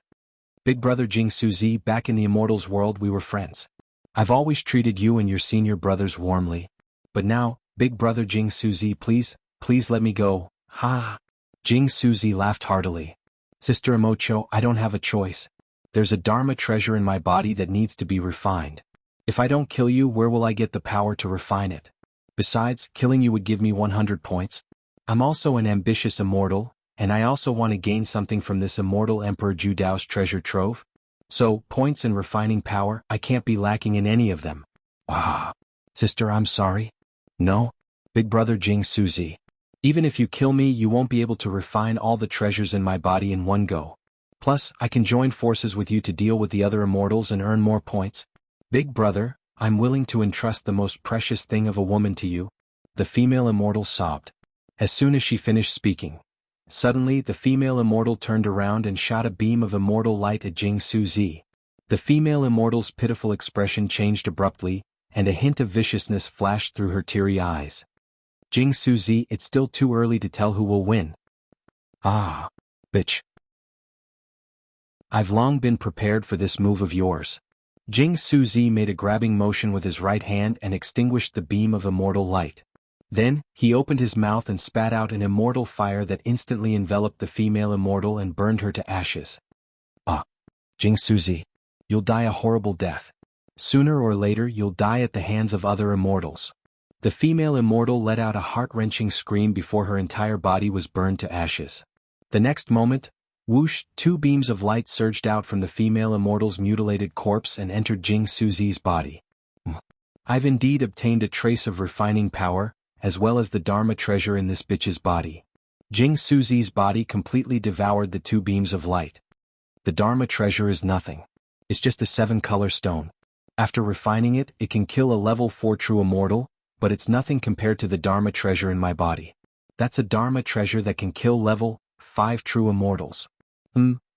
[SPEAKER 1] Big brother Jing Suzi, back in the immortal's world we were friends. I've always treated you and your senior brothers warmly. But now, big brother Jing Suzi, please let me go. Ha! Jing Suzi laughed heartily. Sister Imo Cho, I don't have a choice. There's a Dharma treasure in my body that needs to be refined. If I don't kill you, where will I get the power to refine it? Besides, killing you would give me 100 points. I'm also an ambitious immortal, and I also want to gain something from this immortal Emperor Ju Dao's treasure trove. So, points and refining power, I can't be lacking in any of them. Ah! Sister, I'm sorry. No? Big brother Jing Suzi. Even if you kill me, you won't be able to refine all the treasures in my body in one go. Plus, I can join forces with you to deal with the other immortals and earn more points. Big brother, I'm willing to entrust the most precious thing of a woman to you. The female immortal sobbed. As soon as she finished speaking, suddenly the female immortal turned around and shot a beam of immortal light at Jing Suzi. The female immortal's pitiful expression changed abruptly, and a hint of viciousness flashed through her teary eyes. Jing Suzi, it's still too early to tell who will win. Ah, bitch. I've long been prepared for this move of yours. Jing Suzi made a grabbing motion with his right hand and extinguished the beam of immortal light. Then, he opened his mouth and spat out an immortal fire that instantly enveloped the female immortal and burned her to ashes. Ah! Jing Suzi. You'll die a horrible death. Sooner or later you'll die at the hands of other immortals. The female immortal let out a heart-wrenching scream before her entire body was burned to ashes. The next moment, whoosh, two beams of light surged out from the female immortal's mutilated corpse and entered Jing Suzi's body. I've indeed obtained a trace of refining power, as well as the Dharma treasure in this bitch's body. Jing Suzi's body completely devoured the two beams of light. The Dharma treasure is nothing. It's just a 7-color stone. After refining it, it can kill a level 4 true immortal, but it's nothing compared to the Dharma treasure in my body. That's a Dharma treasure that can kill level 5 true immortals.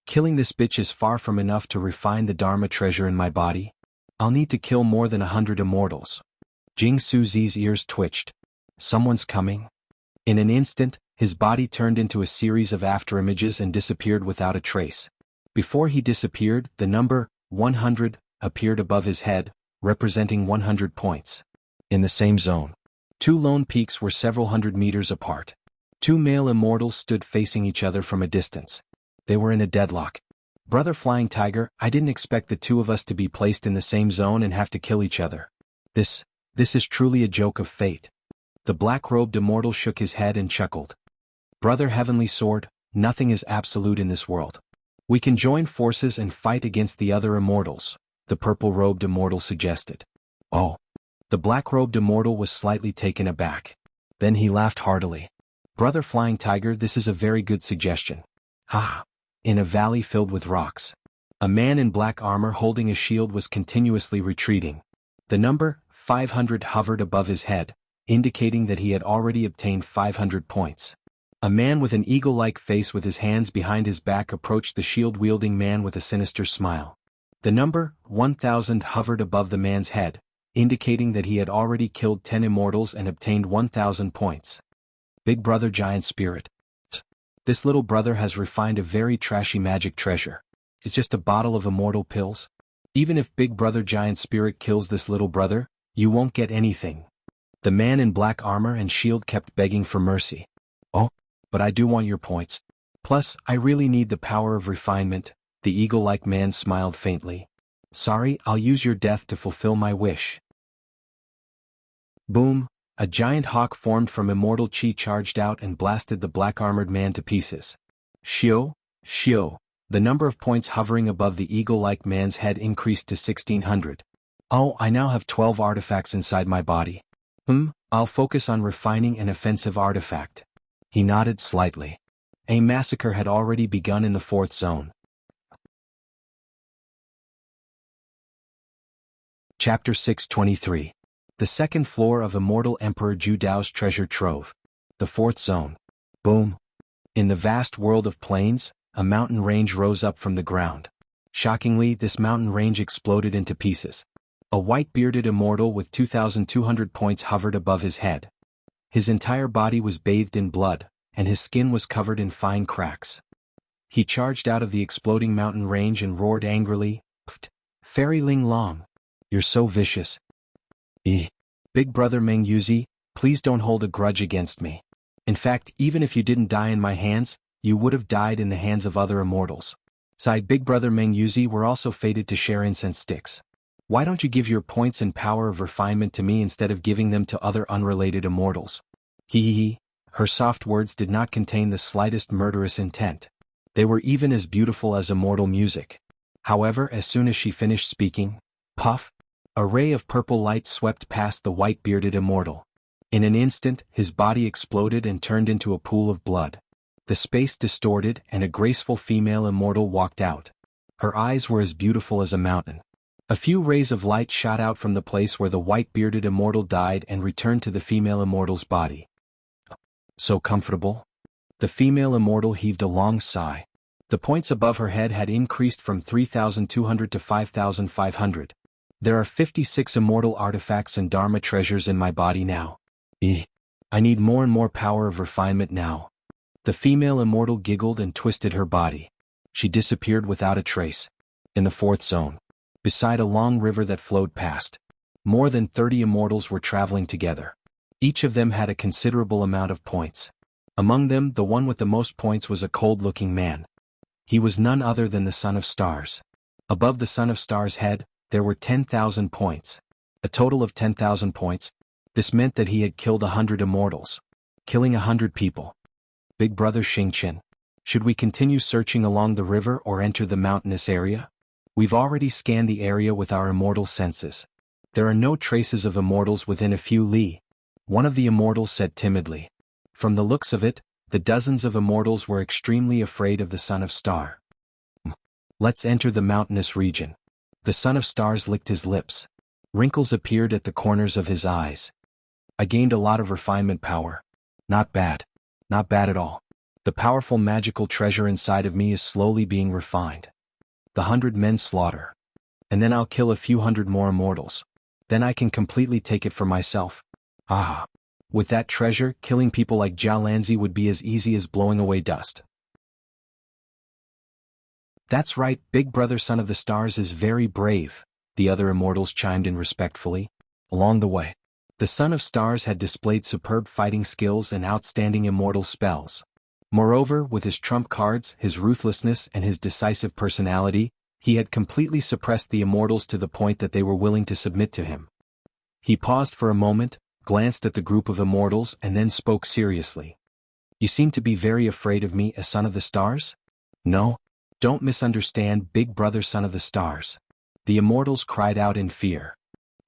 [SPEAKER 1] Killing this bitch is far from enough to refine the Dharma treasure in my body. I'll need to kill more than 100 immortals. Jing Suzi's ears twitched. Someone's coming. In an instant, his body turned into a series of afterimages and disappeared without a trace. Before he disappeared, the number 100 appeared above his head, representing 100 points. In the same zone, two lone peaks were several hundred meters apart. Two male immortals stood facing each other from a distance. They were in a deadlock. Brother Flying Tiger, I didn't expect the two of us to be placed in the same zone and have to kill each other. This is truly a joke of fate. The black-robed immortal shook his head and chuckled. Brother Heavenly Sword, nothing is absolute in this world. We can join forces and fight against the other immortals, the purple-robed immortal suggested. Oh. The black-robed immortal was slightly taken aback. Then he laughed heartily. Brother Flying Tiger, this is a very good suggestion. Ha! In a valley filled with rocks, a man in black armor holding a shield was continuously retreating. The number 500 hovered above his head, indicating that he had already obtained 500 points. A man with an eagle-like face with his hands behind his back approached the shield-wielding man with a sinister smile. The number 1000 hovered above the man's head, indicating that he had already killed 10 immortals and obtained 1000 points. Big Brother Giant Spirit. This little brother has refined a very trashy magic treasure. It's just a bottle of immortal pills. Even if Big Brother Giant Spirit kills this little brother, you won't get anything. The man in black armor and shield kept begging for mercy. Oh, but I do want your points. Plus, I really need the power of refinement, the eagle-like man smiled faintly. Sorry, I'll use your death to fulfill my wish. Boom! A giant hawk formed from immortal chi charged out and blasted the black-armored man to pieces. Shio, shio. The number of points hovering above the eagle-like man's head increased to 1600. Oh, I now have 12 artifacts inside my body. I'll focus on refining an offensive artifact. He nodded slightly. A massacre had already begun in the 4th zone. Chapter 623. The second floor of Immortal Emperor Ju Dao's treasure trove. The 4th zone. Boom. In the vast world of plains, a mountain range rose up from the ground. Shockingly, this mountain range exploded into pieces. A white-bearded immortal with 2,200 points hovered above his head. His entire body was bathed in blood, and his skin was covered in fine cracks. He charged out of the exploding mountain range and roared angrily, Fairy Ling Long, you're so vicious. Big Brother Meng Yuzi, please don't hold a grudge against me. In fact, even if you didn't die in my hands, you would have died in the hands of other immortals. Sighed Big Brother Meng Yuzi were also fated to share incense sticks. Why don't you give your points and power of refinement to me instead of giving them to other unrelated immortals? Her soft words did not contain the slightest murderous intent. They were even as beautiful as immortal music. However, as soon as she finished speaking, puff! A ray of purple light swept past the white-bearded immortal. In an instant, his body exploded and turned into a pool of blood. The space distorted and a graceful female immortal walked out. Her eyes were as beautiful as a mountain. A few rays of light shot out from the place where the white-bearded immortal died and returned to the female immortal's body. So comfortable? The female immortal heaved a long sigh. The points above her head had increased from 3,200 to 5,500. There are 56 immortal artifacts and Dharma treasures in my body now. I need more and more power of refinement now. The female immortal giggled and twisted her body. She disappeared without a trace. In the 4th zone. beside a long river that flowed past. More than 30 immortals were traveling together. Each of them had a considerable amount of points. Among them, the one with the most points was a cold-looking man. He was none other than the Son of Stars. Above the Son of Stars' head, there were 10,000 points. A total of 10,000 points. This meant that he had killed 100 immortals. Killing 100 people. Big Brother Xingqian. Should we continue searching along the river or enter the mountainous area? We've already scanned the area with our immortal senses. There are no traces of immortals within a few li. One of the immortals said timidly. From the looks of it, the dozens of immortals were extremely afraid of the Son of Star. Let's enter the mountainous region. The Son of Stars licked his lips. Wrinkles appeared at the corners of his eyes. I gained a lot of refinement power. Not bad. Not bad at all. The powerful magical treasure inside of me is slowly being refined. The 100 men slaughter. And then I'll kill a few hundred more immortals. Then I can completely take it for myself. Ah. With that treasure, killing people like Jiao Lanzi would be as easy as blowing away dust. That's right, Big Brother Son of the Stars is very brave, the other immortals chimed in respectfully. Along the way, the Son of Stars had displayed superb fighting skills and outstanding immortal spells. Moreover, with his trump cards, his ruthlessness, and his decisive personality, he had completely suppressed the immortals to the point that they were willing to submit to him. He paused for a moment, glanced at the group of immortals, and then spoke seriously. You seem to be very afraid of me as Son of the Stars? No? Don't misunderstand, Big Brother Son of the Stars. The immortals cried out in fear.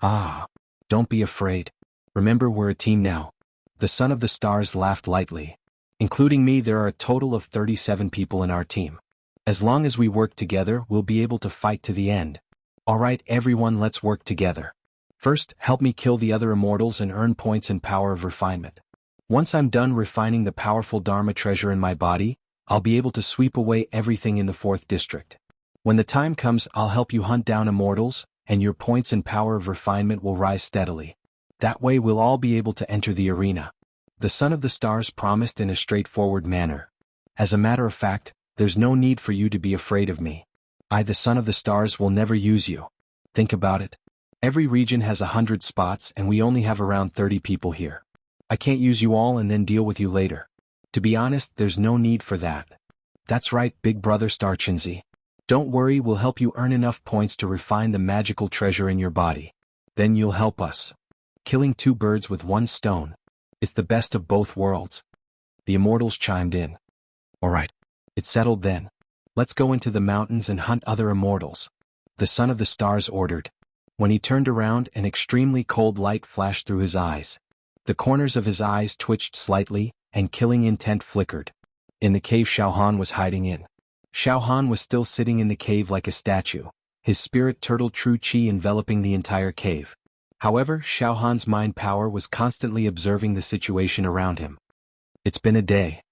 [SPEAKER 1] Ah. Don't be afraid. Remember, we're a team now. The Son of the Stars laughed lightly. Including me, there are a total of 37 people in our team. As long as we work together, we'll be able to fight to the end. Alright everyone, let's work together. First, help me kill the other immortals and earn points and power of refinement. Once I'm done refining the powerful Dharma treasure in my body, I'll be able to sweep away everything in the 4th district. When the time comes, I'll help you hunt down immortals, and your points and power of refinement will rise steadily. That way we'll all be able to enter the arena. The Son of the Stars promised in a straightforward manner. As a matter of fact, there's no need for you to be afraid of me. I, the Son of the Stars, will never use you. Think about it. Every region has 100 spots and we only have around 30 people here. I can't use you all and then deal with you later. To be honest, there's no need for that. That's right, Big Brother Star Chinzi. Don't worry, we'll help you earn enough points to refine the magical treasure in your body. Then you'll help us. Killing 2 birds with 1 stone. It's the best of both worlds. The immortals chimed in. Alright. It's settled then. Let's go into the mountains and hunt other immortals. The Son of the Stars ordered. When he turned around, an extremely cold light flashed through his eyes. The corners of his eyes twitched slightly, and killing intent flickered. In the cave Xiaohan was hiding in. Xiaohan was still sitting in the cave like a statue, his spirit turtle true qi enveloping the entire cave. However, Xiaohan's mind power was constantly observing the situation around him. It's been a day.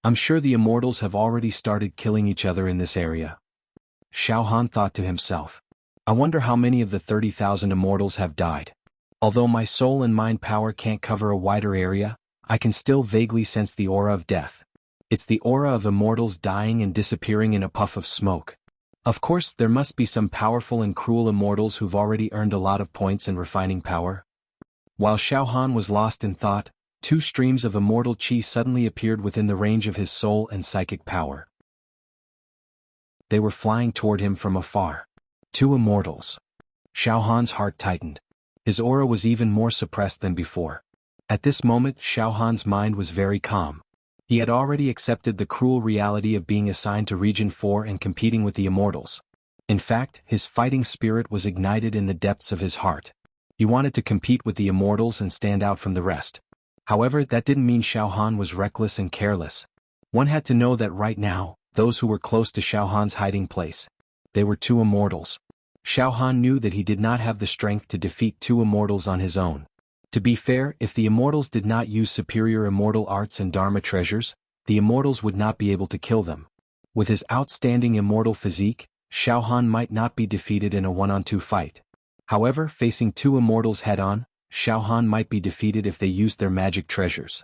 [SPEAKER 1] I'm sure the immortals have already started killing each other in this area. Xiaohan thought to himself. I wonder how many of the 30,000 immortals have died. Although my soul and mind power can't cover a wider area, I can still vaguely sense the aura of death. It's the aura of immortals dying and disappearing in a puff of smoke. Of course, there must be some powerful and cruel immortals who've already earned a lot of points and refining power. While Xiaohan was lost in thought, 2 streams of immortal qi suddenly appeared within the range of his soul and psychic power. They were flying toward him from afar. 2 immortals. Xiaohan's heart tightened. His aura was even more suppressed than before. At this moment, Xiaohan's mind was very calm. He had already accepted the cruel reality of being assigned to Region 4 and competing with the immortals. In fact, his fighting spirit was ignited in the depths of his heart. He wanted to compete with the immortals and stand out from the rest. However, that didn't mean Xiaohan was reckless and careless. One had to know that right now, those who were close to Xiaohan's hiding place, they were 2 immortals. Xiaohan knew that he did not have the strength to defeat 2 immortals on his own. To be fair, if the immortals did not use superior immortal arts and Dharma treasures, the immortals would not be able to kill them. With his outstanding immortal physique, Xiaohan might not be defeated in a 1-on-2 fight. However, facing 2 immortals head-on, Xiaohan might be defeated if they used their magic treasures.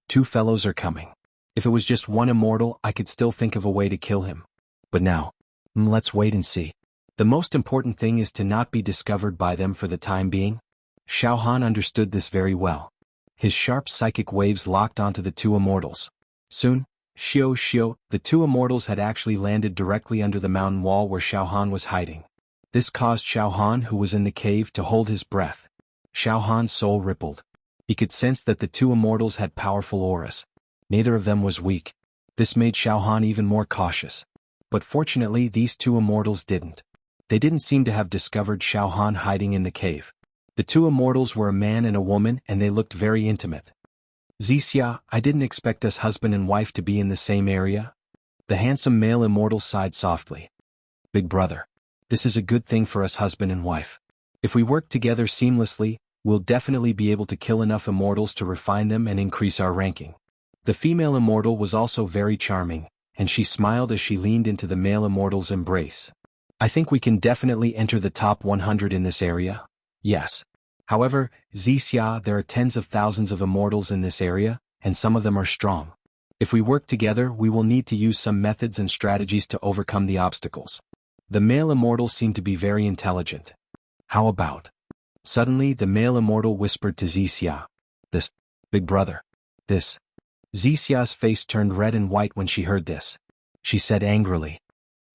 [SPEAKER 1] 2 fellows are coming. If it was just 1 immortal, I could still think of a way to kill him. But now, let's wait and see. The most important thing is to not be discovered by them for the time being. Xiao Han understood this very well. His sharp psychic waves locked onto the two immortals. Soon, the two immortals had actually landed directly under the mountain wall where Xiao Han was hiding. This caused Xiao Han, who was in the cave, to hold his breath. Xiao Han's soul rippled. He could sense that the two immortals had powerful auras. Neither of them was weak. This made Xiao Han even more cautious. But fortunately these two immortals didn't. They didn't seem to have discovered Xiao Han hiding in the cave. The two immortals were a man and a woman, and they looked very intimate. "Zixia, I didn't expect us husband and wife to be in the same area." The handsome male immortal sighed softly. "Big brother. This is a good thing for us husband and wife. If we work together seamlessly, we'll definitely be able to kill enough immortals to refine them and increase our ranking." The female immortal was also very charming, and she smiled as she leaned into the male immortal's embrace. "I think we can definitely enter the top 100 in this area." "Yes. However, Zixia, there are tens of thousands of immortals in this area, and some of them are strong. If we work together, we will need to use some methods and strategies to overcome the obstacles." The male immortal seemed to be very intelligent. "How about?" Suddenly the male immortal whispered to Zixia. "This, big brother. This." Zixia's face turned red and white when she heard this. She said angrily,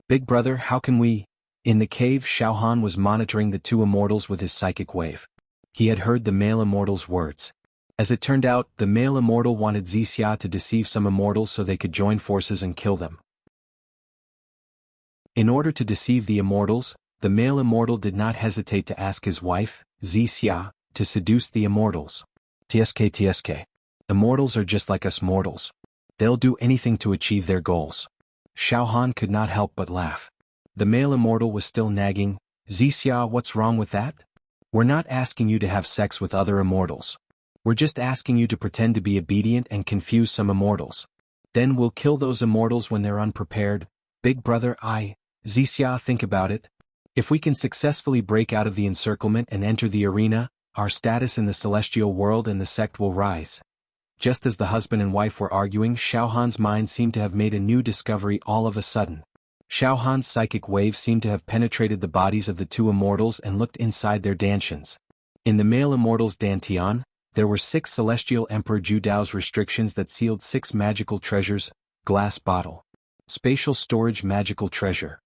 [SPEAKER 1] "Big brother, how can we?" In the cave, Xiao Han was monitoring the two immortals with his psychic wave. He had heard the male immortal's words. As it turned out, the male immortal wanted Zixia to deceive some immortals so they could join forces and kill them. In order to deceive the immortals, the male immortal did not hesitate to ask his wife, Zixia, to seduce the immortals. TSK. Immortals are just like us mortals. They'll do anything to achieve their goals." Xiao Han could not help but laugh. The male immortal was still nagging, "Zixia, what's wrong with that? We're not asking you to have sex with other immortals. We're just asking you to pretend to be obedient and confuse some immortals. Then we'll kill those immortals when they're unprepared." "Big brother, Zixia, think about it. If we can successfully break out of the encirclement and enter the arena, our status in the celestial world and the sect will rise." Just as the husband and wife were arguing, Xiao Han's mind seemed to have made a new discovery all of a sudden. Xiao Han's psychic wave seemed to have penetrated the bodies of the two immortals and looked inside their dantians. In the male immortal's dantian, there were 6 celestial Emperor Judao's restrictions that sealed 6 magical treasures: glass bottle, spatial storage magical treasure,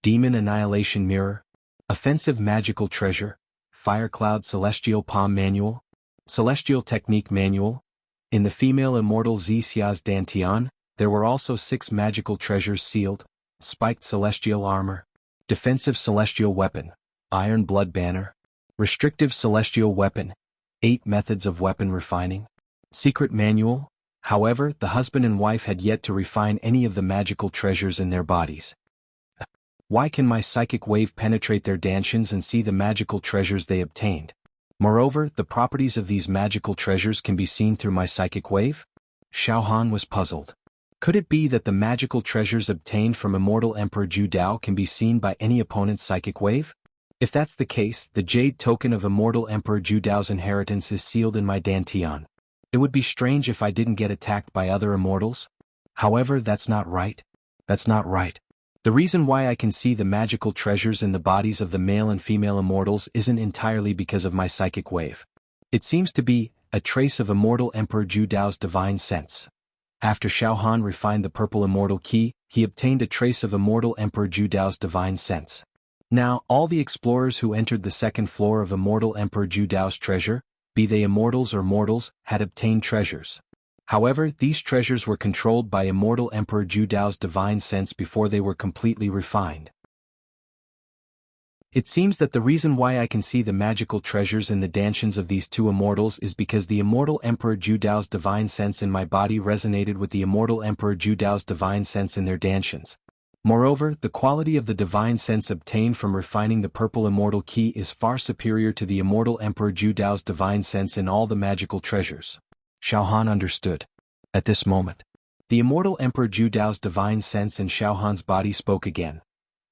[SPEAKER 1] demon annihilation mirror, offensive magical treasure, fire cloud celestial palm manual, celestial technique manual. In the female immortal Zixia's dantian, there were also 6 magical treasures sealed: spiked celestial armor, defensive celestial weapon, iron blood banner, restrictive celestial weapon, 8 methods of weapon refining, secret manual. However, the husband and wife had yet to refine any of the magical treasures in their bodies. Why can my psychic wave penetrate their dantians and see the magical treasures they obtained? Moreover, the properties of these magical treasures can be seen through my psychic wave? Xiao Han was puzzled. Could it be that the magical treasures obtained from immortal Emperor Judao can be seen by any opponent's psychic wave? If that's the case, the jade token of immortal Emperor Judao's inheritance is sealed in my dantian. It would be strange if I didn't get attacked by other immortals. However, that's not right. That's not right. The reason why I can see the magical treasures in the bodies of the male and female immortals isn't entirely because of my psychic wave. It seems to be a trace of immortal Emperor Judao's divine sense. After Xiao Han refined the purple immortal key, he obtained a trace of immortal Emperor Judao's divine sense. Now, all the explorers who entered the second floor of immortal Emperor Judao's treasure, be they immortals or mortals, had obtained treasures. However, these treasures were controlled by immortal Emperor Judao's divine sense before they were completely refined. It seems that the reason why I can see the magical treasures in the dantians of these two immortals is because the immortal Emperor Judao's divine sense in my body resonated with the immortal Emperor Judao's divine sense in their dantians. Moreover, the quality of the divine sense obtained from refining the purple immortal key is far superior to the immortal Emperor Judao's divine sense in all the magical treasures. Xiao Han understood. At this moment, the immortal Emperor Judao's divine sense in Xiao Han's body spoke again.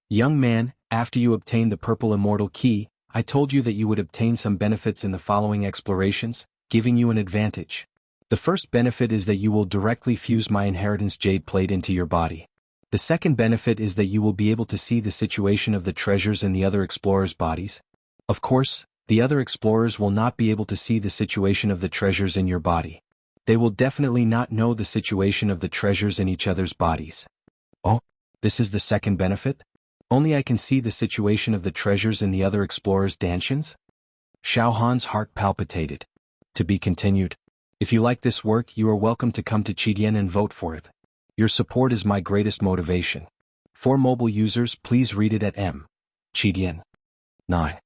[SPEAKER 1] "Young man, after you obtained the purple immortal key, I told you that you would obtain some benefits in the following explorations, giving you an advantage. The first benefit is that you will directly fuse my inheritance jade plate into your body. The second benefit is that you will be able to see the situation of the treasures in the other explorers' bodies. Of course, the other explorers will not be able to see the situation of the treasures in your body. They will definitely not know the situation of the treasures in each other's bodies. Oh, this is the second benefit? Only I can see the situation of the treasures in the other explorers' dantians? Xiao Han's heart palpitated. To be continued. If you like this work, you are welcome to come to Qidian and vote for it. Your support is my greatest motivation. For mobile users, please read it at Qidian. 9.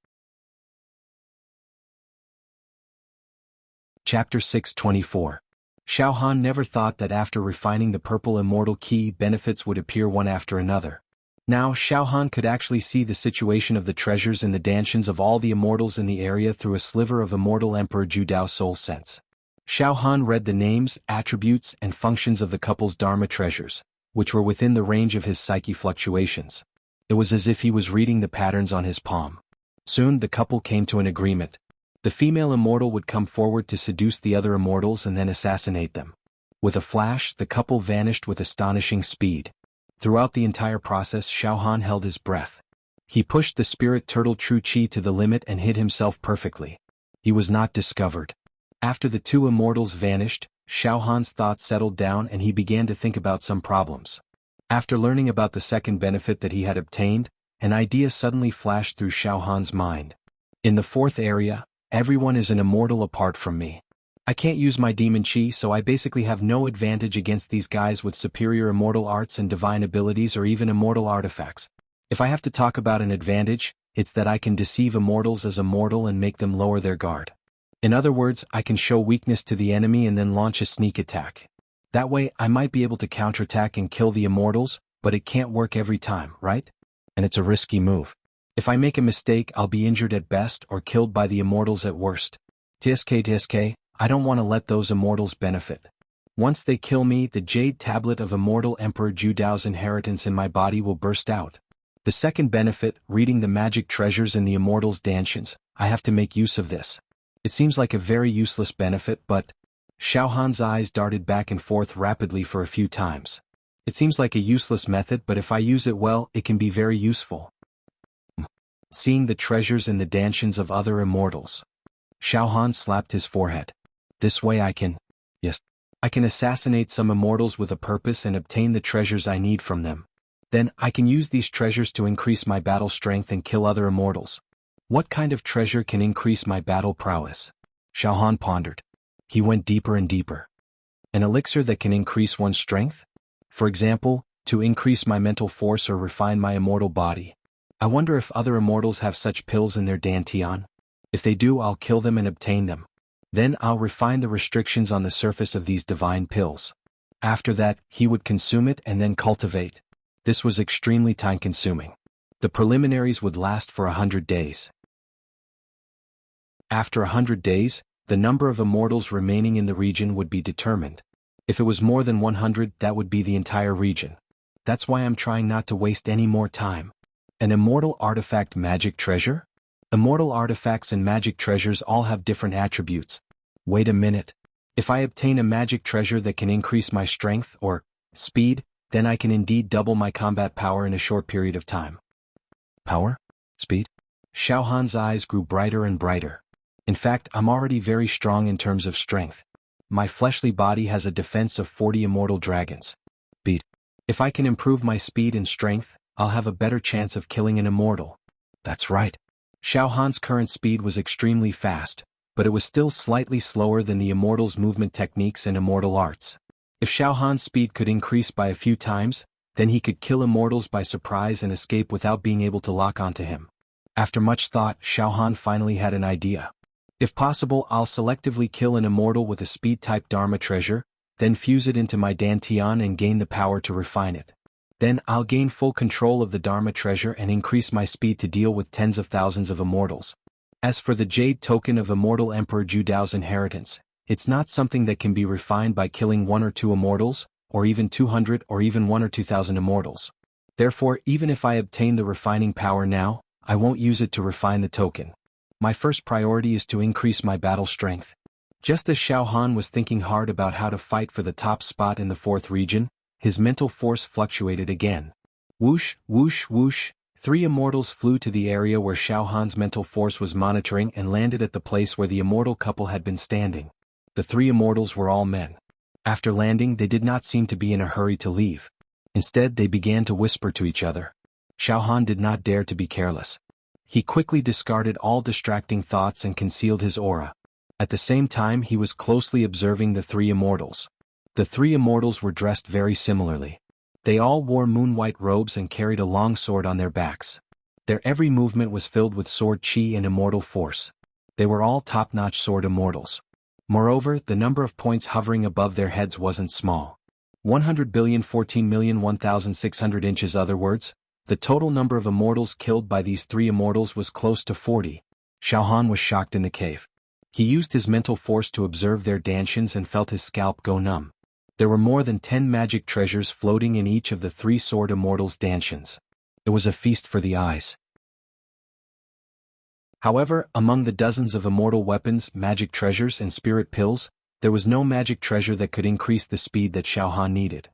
[SPEAKER 1] Chapter 624. Xiao Han never thought that after refining the purple immortal key, benefits would appear one after another. Now Xiao Han could actually see the situation of the treasures in the dantians of all the immortals in the area through a sliver of immortal Emperor Ju Dao soul sense. Xiao Han read the names, attributes, and functions of the couple's Dharma treasures, which were within the range of his psyche fluctuations. It was as if he was reading the patterns on his palm. Soon the couple came to an agreement. The female immortal would come forward to seduce the other immortals and then assassinate them. With a flash, the couple vanished with astonishing speed. Throughout the entire process, Xiao Han held his breath. He pushed the spirit turtle True Qi to the limit and hid himself perfectly. He was not discovered. After the two immortals vanished, Xiao Han's thoughts settled down and he began to think about some problems. After learning about the second benefit that he had obtained, an idea suddenly flashed through Xiao Han's mind. In the fourth area, everyone is an immortal apart from me. I can't use my demon chi, so I basically have no advantage against these guys with superior immortal arts and divine abilities or even immortal artifacts. If I have to talk about an advantage, it's that I can deceive immortals as a mortal and make them lower their guard. In other words, I can show weakness to the enemy and then launch a sneak attack. That way, I might be able to counterattack and kill the immortals, but it can't work every time, right? And it's a risky move. If I make a mistake, I'll be injured at best or killed by the immortals at worst. TSK, I don't want to let those immortals benefit. Once they kill me, the jade tablet of immortal Emperor Ju Dao's inheritance in my body will burst out. The second benefit, reading the magic treasures in the immortals' dantians, I have to make use of this. It seems like a very useless benefit, but... Xiao Han's eyes darted back and forth rapidly for a few times. It seems like a useless method, but if I use it well, it can be very useful. Seeing the treasures in the dantians of other immortals. Xiao Han slapped his forehead. This way I can assassinate some immortals with a purpose and obtain the treasures I need from them. Then, I can use these treasures to increase my battle strength and kill other immortals. What kind of treasure can increase my battle prowess? Xiao Han pondered. He went deeper and deeper. An elixir that can increase one's strength? For example, to increase my mental force or refine my immortal body. I wonder if other immortals have such pills in their dantian. If they do, I'll kill them and obtain them. Then I'll refine the restrictions on the surface of these divine pills. After that, he would consume it and then cultivate. This was extremely time-consuming. The preliminaries would last for 100 days. After 100 days, the number of immortals remaining in the region would be determined. If it was more than 100, that would be the entire region. That's why I'm trying not to waste any more time. An immortal artifact magic treasure? Immortal artifacts and magic treasures all have different attributes. Wait a minute. If I obtain a magic treasure that can increase my strength or speed, then I can indeed double my combat power in a short period of time. Power? Speed? Xiao Han's eyes grew brighter and brighter. In fact, I'm already very strong in terms of strength. My fleshly body has a defense of 40 immortal dragons. Speed. If I can improve my speed and strength, I'll have a better chance of killing an immortal. That's right. Xiao Han's current speed was extremely fast, but it was still slightly slower than the immortals' movement techniques and immortal arts. If Xiao Han's speed could increase by a few times, then he could kill immortals by surprise and escape without being able to lock onto him. After much thought, Xiao Han finally had an idea. If possible, I'll selectively kill an immortal with a speed-type Dharma treasure, then fuse it into my dantian and gain the power to refine it. Then I'll gain full control of the Dharma treasure and increase my speed to deal with tens of thousands of immortals. As for the jade token of immortal Emperor Ju Dao's inheritance, it's not something that can be refined by killing 1 or 2 immortals, or even 200 or even 1 or 2,000 immortals. Therefore, even if I obtain the refining power now, I won't use it to refine the token. My first priority is to increase my battle strength. Just as Xiao Han was thinking hard about how to fight for the top spot in the 4th region, his mental force fluctuated again. Whoosh, whoosh, whoosh, 3 immortals flew to the area where Xiao Han's mental force was monitoring and landed at the place where the immortal couple had been standing. The 3 immortals were all men. After landing, they did not seem to be in a hurry to leave. Instead, they began to whisper to each other. Xiao Han did not dare to be careless. He quickly discarded all distracting thoughts and concealed his aura. At the same time, he was closely observing the 3 immortals. The 3 immortals were dressed very similarly. They all wore moon-white robes and carried a long sword on their backs. Their every movement was filled with sword chi and immortal force. They were all top-notch sword immortals. Moreover, the number of points hovering above their heads wasn't small. 100,014,001,600 inches. Other words, the total number of immortals killed by these 3 immortals was close to 40. Xiao Han was shocked in the cave. He used his mental force to observe their dantions and felt his scalp go numb. There were more than 10 magic treasures floating in each of the 3 sword immortals' dantions. It was a feast for the eyes. However, among the dozens of immortal weapons, magic treasures, and spirit pills, there was no magic treasure that could increase the speed that Xiao Han needed.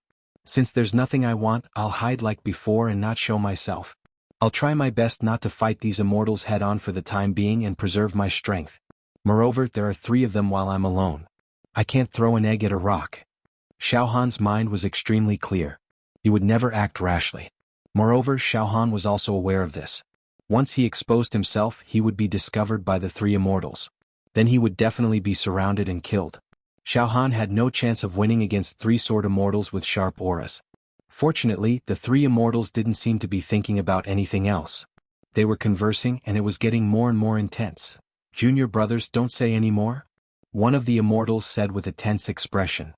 [SPEAKER 1] Since there's nothing I want, I'll hide like before and not show myself. I'll try my best not to fight these immortals head-on for the time being and preserve my strength. Moreover, there are 3 of them while I'm alone. I can't throw an egg at a rock. Xiao Han's mind was extremely clear. He would never act rashly. Moreover, Xiao Han was also aware of this. Once he exposed himself, he would be discovered by the 3 immortals. Then he would definitely be surrounded and killed. Xiao Han had no chance of winning against 3 sword immortals with sharp auras. Fortunately, the 3 immortals didn't seem to be thinking about anything else. They were conversing and it was getting more and more intense. "Junior brothers, don't say any more?" One of the immortals said with a tense expression.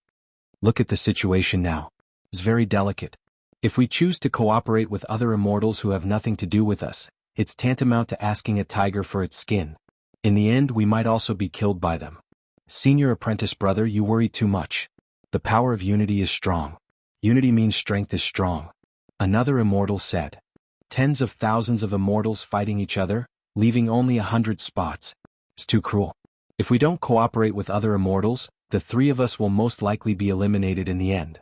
[SPEAKER 1] "Look at the situation now. It's very delicate. If we choose to cooperate with other immortals who have nothing to do with us, it's tantamount to asking a tiger for its skin. In the end, we might also be killed by them. Senior apprentice brother, you worry too much. The power of unity is strong. Unity means strength is strong." Another immortal said. Tens of thousands of immortals fighting each other, leaving only 100 spots. It's too cruel. If we don't cooperate with other immortals, the 3 of us will most likely be eliminated in the end.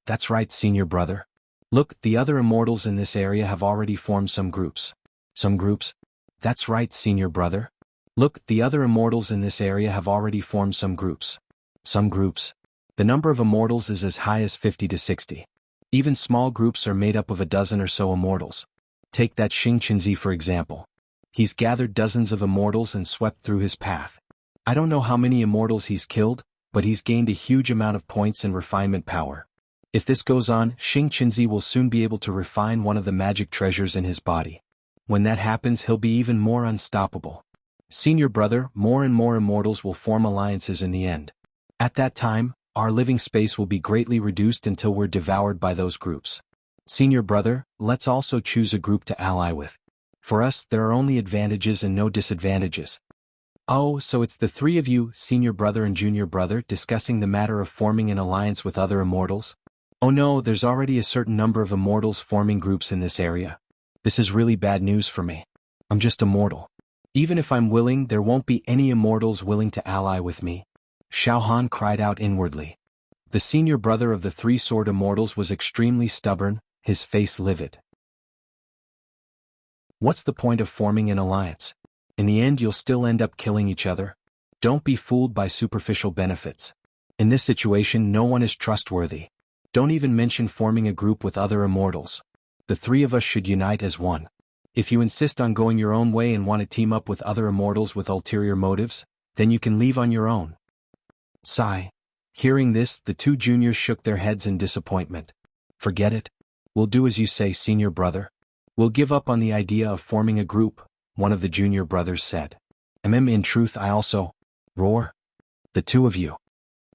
[SPEAKER 1] That's right, senior brother. Look, the other immortals in this area have already formed some groups. Some groups? That's right, senior brother. Look, the other immortals in this area have already formed some groups. Some groups. The number of immortals is as high as 50 to 60. Even small groups are made up of a dozen or so immortals. Take that Xing Qinzi for example. He's gathered dozens of immortals and swept through his path. I don't know how many immortals he's killed, but he's gained a huge amount of points and refinement power. If this goes on, Xing Qinzi will soon be able to refine one of the magic treasures in his body. When that happens, he'll be even more unstoppable. Senior brother, more and more immortals will form alliances in the end. At that time, our living space will be greatly reduced until we're devoured by those groups. Senior brother, let's also choose a group to ally with. For us, there are only advantages and no disadvantages. Oh, so it's the 3 of you, senior brother and junior brother, discussing the matter of forming an alliance with other immortals? Oh no, there's already a certain number of immortals forming groups in this area. This is really bad news for me. I'm just a mortal. Even if I'm willing, there won't be any immortals willing to ally with me. Xiao Han cried out inwardly. The senior brother of the 3 sword immortals was extremely stubborn, his face livid. What's the point of forming an alliance? In the end, you'll still end up killing each other. Don't be fooled by superficial benefits. In this situation, no one is trustworthy. Don't even mention forming a group with other immortals. The 3 of us should unite as one. If you insist on going your own way and want to team up with other immortals with ulterior motives, then you can leave on your own. Sigh. Hearing this, the 2 juniors shook their heads in disappointment. Forget it. We'll do as you say, senior brother. We'll give up on the idea of forming a group, one of the junior brothers said. In truth, I also... Roar. The 2 of you.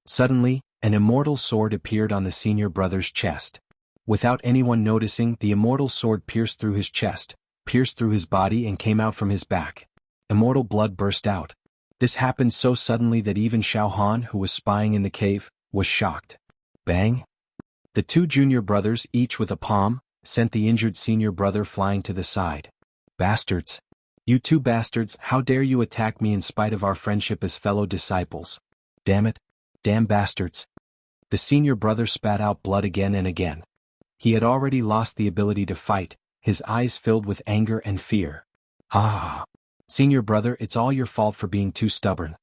[SPEAKER 1] Suddenly, an immortal sword appeared on the senior brother's chest. Without anyone noticing, the immortal sword pierced through his chest, pierced through his body and came out from his back. Immortal blood burst out. This happened so suddenly that even Xiao Han, who was spying in the cave, was shocked. Bang! The 2 junior brothers, each with a palm, sent the injured senior brother flying to the side. Bastards! You 2 bastards, how dare you attack me in spite of our friendship as fellow disciples? Damn it! Damn bastards! The senior brother spat out blood again and again. He had already lost the ability to fight, his eyes filled with anger and fear. Ah! Senior brother, it's all your fault for being too stubborn.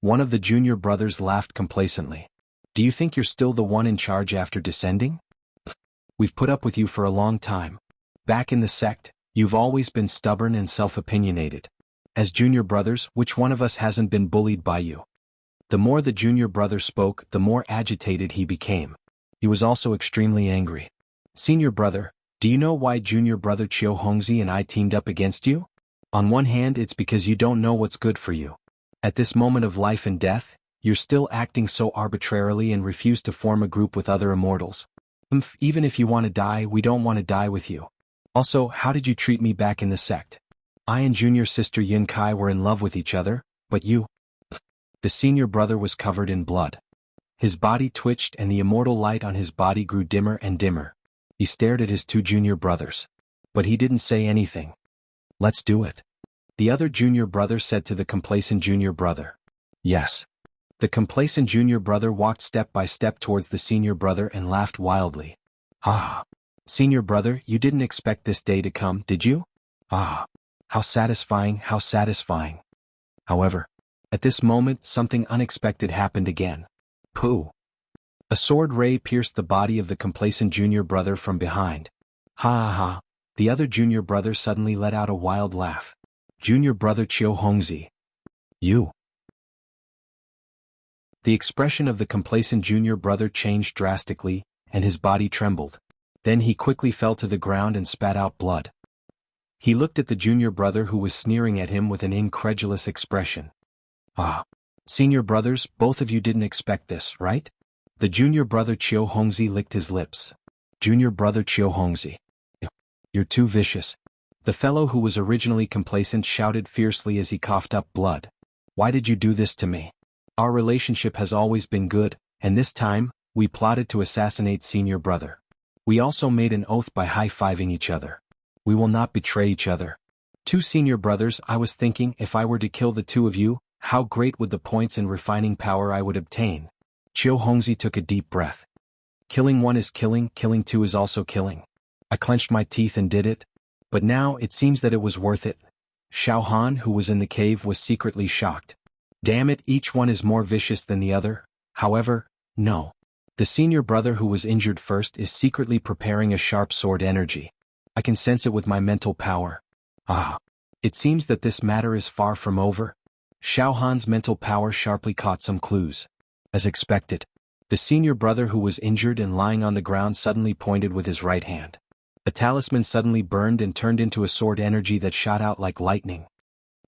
[SPEAKER 1] One of the junior brothers laughed complacently. Do you think you're still the one in charge after descending? We've put up with you for a long time. Back in the sect, you've always been stubborn and self-opinionated. As junior brothers, which one of us hasn't been bullied by you? The more the junior brother spoke, the more agitated he became. He was also extremely angry. Senior brother, do you know why junior brother Chiu Hongzi and I teamed up against you? On one hand, it's because you don't know what's good for you. At this moment of life and death, you're still acting so arbitrarily and refuse to form a group with other immortals. Even if you want to die, we don't want to die with you. Also, how did you treat me back in the sect? I and junior sister Yun Kai were in love with each other, but you... The senior brother was covered in blood. His body twitched and the immortal light on his body grew dimmer and dimmer. He stared at his two junior brothers. But he didn't say anything. Let's do it. The other junior brother said to the complacent junior brother. Yes. The complacent junior brother walked step by step towards the senior brother and laughed wildly. Ah! Senior brother, you didn't expect this day to come, did you? Ah! How satisfying, how satisfying. However, at this moment something unexpected happened again. Pooh! A sword ray pierced the body of the complacent junior brother from behind. Ha ha ha! The other junior brother suddenly let out a wild laugh. Junior brother Chiu Hongzi. You! The expression of the complacent junior brother changed drastically, and his body trembled. Then he quickly fell to the ground and spat out blood. He looked at the junior brother who was sneering at him with an incredulous expression. Ah! Senior brothers, both of you didn't expect this, right? The junior brother Chiu Hongzi licked his lips. Junior brother Chiu Hongzi. You're too vicious. The fellow who was originally complacent shouted fiercely as he coughed up blood. Why did you do this to me? Our relationship has always been good, and this time, we plotted to assassinate senior brother. We also made an oath by high-fiving each other. We will not betray each other. Two senior brothers, I was thinking, if I were to kill the two of you, how great would the points and refining power I would obtain. Chiu Hongzi took a deep breath. Killing one is killing, killing two is also killing. I clenched my teeth and did it. But now it seems that it was worth it. Xiao Han, who was in the cave, was secretly shocked. Damn it, each one is more vicious than the other. However, no. The senior brother who was injured first is secretly preparing a sharp sword energy. I can sense it with my mental power. Ah. It seems that this matter is far from over. Xiao Han's mental power sharply caught some clues. As expected, the senior brother who was injured and lying on the ground suddenly pointed with his right hand. A talisman suddenly burned and turned into a sword energy that shot out like lightning.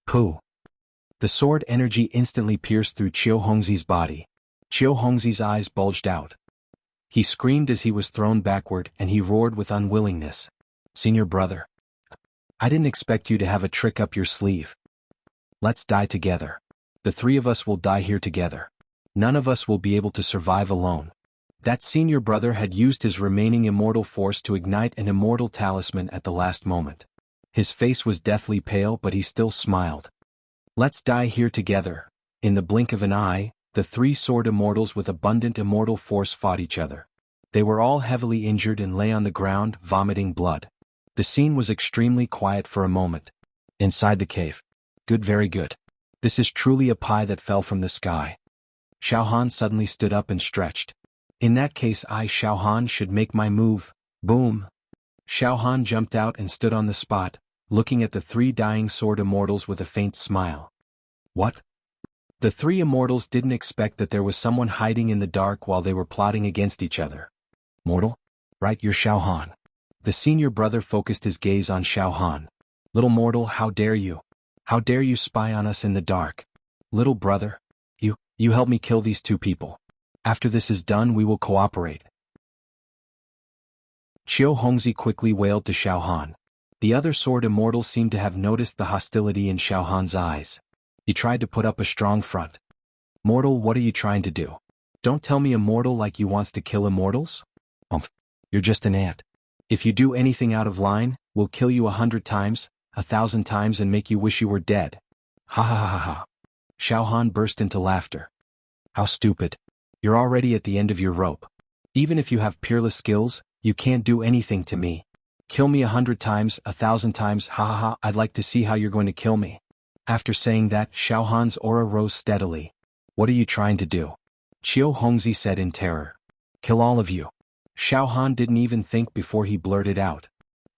[SPEAKER 1] Pooh! The sword energy instantly pierced through Chiu Hongzi's body. Chiu Hongzi's eyes bulged out. He screamed as he was thrown backward and he roared with unwillingness. Senior brother. I didn't expect you to have a trick up your sleeve. Let's die together. The three of us will die here together. None of us will be able to survive alone. That senior brother had used his remaining immortal force to ignite an immortal talisman at the last moment. His face was deathly pale, but he still smiled. Let's die here together. In the blink of an eye, the three sword immortals with abundant immortal force fought each other. They were all heavily injured and lay on the ground, vomiting blood. The scene was extremely quiet for a moment. Inside the cave. Good, very good. This is truly a pie that fell from the sky. Xiao Han suddenly stood up and stretched. In that case, I, Xiao Han, should make my move. Boom! Xiao Han jumped out and stood on the spot, looking at the three dying sword immortals with a faint smile. What? The three immortals didn't expect that there was someone hiding in the dark while they were plotting against each other. Mortal? Right, you're Xiao Han. The senior brother focused his gaze on Xiao Han. Little mortal, how dare you? How dare you spy on us in the dark? Little brother, you help me kill these two people. After this is done, we will cooperate. Chiu Hongzi quickly wailed to Xiao Han. The other sword immortal seemed to have noticed the hostility in Xiao Han's eyes. He tried to put up a strong front. Mortal, what are you trying to do? Don't tell me a mortal like you wants to kill immortals? You're just an ant. If you do anything out of line, we'll kill you 100 times, 1,000 times and make you wish you were dead. Ha ha ha ha ha. Xiao Han burst into laughter. How stupid. You're already at the end of your rope. Even if you have peerless skills, you can't do anything to me. Kill me 100 times, 1,000 times, ha ha ha, I'd like to see how you're going to kill me. After saying that, Xiao Han's aura rose steadily. What are you trying to do? Qiu Hongzi said in terror. Kill all of you. Xiao Han didn't even think before he blurted out.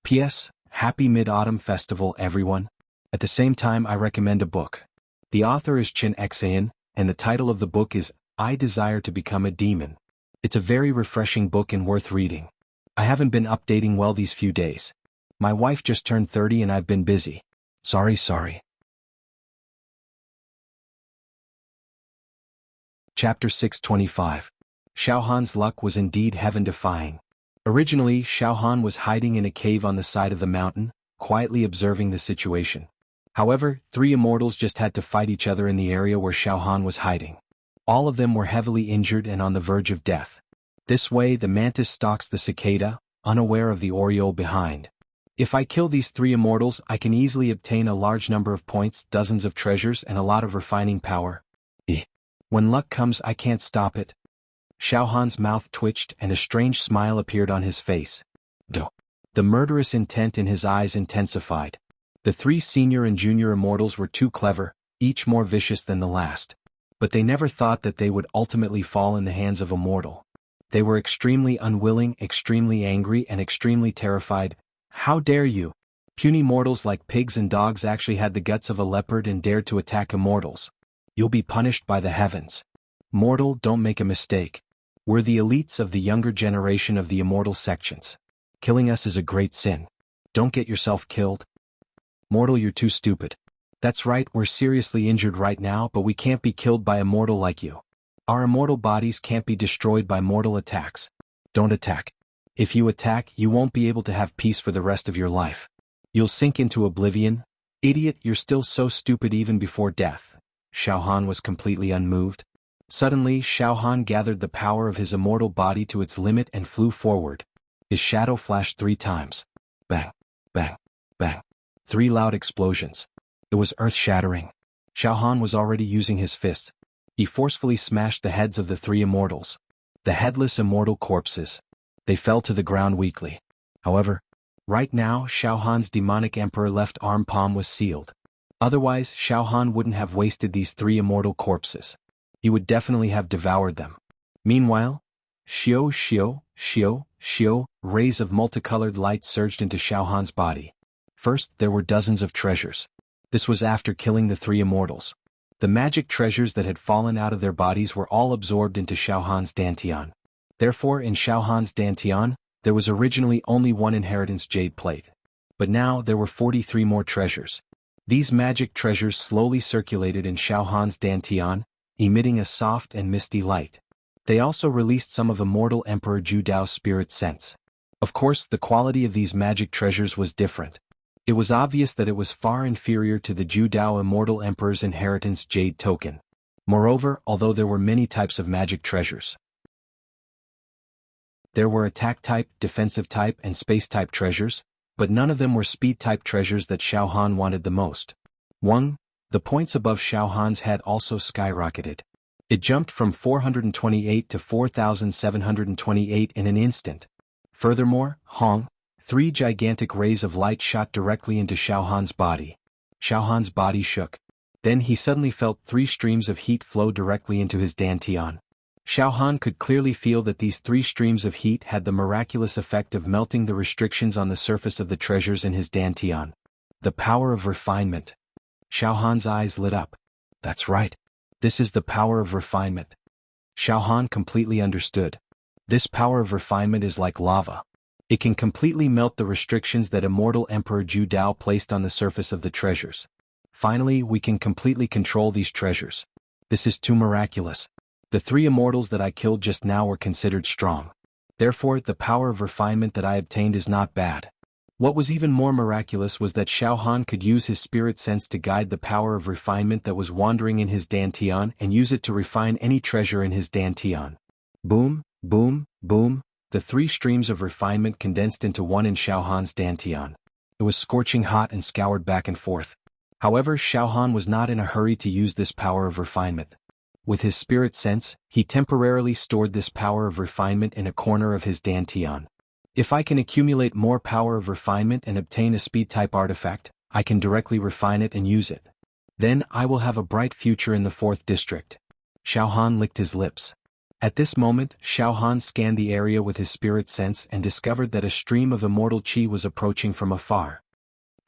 [SPEAKER 1] P.S. Happy Mid-Autumn Festival, everyone. At the same time, I recommend a book. The author is Qin Xayan, and the title of the book is I Desire to Become a Demon. It's a very refreshing book and worth reading. I haven't been updating well these few days. My wife just turned 30 and I've been busy. Sorry. Chapter 625. Xiao Han's luck was indeed heaven-defying. Originally, Xiao Han was hiding in a cave on the side of the mountain, quietly observing the situation. However, 3 immortals just had to fight each other in the area where Xiao Han was hiding. All of them were heavily injured and on the verge of death. This way, the mantis stalks the cicada, unaware of the oriole behind. If I kill these 3 immortals, I can easily obtain a large number of points, dozens of treasures, and a lot of refining power. When luck comes, I can't stop it. Xiao Han's mouth twitched and a strange smile appeared on his face. The murderous intent in his eyes intensified. The 3 senior and junior immortals were too clever, each more vicious than the last. But they never thought that they would ultimately fall in the hands of a mortal. They were extremely unwilling, extremely angry, and extremely terrified. How dare you? Puny mortals like pigs and dogs actually had the guts of a leopard and dared to attack immortals. You'll be punished by the heavens. Mortal, don't make a mistake. We're the elites of the younger generation of the immortal sections. Killing us is a great sin. Don't get yourself killed. Mortal, you're too stupid. That's right, we're seriously injured right now, but we can't be killed by a mortal like you. Our immortal bodies can't be destroyed by mortal attacks. Don't attack. If you attack, you won't be able to have peace for the rest of your life. You'll sink into oblivion. Idiot, you're still so stupid even before death. Xiao Han was completely unmoved. Suddenly, Xiao Han gathered the power of his immortal body to its limit and flew forward. His shadow flashed 3 times. Bang, bang, bang. 3 loud explosions. It was earth-shattering. Xiao Han was already using his fist. He forcefully smashed the heads of the 3 immortals. The headless immortal corpses. They fell to the ground weakly. However, right now, Xiao Han's demonic emperor left arm palm was sealed. Otherwise, Xiao Han wouldn't have wasted these 3 immortal corpses. He would definitely have devoured them. Meanwhile, shio, rays of multicolored light surged into Xiao Han's body. First, there were dozens of treasures. This was after killing the 3 immortals. The magic treasures that had fallen out of their bodies were all absorbed into Xiao Han's dantian. Therefore, in Xiao Han's dantian, there was originally only 1 inheritance jade plate. But now there were 43 more treasures. These magic treasures slowly circulated in Xiao Han's dantian, emitting a soft and misty light. They also released some of immortal Emperor Zhu Dao's spirit sense. Of course, the quality of these magic treasures was different. It was obvious that it was far inferior to the Zhu Dao Immortal Emperor's inheritance jade token. Moreover, although there were many types of magic treasures, there were attack type, defensive type, and space type treasures, but none of them were speed type treasures that Xiao Han wanted the most. 1. The points above Xiao Han's head also skyrocketed. It jumped from 428 to 4,728 in an instant. Furthermore, 3 gigantic rays of light shot directly into Xiao Han's body. Xiao Han's body shook. Then he suddenly felt 3 streams of heat flow directly into his dantian. Xiao Han could clearly feel that these 3 streams of heat had the miraculous effect of melting the restrictions on the surface of the treasures in his dantian. The power of refinement. Xiao Han's eyes lit up. That's right. This is the power of refinement. Xiao Han completely understood. This power of refinement is like lava. It can completely melt the restrictions that immortal Emperor Zhu Dao placed on the surface of the treasures. Finally, we can completely control these treasures. This is too miraculous. The 3 immortals that I killed just now were considered strong. Therefore, the power of refinement that I obtained is not bad. What was even more miraculous was that Xiao Han could use his spirit sense to guide the power of refinement that was wandering in his dantian and use it to refine any treasure in his dantian. Boom, boom, boom, the 3 streams of refinement condensed into one in Xiao Han's dantian. It was scorching hot and scoured back and forth. However, Xiao Han was not in a hurry to use this power of refinement. With his spirit sense, he temporarily stored this power of refinement in a corner of his dantian. If I can accumulate more power of refinement and obtain a speed-type artifact, I can directly refine it and use it. Then I will have a bright future in the 4th district. Xiao Han licked his lips. At this moment, Xiao Han scanned the area with his spirit sense and discovered that a stream of immortal qi was approaching from afar.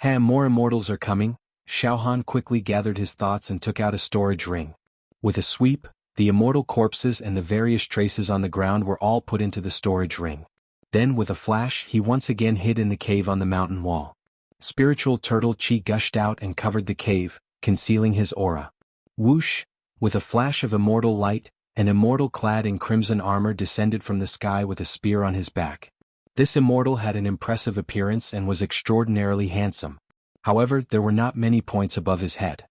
[SPEAKER 1] More immortals are coming. Xiao Han quickly gathered his thoughts and took out a storage ring. With a sweep, the immortal corpses and the various traces on the ground were all put into the storage ring. Then with a flash he once again hid in the cave on the mountain wall. Spiritual turtle qi gushed out and covered the cave, concealing his aura. Whoosh! With a flash of immortal light, an immortal clad in crimson armor descended from the sky with a spear on his back. This immortal had an impressive appearance and was extraordinarily handsome. However, there were not many points above his head.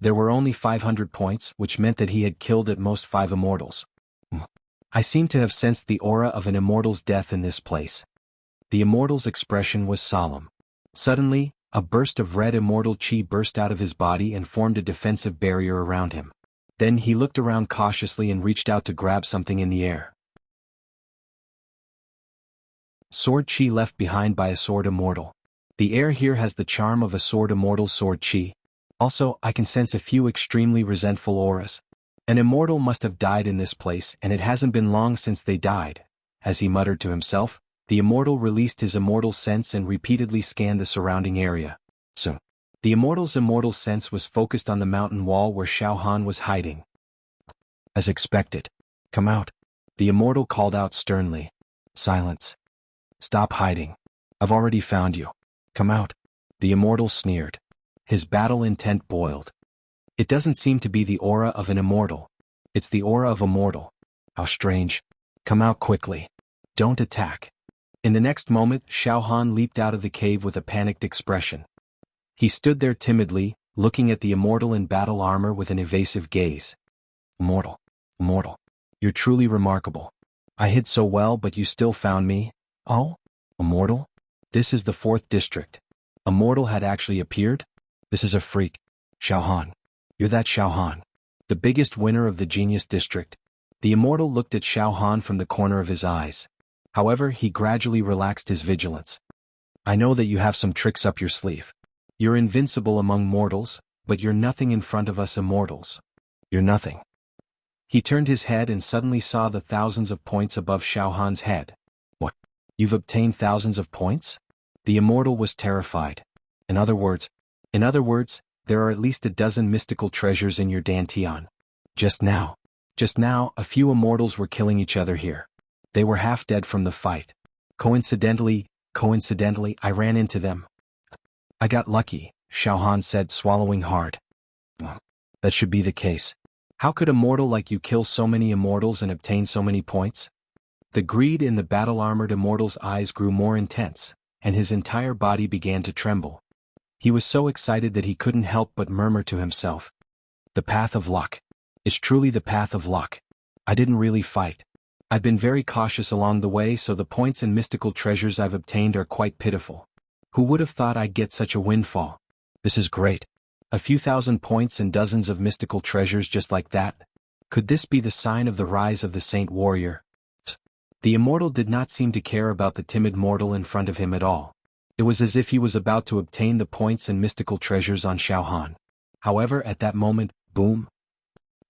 [SPEAKER 1] There were only 500 points, which meant that he had killed at most 5 immortals. I seem to have sensed the aura of an immortal's death in this place. The immortal's expression was solemn. Suddenly, a burst of red immortal qi burst out of his body and formed a defensive barrier around him. Then he looked around cautiously and reached out to grab something in the air. Sword qi left behind by a sword immortal. The air here has the charm of a sword immortal sword qi. Also, I can sense a few extremely resentful auras. An immortal must have died in this place and it hasn't been long since they died. As he muttered to himself, the immortal released his immortal sense and repeatedly scanned the surrounding area. Soon, the immortal's immortal sense was focused on the mountain wall where Xiao Han was hiding. As expected. Come out. The immortal called out sternly. Silence. Stop hiding. I've already found you. Come out. The immortal sneered. His battle intent boiled. It doesn't seem to be the aura of an immortal. It's the aura of a mortal. How strange. Come out quickly. Don't attack. In the next moment, Xiao Han leaped out of the cave with a panicked expression. He stood there timidly, looking at the immortal in battle armor with an evasive gaze. Immortal. Immortal. You're truly remarkable. I hid so well but you still found me. Oh? Immortal? This is the 4th district. Immortal had actually appeared? This is a freak. Xiao Han. You're that Xiao Han. The biggest winner of the Genius District. The immortal looked at Xiao Han from the corner of his eyes. However, he gradually relaxed his vigilance. I know that you have some tricks up your sleeve. You're invincible among mortals, but you're nothing in front of us immortals. You're nothing. He turned his head and suddenly saw the thousands of points above Xiao Han's head. What? You've obtained thousands of points? The immortal was terrified. In other words, there are at least a dozen mystical treasures in your dantian. Just now, a few immortals were killing each other here. They were half dead from the fight. Coincidentally, I ran into them. I got lucky, Xiao Han said, swallowing hard. That should be the case. How could a mortal like you kill so many immortals and obtain so many points? The greed in the battle-armored immortal's eyes grew more intense, and his entire body began to tremble. He was so excited that he couldn't help but murmur to himself. The path of luck. It's truly the path of luck. I didn't really fight. I've been very cautious along the way, so the points and mystical treasures I've obtained are quite pitiful. Who would have thought I'd get such a windfall? This is great. A few thousand points and dozens of mystical treasures just like that. Could this be the sign of the rise of the saint warrior? The immortal did not seem to care about the timid mortal in front of him at all. It was as if he was about to obtain the points and mystical treasures on Xiao Han. However, at that moment, boom!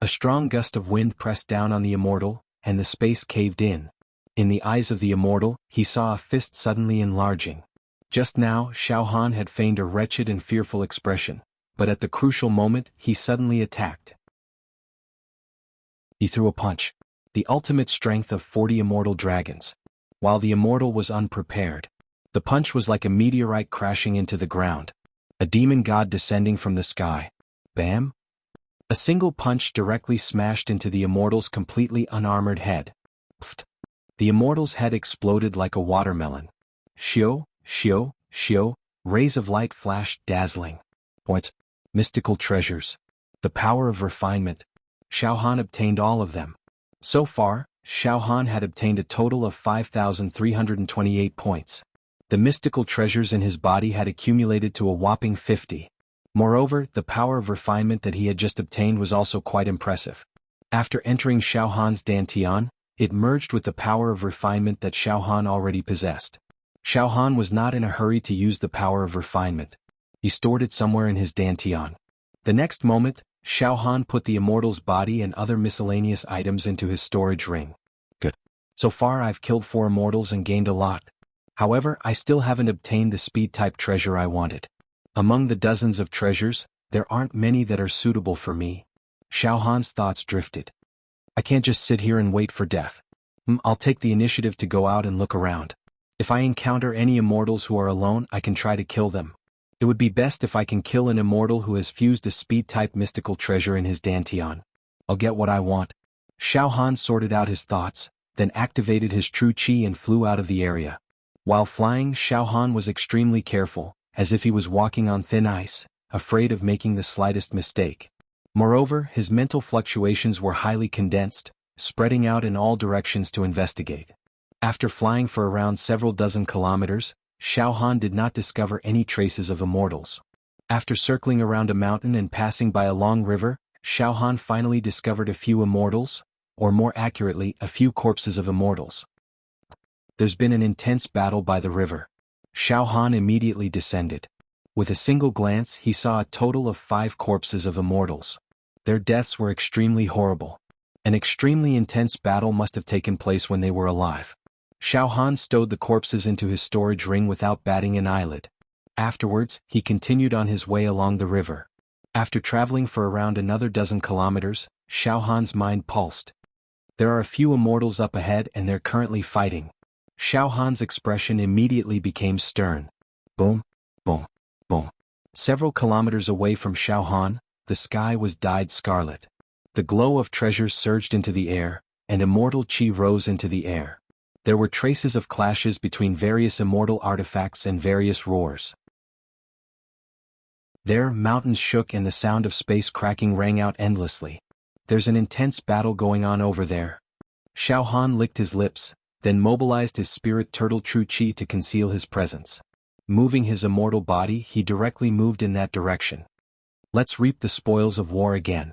[SPEAKER 1] A strong gust of wind pressed down on the immortal, and the space caved in. In the eyes of the immortal, he saw a fist suddenly enlarging. Just now, Xiao Han had feigned a wretched and fearful expression, but at the crucial moment, he suddenly attacked. He threw a punch. The ultimate strength of 40 immortal dragons. While the immortal was unprepared, the punch was like a meteorite crashing into the ground. A demon god descending from the sky. Bam! A single punch directly smashed into the immortal's completely unarmored head. Pfft! The immortal's head exploded like a watermelon. Shio, shio, shio, rays of light flashed dazzling. Points. Mystical treasures. The power of refinement. Xiao Han obtained all of them. So far, Xiao Han had obtained a total of 5,328 points. The mystical treasures in his body had accumulated to a whopping 50. Moreover, the power of refinement that he had just obtained was also quite impressive. After entering Xiao Han's Dantian, it merged with the power of refinement that Xiao Han already possessed. Xiao Han was not in a hurry to use the power of refinement. He stored it somewhere in his Dantian. The next moment, Xiao Han put the immortal's body and other miscellaneous items into his storage ring. Good. So far I've killed 4 immortals and gained a lot. However, I still haven't obtained the speed-type treasure I wanted. Among the dozens of treasures, there aren't many that are suitable for me. Xiao Han's thoughts drifted. I can't just sit here and wait for death. I'll take the initiative to go out and look around. If I encounter any immortals who are alone, I can try to kill them. It would be best if I can kill an immortal who has fused a speed-type mystical treasure in his Dantian. I'll get what I want. Xiao Han sorted out his thoughts, then activated his true qi and flew out of the area. While flying, Xiao Han was extremely careful, as if he was walking on thin ice, afraid of making the slightest mistake. Moreover, his mental fluctuations were highly condensed, spreading out in all directions to investigate. After flying for around several dozen kilometers, Xiao Han did not discover any traces of immortals. After circling around a mountain and passing by a long river, Xiao Han finally discovered a few immortals, or more accurately, a few corpses of immortals. There's been an intense battle by the river. Xiao Han immediately descended. With a single glance, he saw a total of 5 corpses of immortals. Their deaths were extremely horrible. An extremely intense battle must have taken place when they were alive. Xiao Han stowed the corpses into his storage ring without batting an eyelid. Afterwards, he continued on his way along the river. After traveling for around another dozen kilometers, Xiao Han's mind pulsed. There are a few immortals up ahead and they're currently fighting. Xiao Han's expression immediately became stern. Boom, boom, boom. Several kilometers away from Xiao Han, the sky was dyed scarlet. The glow of treasures surged into the air, and immortal qi rose into the air. There were traces of clashes between various immortal artifacts and various roars. There, mountains shook and the sound of space cracking rang out endlessly. There's an intense battle going on over there. Xiao Han licked his lips, then mobilized his spirit turtle true qi to conceal his presence. Moving his immortal body, he directly moved in that direction. Let's reap the spoils of war again.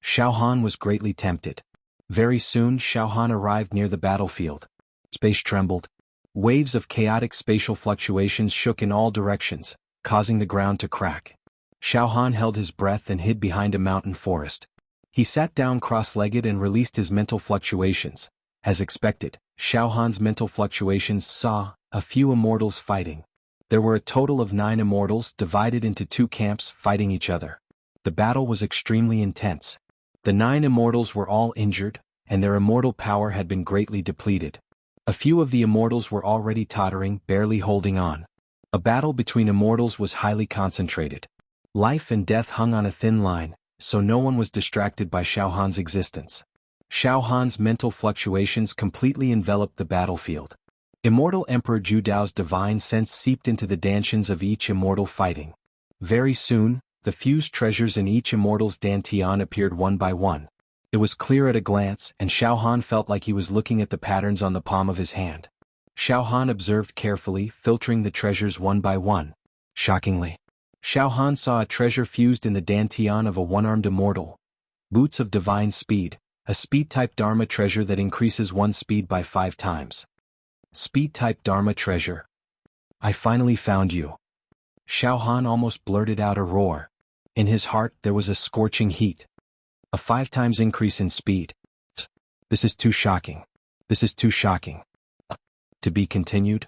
[SPEAKER 1] Xiao Han was greatly tempted. Very soon Xiao Han arrived near the battlefield. Space trembled. Waves of chaotic spatial fluctuations shook in all directions, causing the ground to crack. Xiao Han held his breath and hid behind a mountain forest. He sat down cross-legged and released his mental fluctuations. As expected, Xiao Han's mental fluctuations saw a few immortals fighting. There were a total of 9 immortals divided into 2 camps fighting each other. The battle was extremely intense. The 9 immortals were all injured, and their immortal power had been greatly depleted. A few of the immortals were already tottering, barely holding on. A battle between immortals was highly concentrated. Life and death hung on a thin line, so no one was distracted by Xiao Han's existence. Xiao Han's mental fluctuations completely enveloped the battlefield. Immortal Emperor Zhu Dao's divine sense seeped into the dantians of each immortal fighting. Very soon, the fused treasures in each immortal's dantian appeared one by one. It was clear at a glance, and Xiao Han felt like he was looking at the patterns on the palm of his hand. Xiao Han observed carefully, filtering the treasures one by one. Shockingly, Xiao Han saw a treasure fused in the dantian of a one-armed immortal. Boots of Divine Speed, a speed-type Dharma treasure that increases one's speed by 5 times. Speed-type Dharma treasure. I finally found you. Xiao Han almost blurted out a roar. In his heart there was a scorching heat. A 5 times increase in speed. This is too shocking. This is too shocking. To be continued?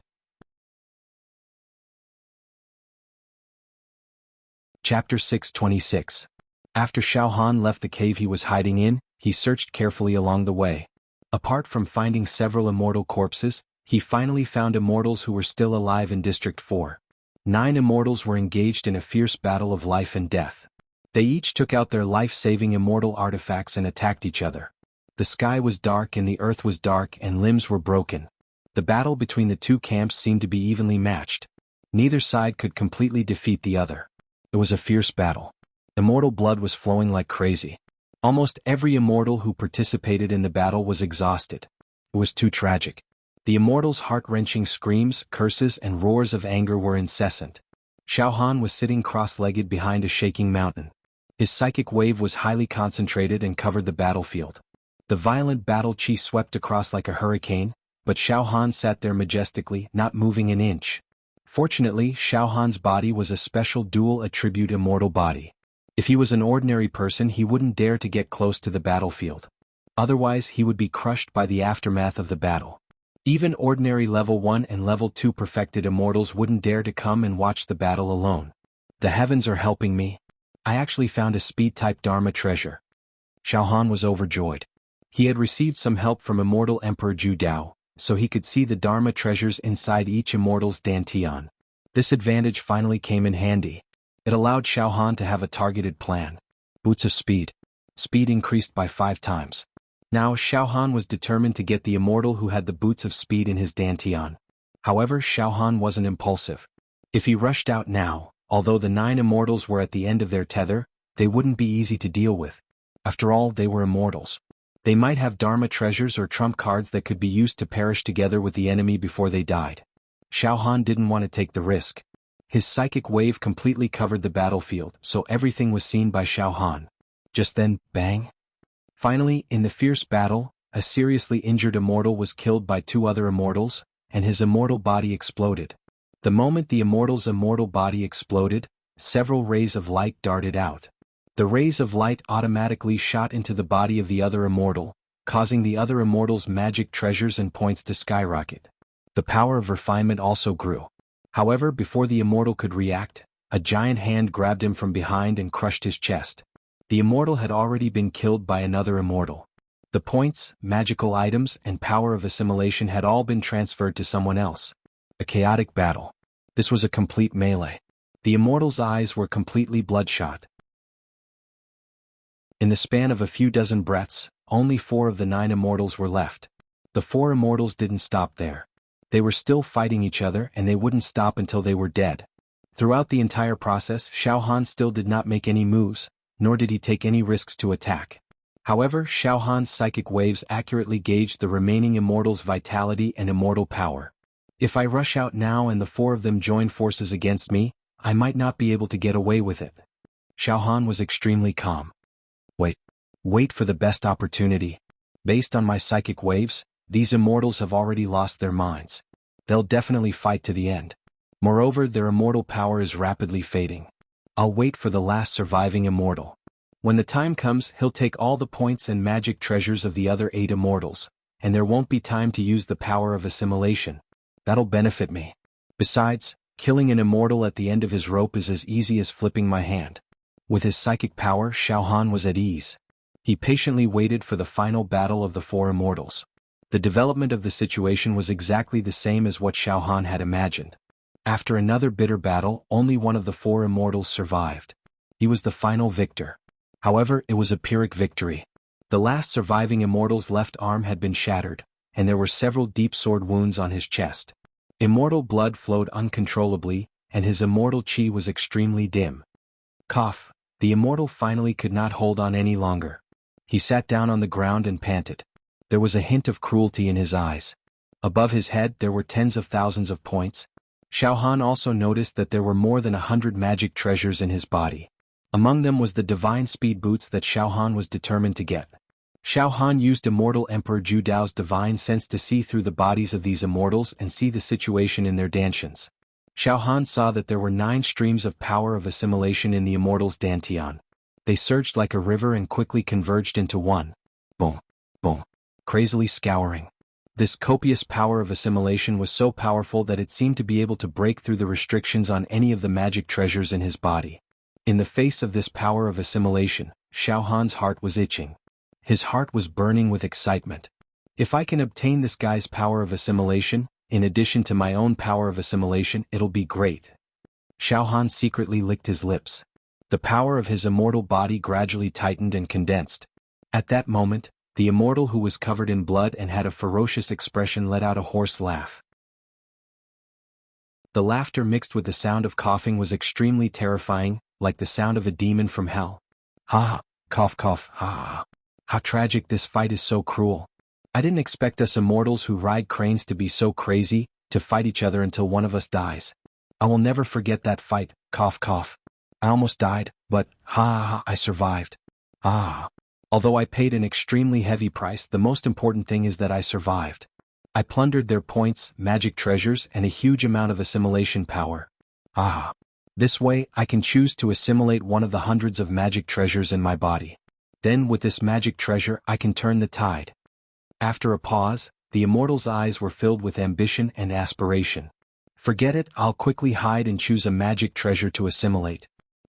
[SPEAKER 1] Chapter 626. After Xiao Han left the cave he was hiding in, he searched carefully along the way. Apart from finding several immortal corpses, he finally found immortals who were still alive in District 4. 9 immortals were engaged in a fierce battle of life and death. They each took out their life-saving immortal artifacts and attacked each other. The sky was dark and the earth was dark and limbs were broken. The battle between the 2 camps seemed to be evenly matched. Neither side could completely defeat the other. It was a fierce battle. Immortal blood was flowing like crazy. Almost every immortal who participated in the battle was exhausted. It was too tragic. The immortals' heart-wrenching screams, curses, and roars of anger were incessant. Xiao Han was sitting cross-legged behind a shaking mountain. His psychic wave was highly concentrated and covered the battlefield. The violent battle chi swept across like a hurricane, but Xiao Han sat there majestically, not moving an inch. Fortunately, Xiao Han's body was a special dual attribute immortal body. If he was an ordinary person, he wouldn't dare to get close to the battlefield. Otherwise, he would be crushed by the aftermath of the battle. Even ordinary level 1 and level 2 perfected immortals wouldn't dare to come and watch the battle alone. The heavens are helping me. I actually found a speed-type Dharma treasure. Xiao Han was overjoyed. He had received some help from immortal Emperor Zhu Dao, so he could see the Dharma treasures inside each immortal's dantian. This advantage finally came in handy. It allowed Xiao Han to have a targeted plan. Boots of speed. Speed increased by 5 times. Now Xiao Han was determined to get the immortal who had the boots of speed in his dantian. However, Xiao Han wasn't impulsive. If he rushed out now, although the 9 immortals were at the end of their tether, they wouldn't be easy to deal with. After all, they were immortals. They might have Dharma treasures or trump cards that could be used to perish together with the enemy before they died. Xiao Han didn't want to take the risk. His psychic wave completely covered the battlefield, so everything was seen by Xiao Han. Just then, bang! Finally, in the fierce battle, a seriously injured immortal was killed by 2 other immortals, and his immortal body exploded. The moment the immortal's immortal body exploded, several rays of light darted out. The rays of light automatically shot into the body of the other immortal, causing the other immortal's magic treasures and points to skyrocket. The power of refinement also grew. However, before the immortal could react, a giant hand grabbed him from behind and crushed his chest. The immortal had already been killed by another immortal. The points, magical items, and power of assimilation had all been transferred to someone else. A chaotic battle. This was a complete melee. The immortal's eyes were completely bloodshot. In the span of a few dozen breaths, only 4 of the 9 immortals were left. The 4 immortals didn't stop there. They were still fighting each other, and they wouldn't stop until they were dead. Throughout the entire process, Xiao Han still did not make any moves, nor did he take any risks to attack. However, Xiao Han's psychic waves accurately gauged the remaining immortals' vitality and immortal power. If I rush out now and the 4 of them join forces against me, I might not be able to get away with it. Xiao Han was extremely calm. Wait for the best opportunity. Based on my psychic waves, these immortals have already lost their minds. They'll definitely fight to the end. Moreover, their immortal power is rapidly fading. I'll wait for the last surviving immortal. When the time comes, he'll take all the points and magic treasures of the other 8 immortals, and there won't be time to use the power of assimilation. That'll benefit me. Besides, killing an immortal at the end of his rope is as easy as flipping my hand. With his psychic power, Xiao Han was at ease. He patiently waited for the final battle of the 4 immortals. The development of the situation was exactly the same as what Xiao Han had imagined. After another bitter battle, only one of the 4 immortals survived. He was the final victor. However, it was a Pyrrhic victory. The last surviving immortal's left arm had been shattered, and there were several deep sword wounds on his chest. Immortal blood flowed uncontrollably, and his immortal chi was extremely dim. Cough. The immortal finally could not hold on any longer. He sat down on the ground and panted. There was a hint of cruelty in his eyes. Above his head there were tens of thousands of points. Xiao Han also noticed that there were more than 100 magic treasures in his body. Among them was the divine speed boots that Xiao Han was determined to get. Xiao Han used immortal Emperor Zhu Dao's divine sense to see through the bodies of these immortals and see the situation in their dantians. Xiao Han saw that there were 9 streams of power of assimilation in the immortals' dantian. They surged like a river and quickly converged into one. Boom, boom, crazily scouring. This copious power of assimilation was so powerful that it seemed to be able to break through the restrictions on any of the magic treasures in his body. In the face of this power of assimilation, Xiao Han's heart was itching. His heart was burning with excitement. If I can obtain this guy's power of assimilation, in addition to my own power of assimilation, it'll be great. Xiao Han secretly licked his lips. The power of his immortal body gradually tightened and condensed. At that moment, the immortal who was covered in blood and had a ferocious expression let out a hoarse laugh. The laughter mixed with the sound of coughing was extremely terrifying, like the sound of a demon from hell. Ha ha, cough cough, ha ha. How tragic, this fight is so cruel. I didn't expect us immortals who ride cranes to be so crazy, to fight each other until one of us dies. I will never forget that fight, cough cough. I almost died, but, ha ha ha, I survived. Ah. Although I paid an extremely heavy price, the most important thing is that I survived. I plundered their points, magic treasures, and a huge amount of assimilation power. Ah. This way, I can choose to assimilate one of the hundreds of magic treasures in my body. Then with this magic treasure I can turn the tide. After a pause, the immortal's eyes were filled with ambition and aspiration. Forget it, I'll quickly hide and choose a magic treasure to assimilate.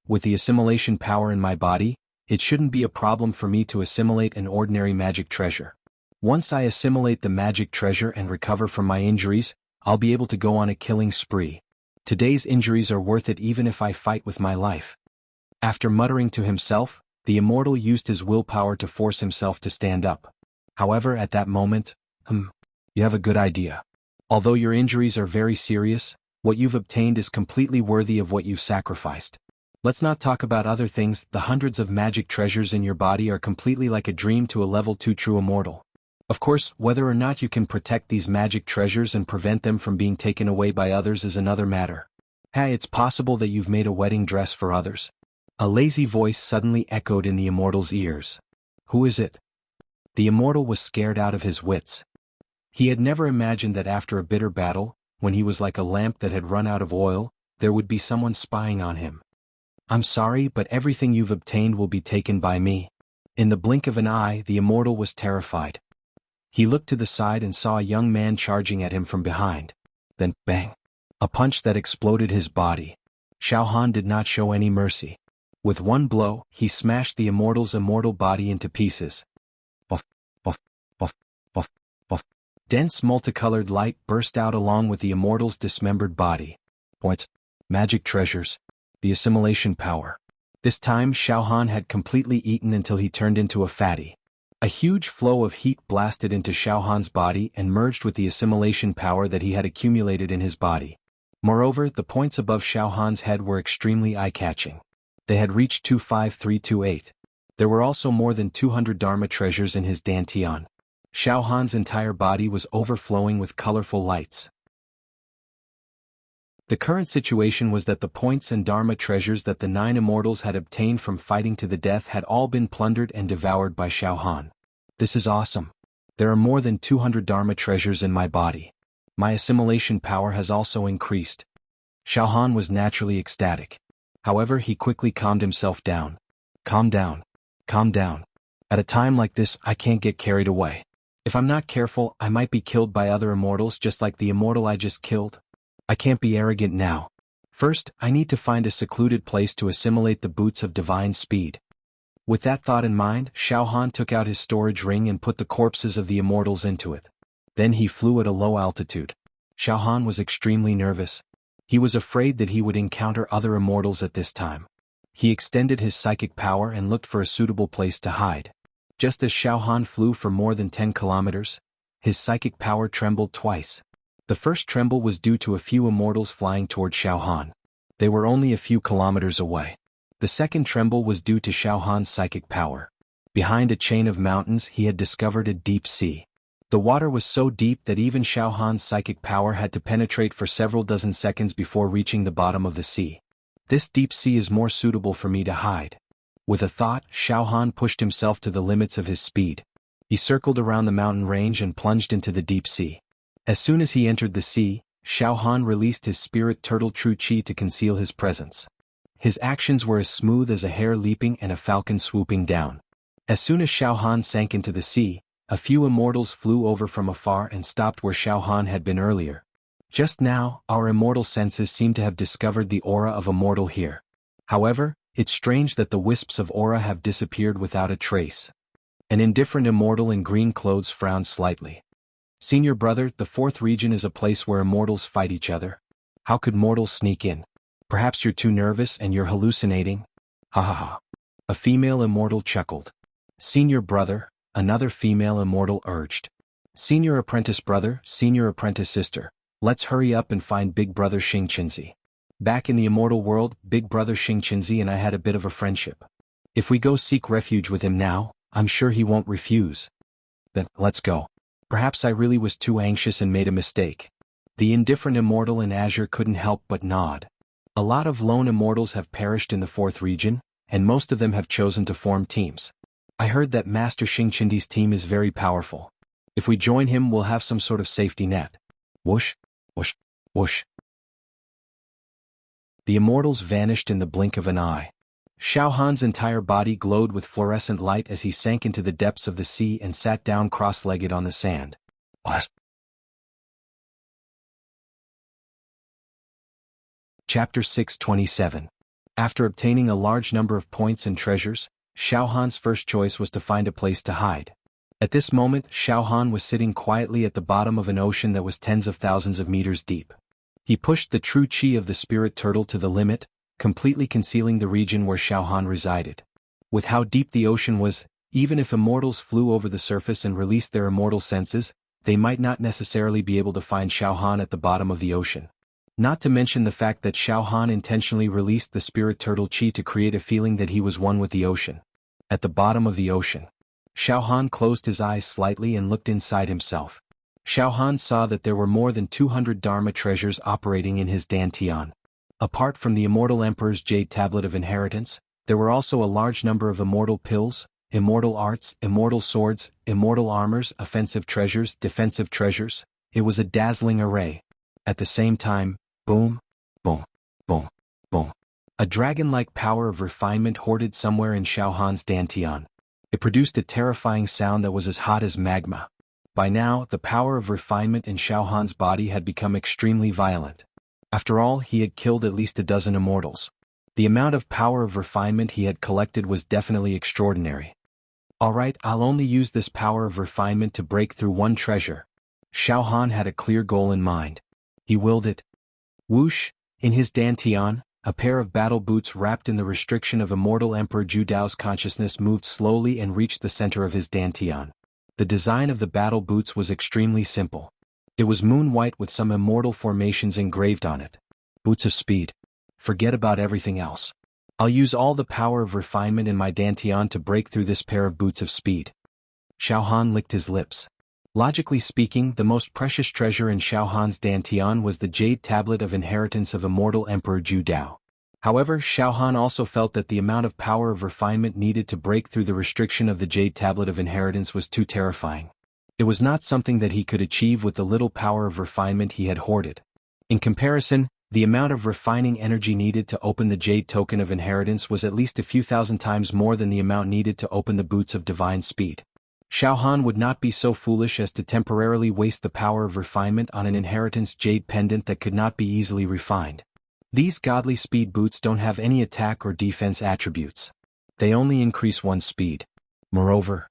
[SPEAKER 1] With the assimilation power in my body, it shouldn't be a problem for me to assimilate an ordinary magic treasure. Once I assimilate the magic treasure and recover from my injuries, I'll be able to go on a killing spree. Today's injuries are worth it even if I fight with my life. After muttering to himself, the immortal used his willpower to force himself to stand up. However, at that moment, you have a good idea. Although your injuries are very serious, what you've obtained is completely worthy of what you've sacrificed. Let's not talk about other things. The hundreds of magic treasures in your body are completely like a dream to a level 2 true immortal. Of course, whether or not you can protect these magic treasures and prevent them from being taken away by others is another matter. Hey, it's possible that you've made a wedding dress for others. A lazy voice suddenly echoed in the immortal's ears. Who is it? The immortal was scared out of his wits. He had never imagined that after a bitter battle, when he was like a lamp that had run out of oil, there would be someone spying on him. I'm sorry, but everything you've obtained will be taken by me. In the blink of an eye, the immortal was terrified. He looked to the side and saw a young man charging at him from behind. Then, bang! A punch that exploded his body. Xiao Han did not show any mercy. With one blow, he smashed the immortal's immortal body into pieces. Buff, buff, buff, buff, buff. Dense multicolored light burst out along with the immortal's dismembered body. Points. Magic treasures. The assimilation power. This time Xiao Han had completely eaten until he turned into a fatty. A huge flow of heat blasted into Xiao Han's body and merged with the assimilation power that he had accumulated in his body. Moreover, the points above Xiao Han's head were extremely eye-catching. They had reached 25328. There were also more than 200 Dharma treasures in his dantian. Xiao Han's entire body was overflowing with colorful lights. The current situation was that the points and Dharma treasures that the 9 immortals had obtained from fighting to the death had all been plundered and devoured by Xiao Han. This is awesome. There are more than 200 Dharma treasures in my body. My assimilation power has also increased. Xiao Han was naturally ecstatic. However, he quickly calmed himself down. Calm down. Calm down. At a time like this, I can't get carried away. If I'm not careful, I might be killed by other immortals just like the immortal I just killed. I can't be arrogant now. First, I need to find a secluded place to assimilate the boots of divine speed. With that thought in mind, Xiao Han took out his storage ring and put the corpses of the immortals into it. Then he flew at a low altitude. Xiao Han was extremely nervous. He was afraid that he would encounter other immortals at this time. He extended his psychic power and looked for a suitable place to hide. Just as Xiao Han flew for more than 10 kilometers, his psychic power trembled twice. The first tremble was due to a few immortals flying toward Xiao Han. They were only a few kilometers away. The second tremble was due to Xiao Han's psychic power. Behind a chain of mountains he had discovered a deep sea. The water was so deep that even Xiao Han's psychic power had to penetrate for several dozen seconds before reaching the bottom of the sea. This deep sea is more suitable for me to hide. With a thought, Xiao Han pushed himself to the limits of his speed. He circled around the mountain range and plunged into the deep sea. As soon as he entered the sea, Xiao Han released his spirit turtle True Chi to conceal his presence. His actions were as smooth as a hare leaping and a falcon swooping down. As soon as Xiao Han sank into the sea, a few immortals flew over from afar and stopped where Xiao Han had been earlier. Just now, our immortal senses seem to have discovered the aura of a mortal here. However, it's strange that the wisps of aura have disappeared without a trace. An indifferent immortal in green clothes frowned slightly. Senior brother, the 4th region is a place where immortals fight each other. How could mortals sneak in? Perhaps you're too nervous and you're hallucinating? Ha ha ha. A female immortal chuckled. Senior brother, another female immortal urged. Senior apprentice brother, senior apprentice sister, let's hurry up and find big brother Xingqinzi. Back in the immortal world, big brother Xingqinzi and I had a bit of a friendship. If we go seek refuge with him now, I'm sure he won't refuse. Then, let's go. Perhaps I really was too anxious and made a mistake. The indifferent immortal in Azure couldn't help but nod. A lot of lone immortals have perished in the 4th region, and most of them have chosen to form teams. I heard that Master Xingqindi's team is very powerful. If we join him, we'll have some sort of safety net. Whoosh, whoosh, whoosh. The immortals vanished in the blink of an eye. Xiao Han's entire body glowed with fluorescent light as he sank into the depths of the sea and sat down cross-legged on the sand. What? Chapter 627. After obtaining a large number of points and treasures, Xiao Han's first choice was to find a place to hide. At this moment, Xiao Han was sitting quietly at the bottom of an ocean that was tens of thousands of meters deep. He pushed the true chi of the spirit turtle to the limit, completely concealing the region where Xiao Han resided. With how deep the ocean was, even if immortals flew over the surface and released their immortal senses, they might not necessarily be able to find Xiao Han at the bottom of the ocean. Not to mention the fact that Xiao Han intentionally released the spirit turtle chi to create a feeling that he was one with the ocean. At the bottom of the ocean. Xiao Han closed his eyes slightly and looked inside himself. Xiao Han saw that there were more than 200 Dharma treasures operating in his dantian. Apart from the Immortal Emperor's Jade Tablet of Inheritance, there were also a large number of immortal pills, immortal arts, immortal swords, immortal armors, offensive treasures, defensive treasures. It was a dazzling array. At the same time, boom, boom, boom, boom. A dragon-like power of refinement hoarded somewhere in Xiao Han's dantian. It produced a terrifying sound that was as hot as magma. By now, the power of refinement in Xiao Han's body had become extremely violent. After all, he had killed at least a dozen immortals. The amount of power of refinement he had collected was definitely extraordinary. Alright, I'll only use this power of refinement to break through one treasure. Xiao Han had a clear goal in mind. He willed it. Whoosh! In his dantian, a pair of battle boots wrapped in the restriction of Immortal Emperor Zhu Dao's consciousness moved slowly and reached the center of his dantian. The design of the battle boots was extremely simple. It was moon-white with some immortal formations engraved on it. Boots of speed. Forget about everything else. I'll use all the power of refinement in my dantian to break through this pair of boots of speed. Xiao Han licked his lips. Logically speaking, the most precious treasure in Xiao Han's dantian was the Jade Tablet of Inheritance of Immortal Emperor Zhu Dao. However, Xiao Han also felt that the amount of power of refinement needed to break through the restriction of the Jade Tablet of Inheritance was too terrifying. It was not something that he could achieve with the little power of refinement he had hoarded. In comparison, the amount of refining energy needed to open the Jade Token of Inheritance was at least a few thousand times more than the amount needed to open the Boots of Divine Speed. Xiao Han would not be so foolish as to temporarily waste the power of refinement on an inheritance jade pendant that could not be easily refined. These godly speed boots don't have any attack or defense attributes. They only increase one's speed. Moreover,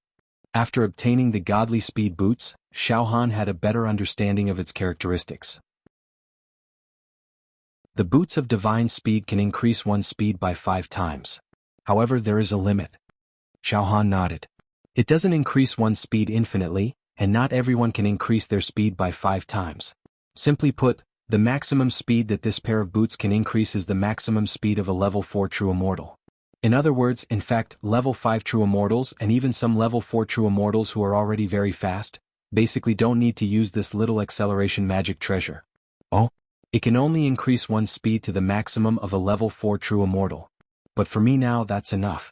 [SPEAKER 1] after obtaining the godly speed boots, Xiao Han had a better understanding of its characteristics. The boots of divine speed can increase one's speed by 5 times. However, there is a limit. Xiao Han nodded. It doesn't increase one's speed infinitely, and not everyone can increase their speed by 5 times. Simply put, the maximum speed that this pair of boots can increase is the maximum speed of a level 4 true immortal. In other words, in fact, level 5 true immortals and even some level 4 true immortals who are already very fast, basically don't need to use this little acceleration magic treasure. Oh? It can only increase one's speed to the maximum of a level 4 true immortal. But for me now, that's enough.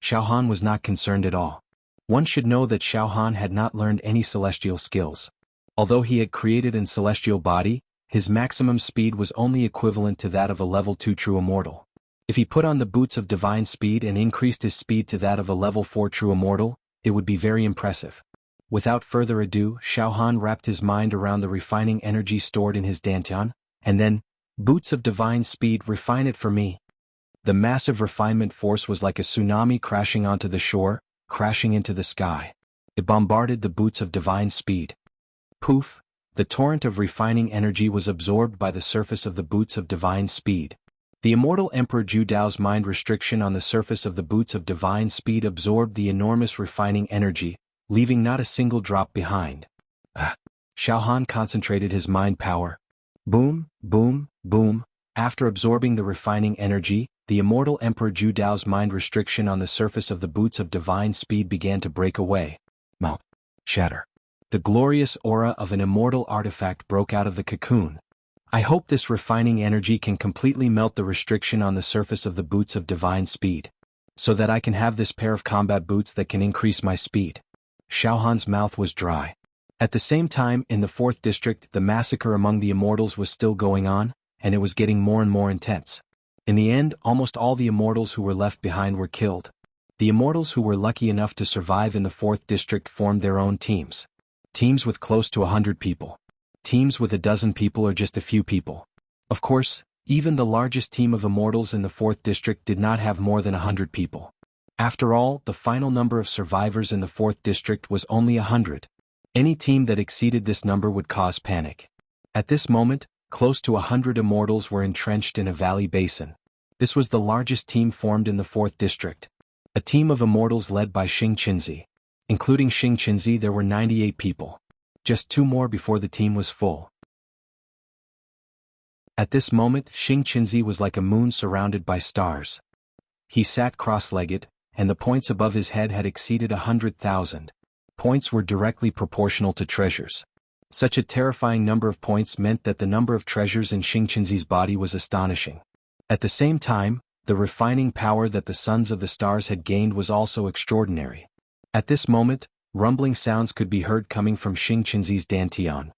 [SPEAKER 1] Xiao Han was not concerned at all. One should know that Xiao Han had not learned any celestial skills. Although he had created an celestial body, his maximum speed was only equivalent to that of a level 2 true immortal. If he put on the boots of divine speed and increased his speed to that of a level 4 true immortal, it would be very impressive. Without further ado, Xiao Han wrapped his mind around the refining energy stored in his dantian, and then, boots of divine speed, refine it for me. The massive refinement force was like a tsunami crashing onto the shore, crashing into the sky. It bombarded the boots of divine speed. Poof! The torrent of refining energy was absorbed by the surface of the boots of divine speed. The immortal Emperor Zhu Dao's mind restriction on the surface of the boots of divine speed absorbed the enormous refining energy, leaving not a single drop behind. Xiao Han concentrated his mind power. Boom, boom, boom. After absorbing the refining energy, the immortal Emperor Zhu Dao's mind restriction on the surface of the boots of divine speed began to break away. Melt. Shatter. The glorious aura of an immortal artifact broke out of the cocoon. I hope this refining energy can completely melt the restriction on the surface of the boots of divine speed. so that I can have this pair of combat boots that can increase my speed. Xiaohan's mouth was dry. At the same time, in the 4th district, the massacre among the immortals was still going on, and it was getting more and more intense. In the end, almost all the immortals who were left behind were killed. The immortals who were lucky enough to survive in the 4th district formed their own teams. Teams with close to 100 people. Teams with a dozen people or just a few people. Of course, even the largest team of immortals in the 4th district did not have more than 100 people. After all, the final number of survivors in the 4th district was only 100. Any team that exceeded this number would cause panic. At this moment, close to 100 immortals were entrenched in a valley basin. This was the largest team formed in the 4th district. A team of immortals led by Xing Qinzi. Including Xing Qinzi, there were 98 people. Just 2 more before the team was full. At this moment, Xing Qinzi was like a moon surrounded by stars. He sat cross-legged, and the points above his head had exceeded 100,000. Points were directly proportional to treasures. Such a terrifying number of points meant that the number of treasures in Xing Qinzi's body was astonishing. At the same time, the refining power that the sons of the stars had gained was also extraordinary. At this moment, rumbling sounds could be heard coming from Xing Qinzi's dantian.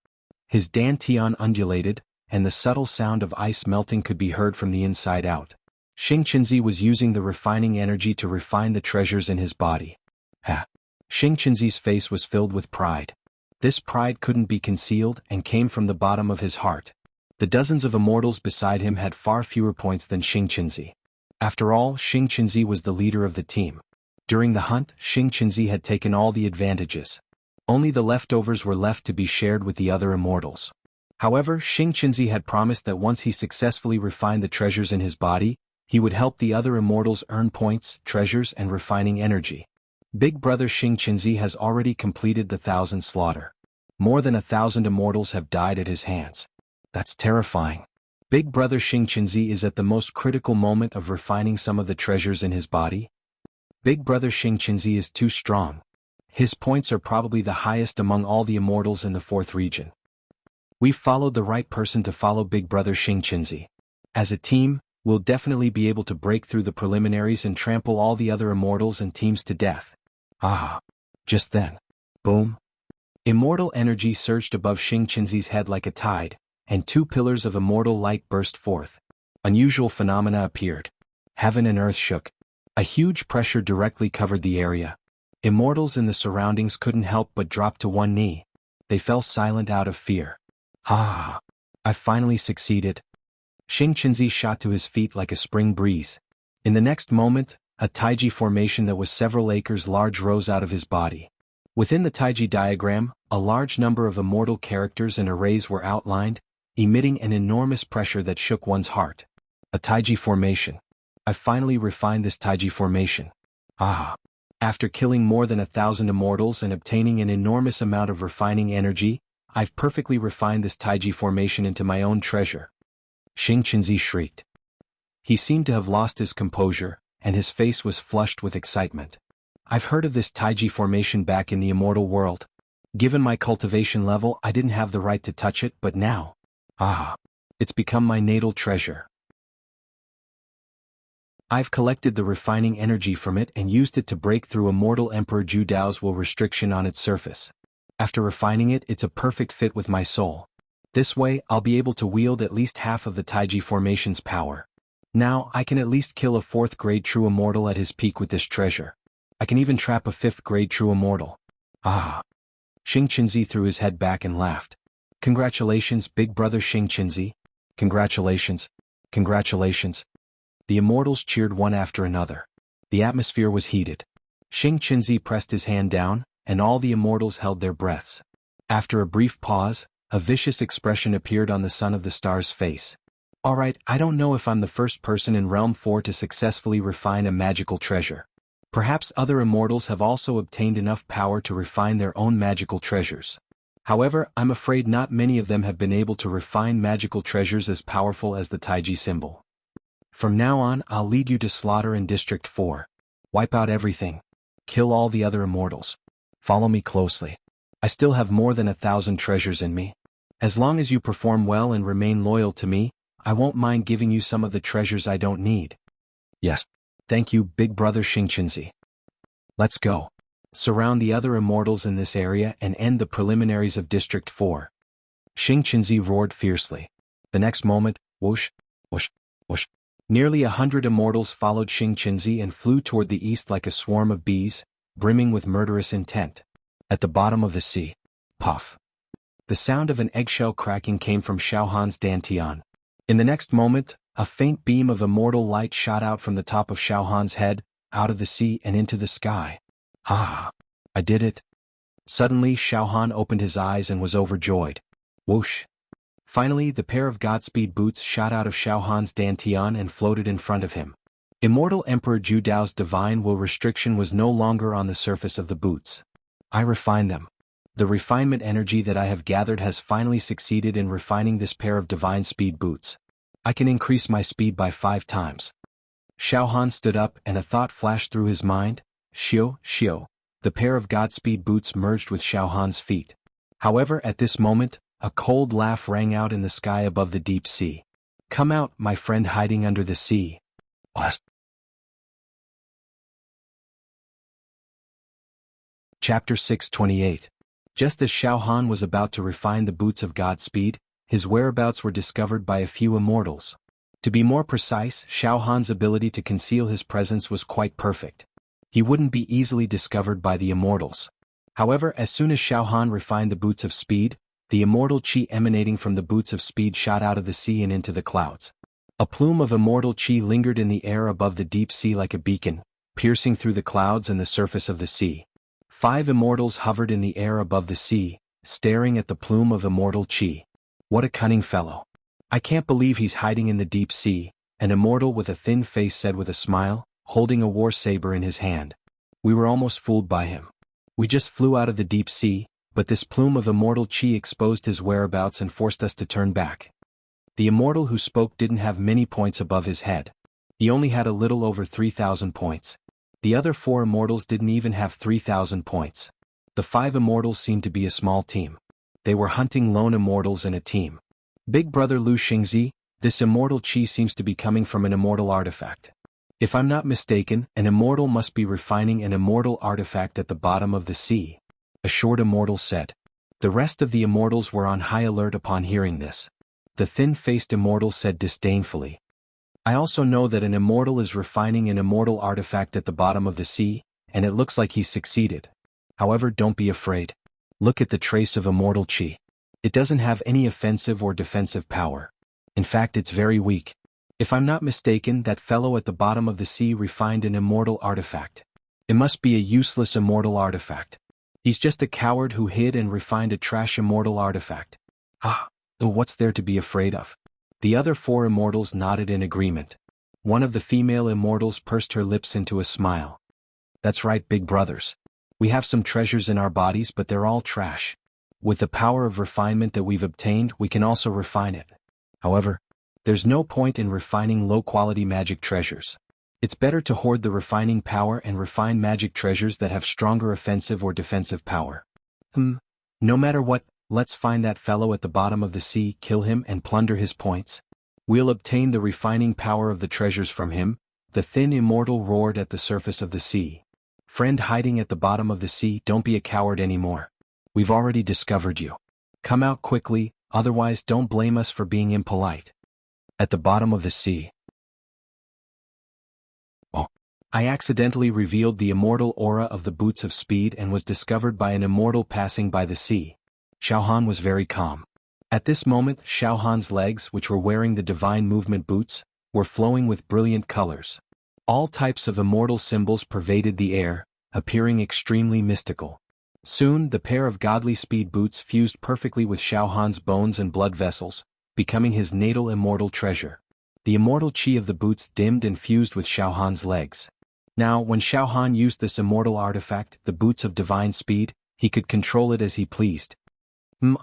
[SPEAKER 1] His dantian undulated, and the subtle sound of ice melting could be heard from the inside out. Xing Qinzi was using the refining energy to refine the treasures in his body. Ha! Xing Qinzi's face was filled with pride. This pride couldn't be concealed and came from the bottom of his heart. The dozens of immortals beside him had far fewer points than Xing Qinzi. After all, Xing Qinzi was the leader of the team. During the hunt, Xing Qinzi had taken all the advantages. Only the leftovers were left to be shared with the other immortals. However, Xing Qinzi had promised that once he successfully refined the treasures in his body, he would help the other immortals earn points, treasures, and refining energy. Big brother Xing Qinzi has already completed the 1,000 slaughter. More than 1,000 immortals have died at his hands. That's terrifying. Big brother Xing Qinzi is at the most critical moment of refining some of the treasures in his body. Big brother Xing Qinzi is too strong. His points are probably the highest among all the immortals in the 4th region. We've followed the right person to follow big brother Xing Qinzi. As a team, we'll definitely be able to break through the preliminaries and trample all the other immortals and teams to death. Ah! Just then. Boom! Immortal energy surged above Xing Qinzi's head like a tide, and 2 pillars of immortal light burst forth. Unusual phenomena appeared. Heaven and earth shook. A huge pressure directly covered the area. Immortals in the surroundings couldn't help but drop to one knee. They fell silent out of fear. Ah! I finally succeeded. Xing Qinzi shot to his feet like a spring breeze. In the next moment, a taiji formation that was several acres large rose out of his body. Within the taiji diagram, a large number of immortal characters and arrays were outlined, emitting an enormous pressure that shook one's heart. A taiji formation. I finally refined this taiji formation. Ah! After killing more than 1,000 immortals and obtaining an enormous amount of refining energy, I've perfectly refined this taiji formation into my own treasure. Xing Qinzi shrieked. He seemed to have lost his composure, and his face was flushed with excitement. I've heard of this taiji formation back in the immortal world. Given my cultivation level, I didn't have the right to touch it, but now, it's become my natal treasure. I've collected the refining energy from it and used it to break through Immortal Emperor Ju Dao's will restriction on its surface. After refining it, it's a perfect fit with my soul. This way, I'll be able to wield at least half of the taiji formation's power. Now, I can at least kill a 4th grade true immortal at his peak with this treasure. I can even trap a 5th grade true immortal. Ah! Xing Qinzi threw his head back and laughed. Congratulations, big brother Xing Qinzi. Congratulations. Congratulations. The immortals cheered one after another. The atmosphere was heated. Xing Qinzi pressed his hand down, and all the immortals held their breaths. After a brief pause, a vicious expression appeared on the Son of the Star's face. Alright, I don't know if I'm the first person in Realm 4 to successfully refine a magical treasure. Perhaps other immortals have also obtained enough power to refine their own magical treasures. However, I'm afraid not many of them have been able to refine magical treasures as powerful as the taiji symbol. From now on, I'll lead you to slaughter in District 4. Wipe out everything. Kill all the other immortals. Follow me closely. I still have more than 1,000 treasures in me. As long as you perform well and remain loyal to me, I won't mind giving you some of the treasures I don't need. Yes. Thank you, big brother Xingqinzi. Let's go. Surround the other immortals in this area and end the preliminaries of District 4. Xingqinzi roared fiercely. The next moment, whoosh, whoosh, whoosh. Nearly 100 immortals followed Xingqinzi and flew toward the east like a swarm of bees, brimming with murderous intent. At the bottom of the sea. Puff. The sound of an eggshell cracking came from Xiaohan's dantian. In the next moment, a faint beam of immortal light shot out from the top of Xiaohan's head, out of the sea and into the sky. Ah! I did it. Suddenly Xiaohan opened his eyes and was overjoyed. Whoosh! Finally the pair of Godspeed boots shot out of Xiaohan's dantian and floated in front of him. Immortal Emperor Ju Dao's divine will restriction was no longer on the surface of the boots. I refine them. The refinement energy that I have gathered has finally succeeded in refining this pair of divine speed boots. I can increase my speed by 5 times. Xiaohan stood up and a thought flashed through his mind. Xiao, Xiao. The pair of Godspeed boots merged with Xiaohan's feet. However, at this moment, a cold laugh rang out in the sky above the deep sea. Come out, my friend hiding under the sea. What? Chapter 628. Just as Xiaohan was about to refine the boots of Godspeed, his whereabouts were discovered by a few immortals. To be more precise, Xiaohan's ability to conceal his presence was quite perfect. He wouldn't be easily discovered by the immortals. However, as soon as Xiaohan refined the boots of speed, the immortal chi emanating from the boots of speed shot out of the sea and into the clouds. A plume of immortal chi lingered in the air above the deep sea like a beacon, piercing through the clouds and the surface of the sea. 5 immortals hovered in the air above the sea, staring at the plume of immortal chi. What a cunning fellow. I can't believe he's hiding in the deep sea, an immortal with a thin face said with a smile, holding a war saber in his hand. We were almost fooled by him. We just flew out of the deep sea, but this plume of immortal chi exposed his whereabouts and forced us to turn back. The immortal who spoke didn't have many points above his head. He only had a little over 3,000 points. The other 4 immortals didn't even have 3,000 points. The 5 immortals seemed to be a small team. They were hunting lone immortals in a team. Big brother Lu Xingzi, this immortal chi seems to be coming from an immortal artifact. If I'm not mistaken, an immortal must be refining an immortal artifact at the bottom of the sea. A short immortal said. The rest of the immortals were on high alert upon hearing this. The thin-faced immortal said disdainfully. I also know that an immortal is refining an immortal artifact at the bottom of the sea, and it looks like he's succeeded. However, don't be afraid. Look at the trace of immortal chi. It doesn't have any offensive or defensive power. In fact, it's very weak. If I'm not mistaken, that fellow at the bottom of the sea refined an immortal artifact. It must be a useless immortal artifact. He's just a coward who hid and refined a trash immortal artifact. Ah, what's there to be afraid of? The other 4 immortals nodded in agreement. One of the female immortals pursed her lips into a smile. That's right, big brothers. We have some treasures in our bodies, but they're all trash. With the power of refinement that we've obtained, we can also refine it. However, there's no point in refining low-quality magic treasures. It's better to hoard the refining power and refine magic treasures that have stronger offensive or defensive power. No matter what, let's find that fellow at the bottom of the sea, kill him and plunder his points. We'll obtain the refining power of the treasures from him, the thin immortal roared at the surface of the sea. Friend hiding at the bottom of the sea, don't be a coward anymore. We've already discovered you. Come out quickly, otherwise don't blame us for being impolite. At the bottom of the sea. I accidentally revealed the immortal aura of the boots of speed and was discovered by an immortal passing by the sea. Xiaohan was very calm. At this moment, Xiaohan's legs, which were wearing the divine movement boots, were flowing with brilliant colors. All types of immortal symbols pervaded the air, appearing extremely mystical. Soon, the pair of godly speed boots fused perfectly with Xiaohan's bones and blood vessels, becoming his natal immortal treasure. The immortal chi of the boots dimmed and fused with Xiaohan's legs. Now, when Xiaohan used this immortal artifact, the boots of divine speed, he could control it as he pleased.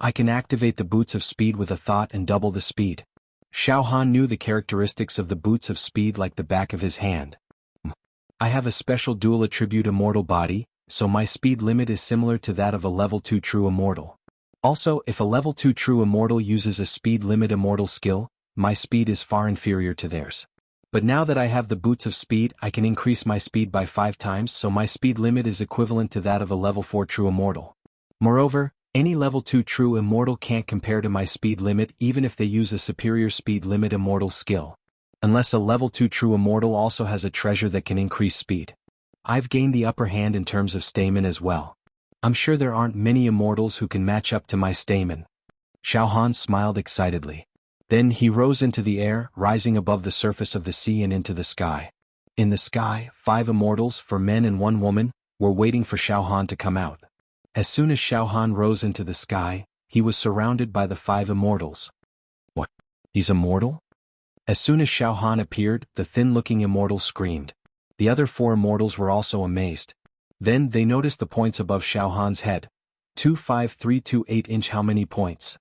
[SPEAKER 1] I can activate the boots of speed with a thought and double the speed. Xiaohan knew the characteristics of the boots of speed like the back of his hand. I have a special dual attribute immortal body, so my speed limit is similar to that of a level 2 true immortal. Also, if a level 2 true immortal uses a speed limit immortal skill, my speed is far inferior to theirs. But now that I have the boots of speed, I can increase my speed by 5 times, so my speed limit is equivalent to that of a level 4 true immortal. Moreover, any level 2 true immortal can't compare to my speed limit even if they use a superior speed limit immortal skill. Unless a level 2 true immortal also has a treasure that can increase speed. I've gained the upper hand in terms of stamina as well. I'm sure there aren't many immortals who can match up to my stamina. Xiao Han smiled excitedly. Then he rose into the air, rising above the surface of the sea and into the sky. In the sky, 5 immortals, 4 men and 1 woman, were waiting for Xiao Han to come out. As soon as Xiao Han rose into the sky, he was surrounded by the 5 immortals. What? He's immortal? As soon as Xiao Han appeared, the thin-looking immortal screamed. The other 4 immortals were also amazed. Then they noticed the points above Xiao Han's head. 2, 5, 3, 2, 8 how many points?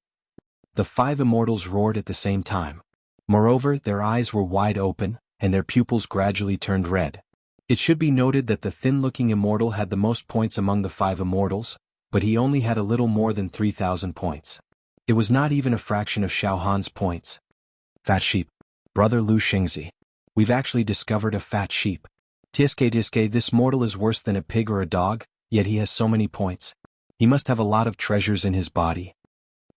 [SPEAKER 1] The 5 immortals roared at the same time. Moreover, their eyes were wide open, and their pupils gradually turned red. It should be noted that the thin-looking immortal had the most points among the 5 immortals, but he only had a little more than 3,000 points. It was not even a fraction of Xiao Han's points. Fat sheep. Brother Lu Xingzi. We've actually discovered a fat sheep. Tiske, this mortal is worse than a pig or a dog, yet he has so many points. He must have a lot of treasures in his body.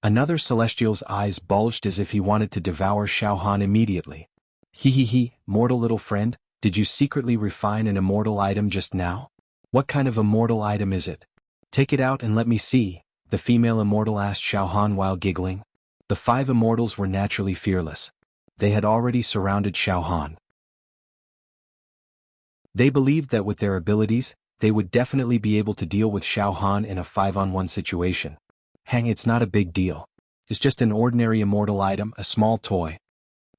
[SPEAKER 1] Another celestial's eyes bulged as if he wanted to devour Xiao Han immediately. He, mortal little friend, did you secretly refine an immortal item just now? What kind of immortal item is it? Take it out and let me see, the female immortal asked Xiao Han while giggling. The 5 immortals were naturally fearless. They had already surrounded Xiao Han. They believed that with their abilities, they would definitely be able to deal with Xiao Han in a 5-on-1 situation. Hang, it's not a big deal. It's just an ordinary immortal item, a small toy.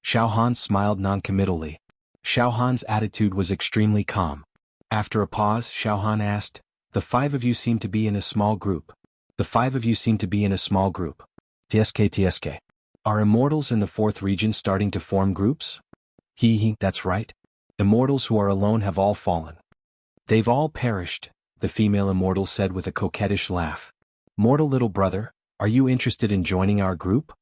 [SPEAKER 1] Xiao Han smiled noncommittally. Xiao Han's attitude was extremely calm. After a pause, Xiao Han asked, the 5 of you seem to be in a small group. The 5 of you seem to be in a small group. Tsk. Are immortals in the 4th region starting to form groups? That's right. Immortals who are alone have all fallen. They've all perished, the female immortal said with a coquettish laugh. Mortal little brother, are you interested in joining our group?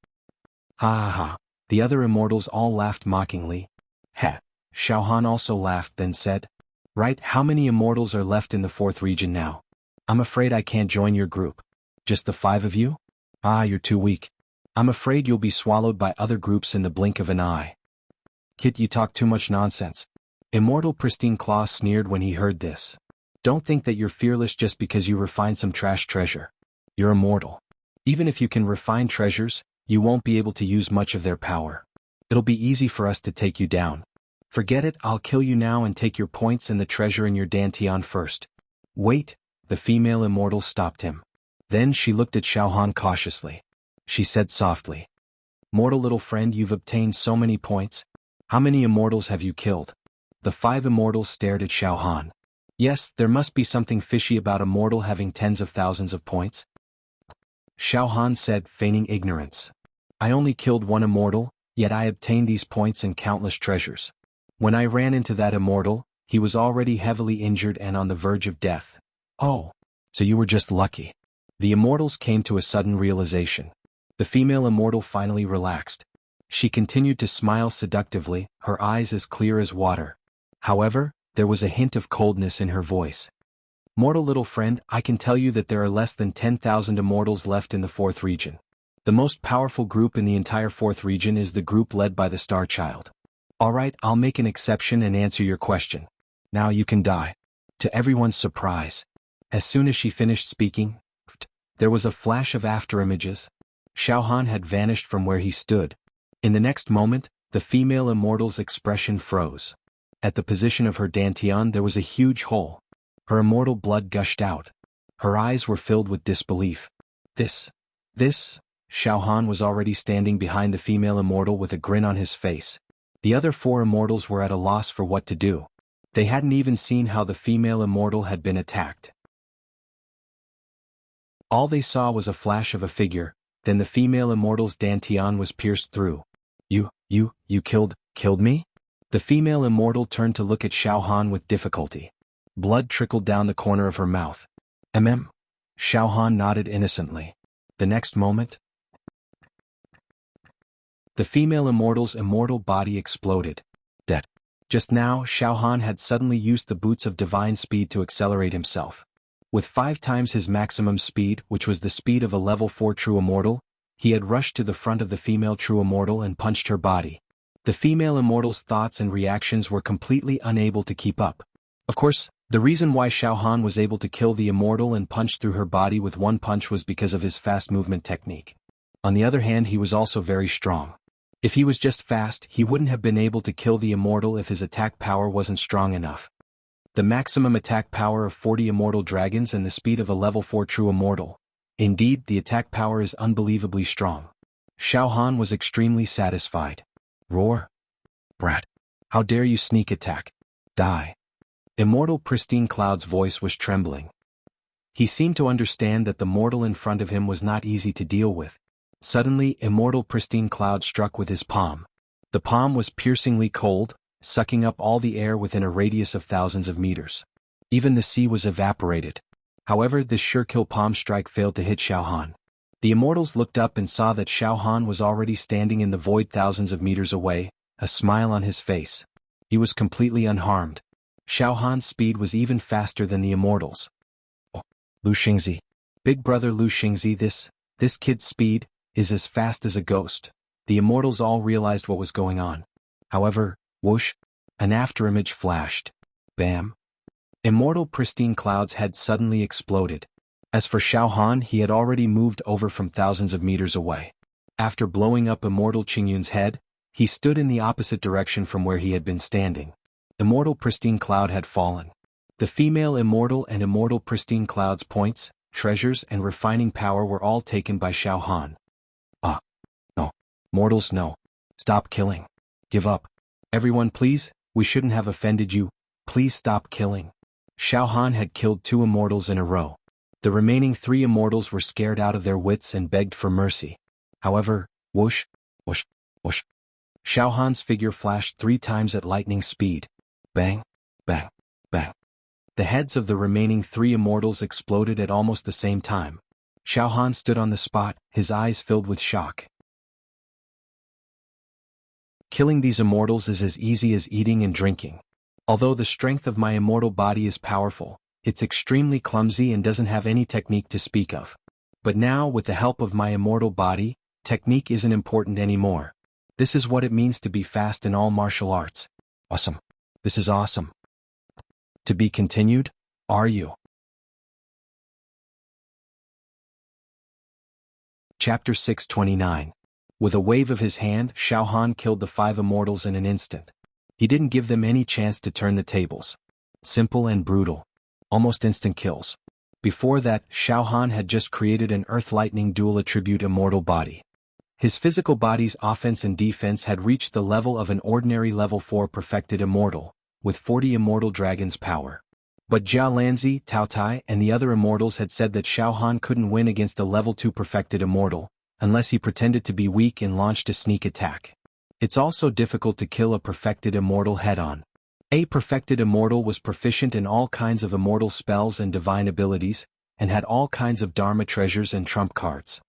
[SPEAKER 1] Ha. The other immortals all laughed mockingly. Heh. Xiao Han also laughed, then said, right, how many immortals are left in the 4th region now? I'm afraid I can't join your group. Just the 5 of you? You're too weak. I'm afraid you'll be swallowed by other groups in the blink of an eye. Kit, you talk too much nonsense. Immortal Pristine Claw sneered when he heard this. Don't think that you're fearless just because you refine some trash treasure. You're immortal. Even if you can refine treasures, you won't be able to use much of their power. It'll be easy for us to take you down. Forget it, I'll kill you now and take your points and the treasure in your dantian first. Wait, the female immortal stopped him. Then she looked at Xiao Han cautiously. She said softly, mortal little friend, you've obtained so many points. How many immortals have you killed? The 5 immortals stared at Xiao Han. Yes, there must be something fishy about a mortal having tens of thousands of points. Xiao Han said, feigning ignorance. I only killed 1 immortal, yet I obtained these points and countless treasures. When I ran into that immortal, he was already heavily injured and on the verge of death. Oh, so you were just lucky. The immortals came to a sudden realization. The female immortal finally relaxed. She continued to smile seductively, her eyes as clear as water. However, there was a hint of coldness in her voice. Mortal little friend, I can tell you that there are less than 10,000 immortals left in the 4th region. The most powerful group in the entire 4th region is the group led by the Star Child. Alright, I'll make an exception and answer your question. Now you can die. To everyone's surprise. As soon as she finished speaking, there was a flash of afterimages. Xiao Han had vanished from where he stood. In the next moment, the female immortal's expression froze. At the position of her dantian there was a huge hole. Her immortal blood gushed out. Her eyes were filled with disbelief. This? Xiao Han was already standing behind the female immortal with a grin on his face. The other 4 immortals were at a loss for what to do. They hadn't even seen how the female immortal had been attacked. All they saw was a flash of a figure, then the female immortal's dantian was pierced through. You killed me? The female immortal turned to look at Xiao Han with difficulty. Blood trickled down the corner of her mouth. Xiao Han nodded innocently. The next moment, the female immortal's immortal body exploded. Dead. Just now, Xiaohan had suddenly used the boots of divine speed to accelerate himself. With 5 times his maximum speed, which was the speed of a level 4 true immortal, he had rushed to the front of the female true immortal and punched her body. The female immortal's thoughts and reactions were completely unable to keep up. Of course, the reason why Xiaohan was able to kill the immortal and punch through her body with one punch was because of his fast movement technique. On the other hand, he was also very strong. If he was just fast, he wouldn't have been able to kill the immortal if his attack power wasn't strong enough. The maximum attack power of 40 immortal dragons and the speed of a level 4 true immortal. Indeed, the attack power is unbelievably strong. Xiaohan was extremely satisfied. Roar! Brat! How dare you sneak attack! Die! Immortal Pristine Cloud's voice was trembling. He seemed to understand that the mortal in front of him was not easy to deal with. Suddenly, Immortal Pristine Cloud struck with his palm. The palm was piercingly cold, sucking up all the air within a radius of thousands of meters. Even the sea was evaporated. However, this sure-kill palm strike failed to hit Xiaohan. The immortals looked up and saw that Xiaohan was already standing in the void thousands of meters away, a smile on his face. He was completely unharmed. Xiaohan's speed was even faster than the immortals. Oh, Lu Xingzi. Big brother Lu Xingzi, this kid's speed is as fast as a ghost. The immortals all realized what was going on. However, whoosh, an afterimage flashed. Bam. Immortal Pristine Cloud's head suddenly exploded. As for Xiaohan, he had already moved over from thousands of meters away. After blowing up Immortal Qingyun's head, he stood in the opposite direction from where he had been standing. Immortal Pristine Cloud had fallen. The female Immortal and Immortal Pristine Cloud's points, treasures and refining power were all taken by Xiaohan. Ah. No. Mortals, no. Stop killing. Give up. Everyone please, we shouldn't have offended you, please stop killing. Xiaohan had killed 2 immortals in a row. The remaining 3 immortals were scared out of their wits and begged for mercy. However, whoosh, whoosh, whoosh. Xiaohan's figure flashed 3 times at lightning speed. Bang, bang, bang. The heads of the remaining 3 immortals exploded at almost the same time. Xiaohan stood on the spot, his eyes filled with shock. Killing these immortals is as easy as eating and drinking. Although the strength of my immortal body is powerful, it's extremely clumsy and doesn't have any technique to speak of. But now, with the help of my immortal body, technique isn't important anymore. This is what it means to be fast in all martial arts. Awesome. This is awesome. To be continued, are you? Chapter 629. With a wave of his hand, Xiaohan killed the 5 immortals in an instant. He didn't give them any chance to turn the tables. Simple and brutal. Almost instant kills. Before that, Xiaohan had just created an Earth Lightning dual attribute immortal body. His physical body's offense and defense had reached the level of an ordinary level 4 perfected immortal, with 40 immortal dragons' power. But Jia Lanzi, Tao Tai, and the other immortals had said that Xiaohan couldn't win against a level 2 perfected immortal, unless he pretended to be weak and launched a sneak attack. It's also difficult to kill a perfected immortal head-on. A perfected immortal was proficient in all kinds of immortal spells and divine abilities, and had all kinds of Dharma treasures and trump cards.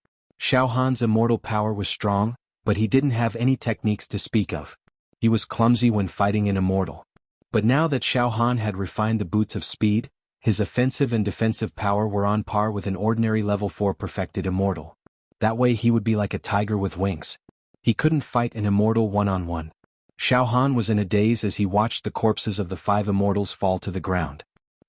[SPEAKER 1] Xiaohan's immortal power was strong, but he didn't have any techniques to speak of. He was clumsy when fighting an immortal. But now that Xiaohan had refined the boots of speed, his offensive and defensive power were on par with an ordinary level 4 perfected immortal. That way he would be like a tiger with wings. He couldn't fight an immortal one-on-one. Xiaohan was in a daze as he watched the corpses of the 5 immortals fall to the ground.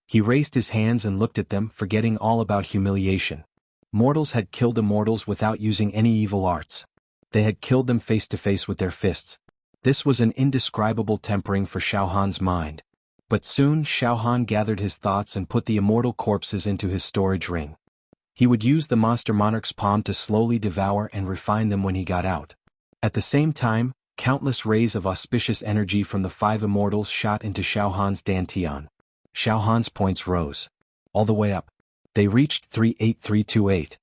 [SPEAKER 1] He raised his hands and looked at them, forgetting all about humiliation. Mortals had killed immortals without using any evil arts. They had killed them face to face with their fists. This was an indescribable tempering for Xiaohan's mind. But soon Xiaohan gathered his thoughts and put the immortal corpses into his storage ring. He would use the monster monarch's palm to slowly devour and refine them when he got out. At the same time, countless rays of auspicious energy from the 5 immortals shot into Xiaohan's dantian. Xiaohan's points rose. All the way up. They reached 38328.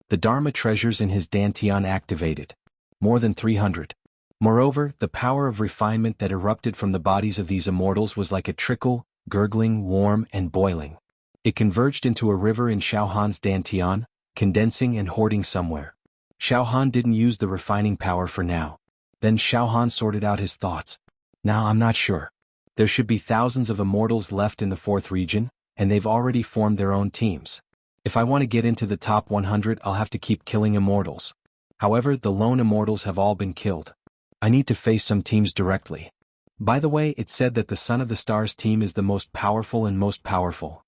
[SPEAKER 1] The Dharma treasures in his dantian activated. More than 300. Moreover, the power of refinement that erupted from the bodies of these immortals was like a trickle, gurgling, warm, and boiling. It converged into a river in Xiaohan's dantian, condensing and hoarding somewhere. Xiaohan didn't use the refining power for now. Then Xiaohan sorted out his thoughts. Now I'm not sure. There should be thousands of immortals left in the 4th region, and they've already formed their own teams. If I want to get into the top 100, I'll have to keep killing immortals. However, the lone immortals have all been killed. I need to face some teams directly. By the way, it said that the Son of the Stars team is the most powerful and most powerful.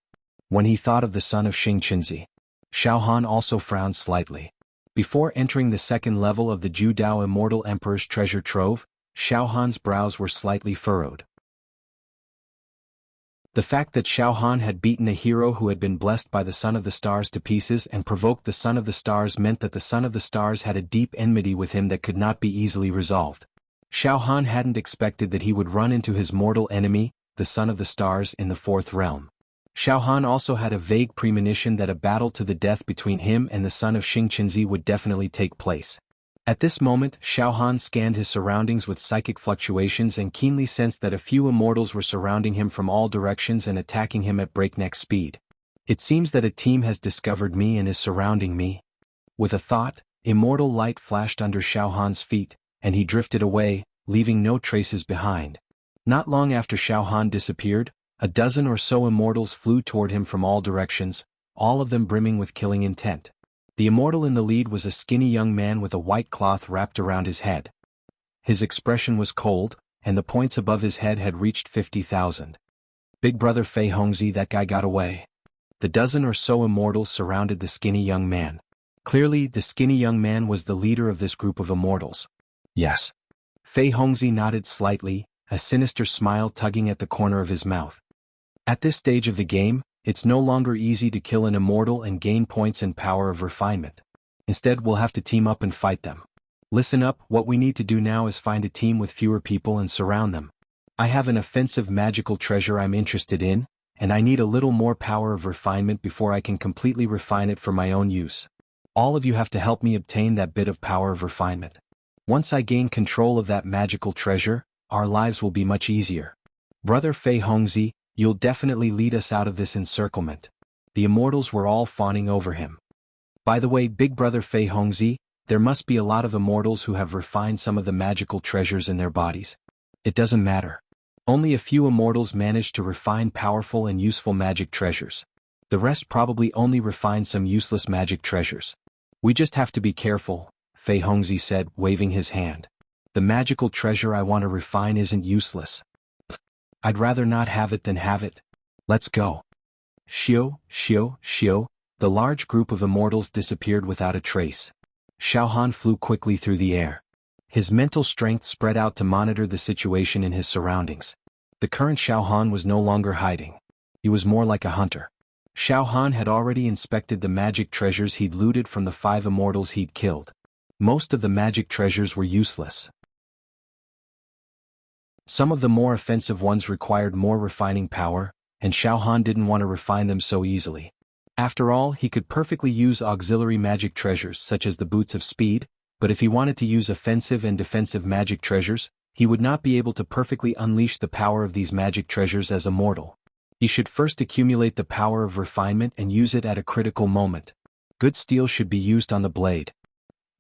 [SPEAKER 1] When he thought of the son of Xingqinzi, Xiao Han also frowned slightly. Before entering the 2nd level of the Ju Dao Immortal Emperor's treasure trove, Xiao Han's brows were slightly furrowed. The fact that Xiao Han had beaten a hero who had been blessed by the Son of the Stars to pieces and provoked the Son of the Stars meant that the Son of the Stars had a deep enmity with him that could not be easily resolved. Xiao Han hadn't expected that he would run into his mortal enemy, the Son of the Stars, in the 4th realm. Xiao Han also had a vague premonition that a battle to the death between him and the son of Xingqinzi would definitely take place. At this moment, Xiao Han scanned his surroundings with psychic fluctuations and keenly sensed that a few immortals were surrounding him from all directions and attacking him at breakneck speed. It seems that a team has discovered me and is surrounding me. With a thought, immortal light flashed under Xiao Han's feet, and he drifted away, leaving no traces behind. Not long after Xiao Han disappeared, a dozen or so immortals flew toward him from all directions, all of them brimming with killing intent. The immortal in the lead was a skinny young man with a white cloth wrapped around his head. His expression was cold, and the points above his head had reached 50,000. Big brother Fei Hongzi, that guy got away. The dozen or so immortals surrounded the skinny young man. Clearly, the skinny young man was the leader of this group of immortals. Yes. Fei Hongzi nodded slightly, a sinister smile tugging at the corner of his mouth. At this stage of the game, it's no longer easy to kill an immortal and gain points and power of refinement. Instead, we'll have to team up and fight them. Listen up, what we need to do now is find a team with fewer people and surround them. I have an offensive magical treasure I'm interested in, and I need a little more power of refinement before I can completely refine it for my own use. All of you have to help me obtain that bit of power of refinement. Once I gain control of that magical treasure, our lives will be much easier. Brother Fei Hongzi, you'll definitely lead us out of this encirclement. The immortals were all fawning over him. By the way, big brother Fei Hongzi, there must be a lot of immortals who have refined some of the magical treasures in their bodies. It doesn't matter. Only a few immortals managed to refine powerful and useful magic treasures. The rest probably only refined some useless magic treasures. We just have to be careful, Fei Hongzi said, waving his hand. The magical treasure I want to refine isn't useless. I'd rather not have it than have it. Let's go. Xiu, xiu, xiu, the large group of immortals disappeared without a trace. Xiao Han flew quickly through the air. His mental strength spread out to monitor the situation in his surroundings. The current Xiao Han was no longer hiding. He was more like a hunter. Xiao Han had already inspected the magic treasures he'd looted from the 5 immortals he'd killed. Most of the magic treasures were useless. Some of the more offensive ones required more refining power, and Xiao Han didn't want to refine them so easily. After all, he could perfectly use auxiliary magic treasures such as the Boots of Speed, but if he wanted to use offensive and defensive magic treasures, he would not be able to perfectly unleash the power of these magic treasures as a mortal. He should first accumulate the power of refinement and use it at a critical moment. Good steel should be used on the blade.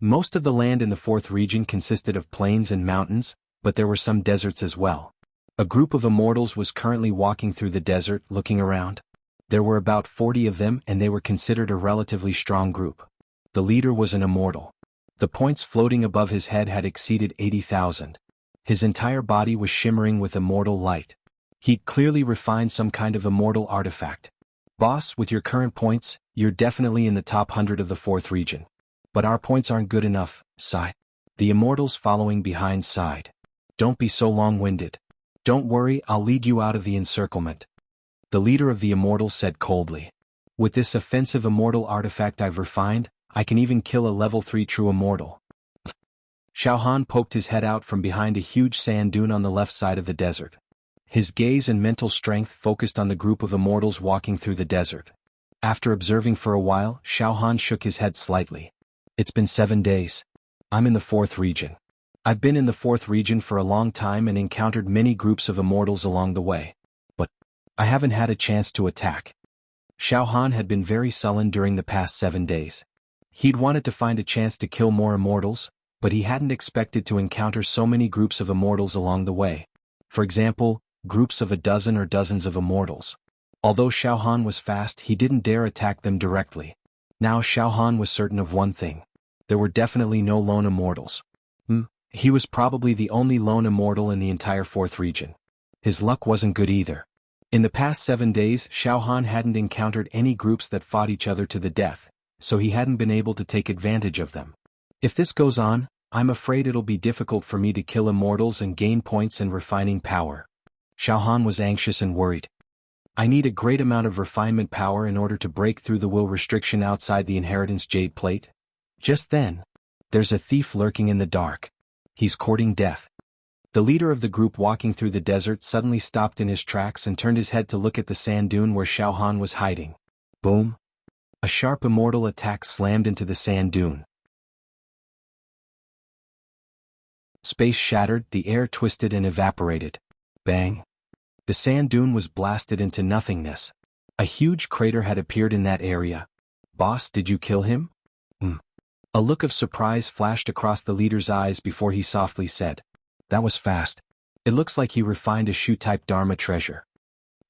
[SPEAKER 1] Most of the land in the 4th region consisted of plains and mountains, but there were some deserts as well. A group of immortals was currently walking through the desert, looking around. There were about 40 of them and they were considered a relatively strong group. The leader was an immortal. The points floating above his head had exceeded 80,000. His entire body was shimmering with immortal light. He'd clearly refined some kind of immortal artifact. Boss, with your current points, you're definitely in the top 100 of the 4th region. But our points aren't good enough, sigh. The immortals following behind sighed. Don't be so long-winded. Don't worry, I'll lead you out of the encirclement. The leader of the immortals said coldly. With this offensive immortal artifact I've refined, I can even kill a level 3 true immortal. Xiao Han poked his head out from behind a huge sand dune on the left side of the desert. His gaze and mental strength focused on the group of immortals walking through the desert. After observing for a while, Xiao Han shook his head slightly. It's been 7 days. I'm in the 4th region. I've been in the 4th region for a long time and encountered many groups of immortals along the way. But I haven't had a chance to attack. Xiao Han had been very sullen during the past 7 days. He'd wanted to find a chance to kill more immortals, but he hadn't expected to encounter so many groups of immortals along the way. For example, groups of a dozen or dozens of immortals. Although Xiao Han was fast, he didn't dare attack them directly. Now Xiao Han was certain of one thing. There were definitely no lone immortals. He was probably the only lone immortal in the entire fourth region. His luck wasn't good either. In the past 7 days, Xiao Han hadn't encountered any groups that fought each other to the death, so he hadn't been able to take advantage of them. If this goes on, I'm afraid it'll be difficult for me to kill immortals and gain points and refining power. Xiao Han was anxious and worried. I need a great amount of refinement power in order to break through the will restriction outside the inheritance jade plate. Just then, there's a thief lurking in the dark. He's courting death. The leader of the group walking through the desert suddenly stopped in his tracks and turned his head to look at the sand dune where Xiao Han was hiding. Boom! A sharp immortal attack slammed into the sand dune. Space shattered, the air twisted and evaporated. Bang! The sand dune was blasted into nothingness. A huge crater had appeared in that area. Boss, did you kill him? A look of surprise flashed across the leader's eyes before he softly said, "That was fast. It looks like he refined a shoe-type Dharma treasure."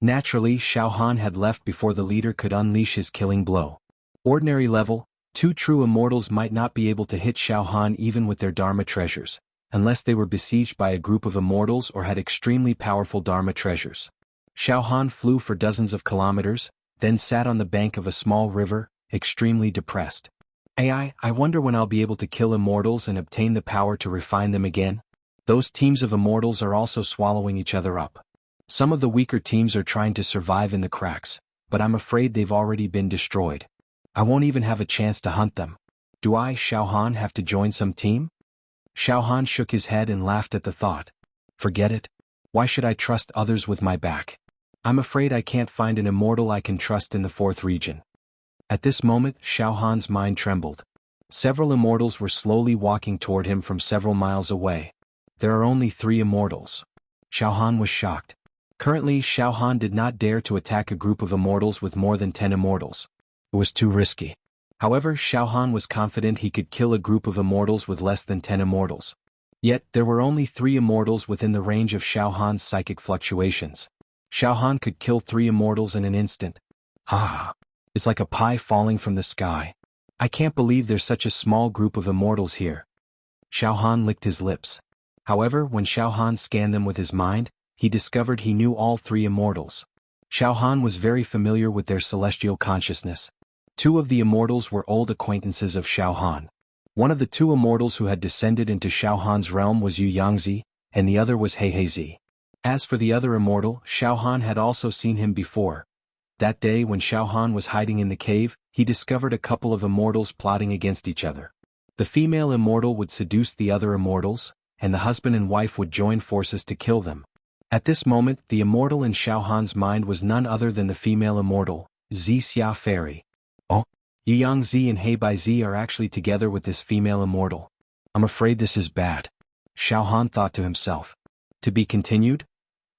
[SPEAKER 1] Naturally, Xiao Han had left before the leader could unleash his killing blow. Ordinary level, 2 true immortals might not be able to hit Xiao Han even with their Dharma treasures, unless they were besieged by a group of immortals or had extremely powerful Dharma treasures. Xiao Han flew for dozens of kilometers, then sat on the bank of a small river, extremely depressed. I wonder when I'll be able to kill immortals and obtain the power to refine them again. Those teams of immortals are also swallowing each other up. Some of the weaker teams are trying to survive in the cracks, but I'm afraid they've already been destroyed. I won't even have a chance to hunt them. Do I, Xiao Han, have to join some team? Xiao Han shook his head and laughed at the thought. Forget it. Why should I trust others with my back? I'm afraid I can't find an immortal I can trust in the fourth region. At this moment, Xiao Han's mind trembled. Several immortals were slowly walking toward him from several miles away. There are only 3 immortals. Xiao Han was shocked. Currently, Xiao Han did not dare to attack a group of immortals with more than 10 immortals. It was too risky. However, Xiao Han was confident he could kill a group of immortals with less than 10 immortals. Yet, there were only 3 immortals within the range of Xiao Han's psychic fluctuations. Xiao Han could kill 3 immortals in an instant. It's like a pie falling from the sky. I can't believe there's such a small group of immortals here. Xiao Han licked his lips. However, when Xiao Han scanned them with his mind, he discovered he knew all 3 immortals. Xiao Han was very familiar with their celestial consciousness. 2 of the immortals were old acquaintances of Xiao Han. One of the 2 immortals who had descended into Xiao Han's realm was Yu Yangzi, and the other was He Zi. As for the other immortal, Xiao Han had also seen him before. That day when Xiao Han was hiding in the cave, he discovered a couple of immortals plotting against each other. The female immortal would seduce the other immortals, and the husband and wife would join forces to kill them. At this moment, the immortal in Xiao Han's mind was none other than the female immortal, Xia Fairy. Oh, Yu Yangzi and He Zi are actually together with this female immortal. I'm afraid this is bad. Xiao Han thought to himself. To be continued?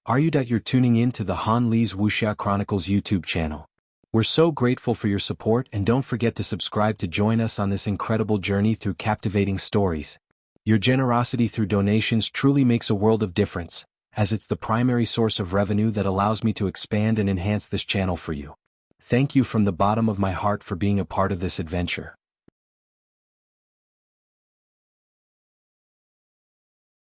[SPEAKER 1] Are you that you're tuning in to the Han Li's Wuxia Chronicles YouTube channel? We're so grateful for your support, and don't forget to subscribe to join us on this incredible journey through captivating stories. Your generosity through donations truly makes a world of difference, as it's the primary source of revenue that allows me to expand and enhance this channel for you. Thank you from the bottom of my heart for being a part of this adventure.